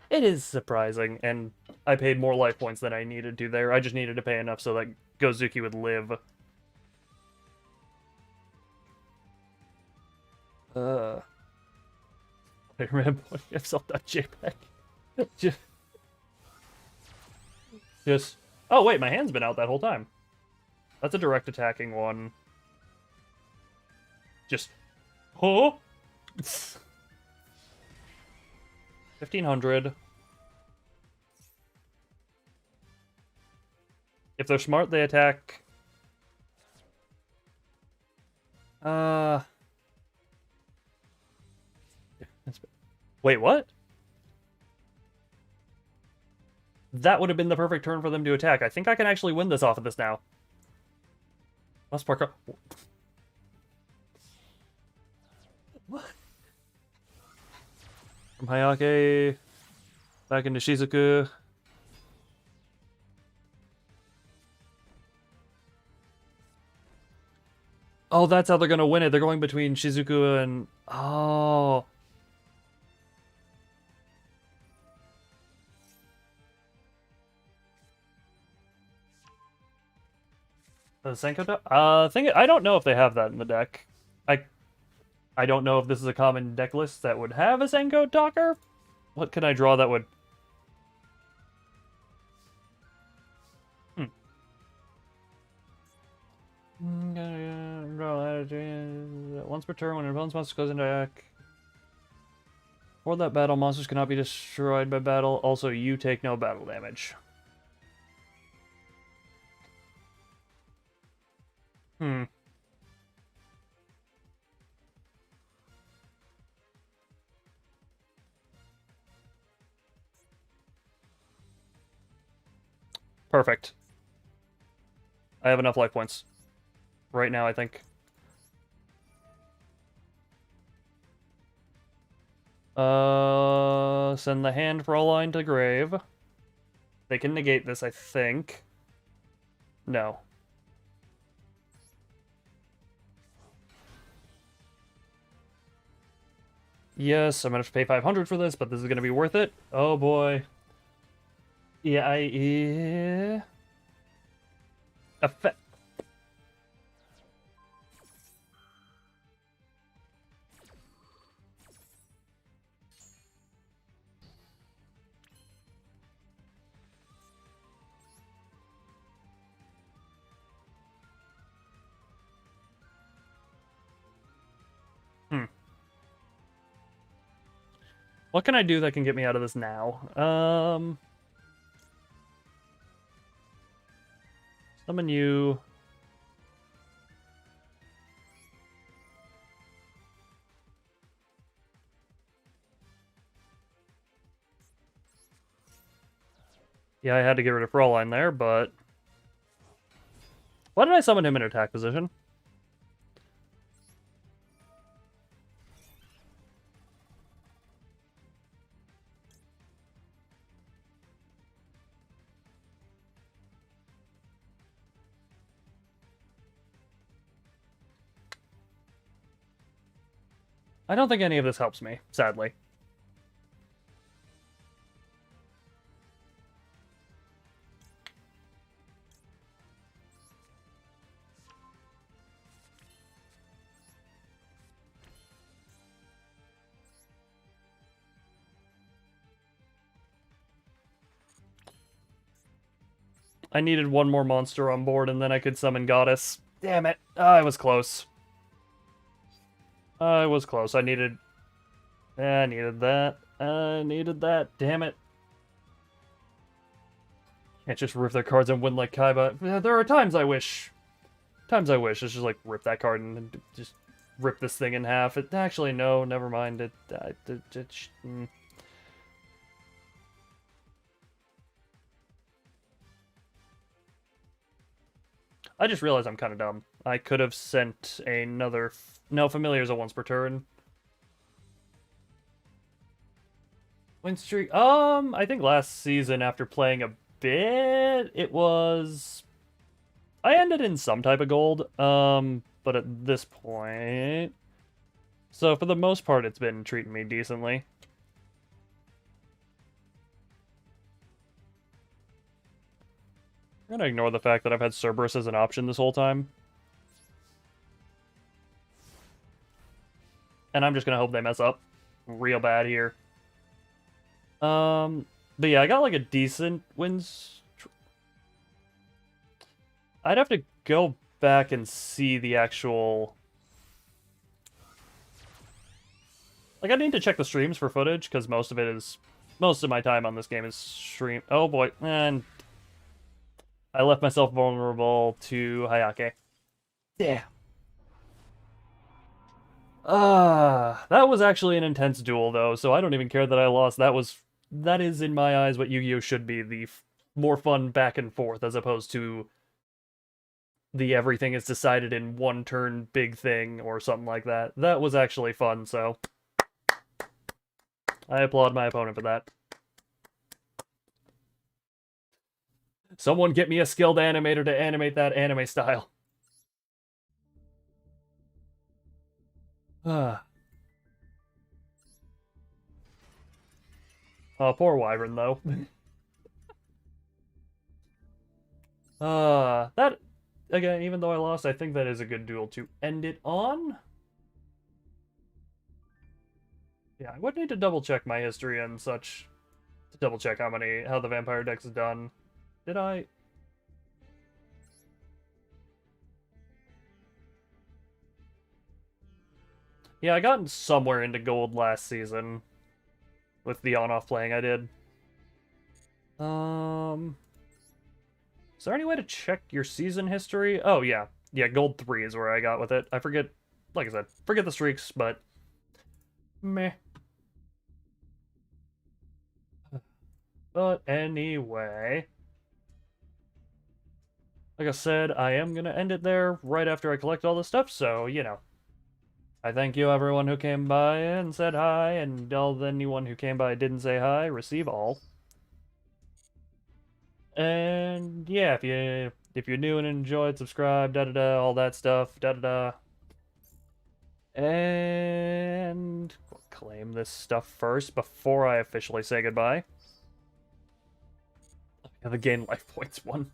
It is surprising, and I paid more life points than I needed to there. I just needed to pay enough so that Gozuki would live. Spider-Man putting himself that JPEG. Just... Oh, wait, my hand's been out that whole time. That's a direct attacking one. Just... Oh! 1500. If they're smart, they attack. Wait, what? That would have been the perfect turn for them to attack. I think I can actually win this off of this now. Must park up. What? From Hayake back into Shizuku. Oh, that's how they're gonna win it. They're going between Shizuku and... Oh. The Senko I don't know if they have that in the deck. I don't know if this is a common deck list that would have a Senko Talker. What can I draw that would... Once per turn, when an opponent's monster goes into attack. For that battle, monsters cannot be destroyed by battle. Also, you take no battle damage. Hmm. Perfect. I have enough life points. Right now, I think. Send the hand Fraulein to grave. They can negate this, I think. No. Yes, I'm gonna have to pay 500 for this, but this is gonna be worth it. Oh boy. Yeah, yeah. Effect. Hmm. What can I do that can get me out of this now? Summon you. Yeah, I had to get rid of Fraulein there, but... Why did I summon him in attack position? I don't think any of this helps me, sadly. I needed one more monster on board, and then I could summon Goddess. Damn it. I was close. I was close. I needed that. I needed that. Damn it. Can't just rip their cards and win like Kaiba. There are times I wish. Times I wish. It's just like rip that card and just rip this thing in half. Actually, no, never mind. I just realized I'm kind of dumb. I could have sent another... No, Familiar's a once per turn. Win streak... I think last season, after playing a bit, it was... I ended in some type of gold, but at this point... So, for the most part, it's been treating me decently. I'm gonna ignore the fact that I've had Cerberus as an option this whole time. And I'm just gonna hope they mess up real bad here. But yeah, I got like a decent wins. I'd have to go back and see the actual... Like, I need to check the streams for footage, because most of my time on this game is stream... Oh boy, and... I left myself vulnerable to Hayake. Yeah. That was actually an intense duel, though, so I don't even care that I lost. That is, in my eyes, what Yu-Gi-Oh! Should be, the more fun back and forth, as opposed to the everything is decided in one turn big thing, or something like that. That was actually fun, so... I applaud my opponent for that. Someone get me a skilled animator to animate that anime style. Oh, poor Wyvern, though. That... Again, even though I lost, I think that is a good duel to end it on. Yeah, I would need to double-check my history and such to double-check how the Vampire deck's done. Did I? Yeah, I got somewhere into gold last season with the on-off playing I did. Is there any way to check your season history? Oh, yeah. Yeah, gold 3 is where I got with it. I forget, like I said, forget the streaks, but meh. But anyway, like I said, I am gonna end it there right after I collect all this stuff, so, you know. I thank you everyone who came by and said hi, and anyone who came by and didn't say hi, receive all. And yeah, if you're new and enjoyed, subscribe, da da da, all that stuff, da da da. And we'll claim this stuff first before I officially say goodbye. Yeah, the gain life points one.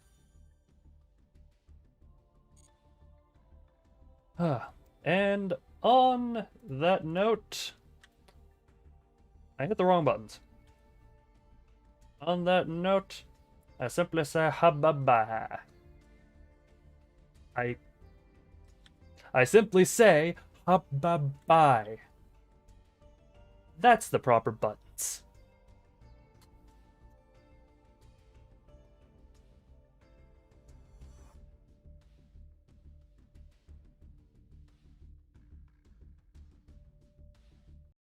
And on that note, I hit the wrong buttons. On that note, I simply say ha-bye-bye. I simply say ha-bye-bye. That's the proper buttons.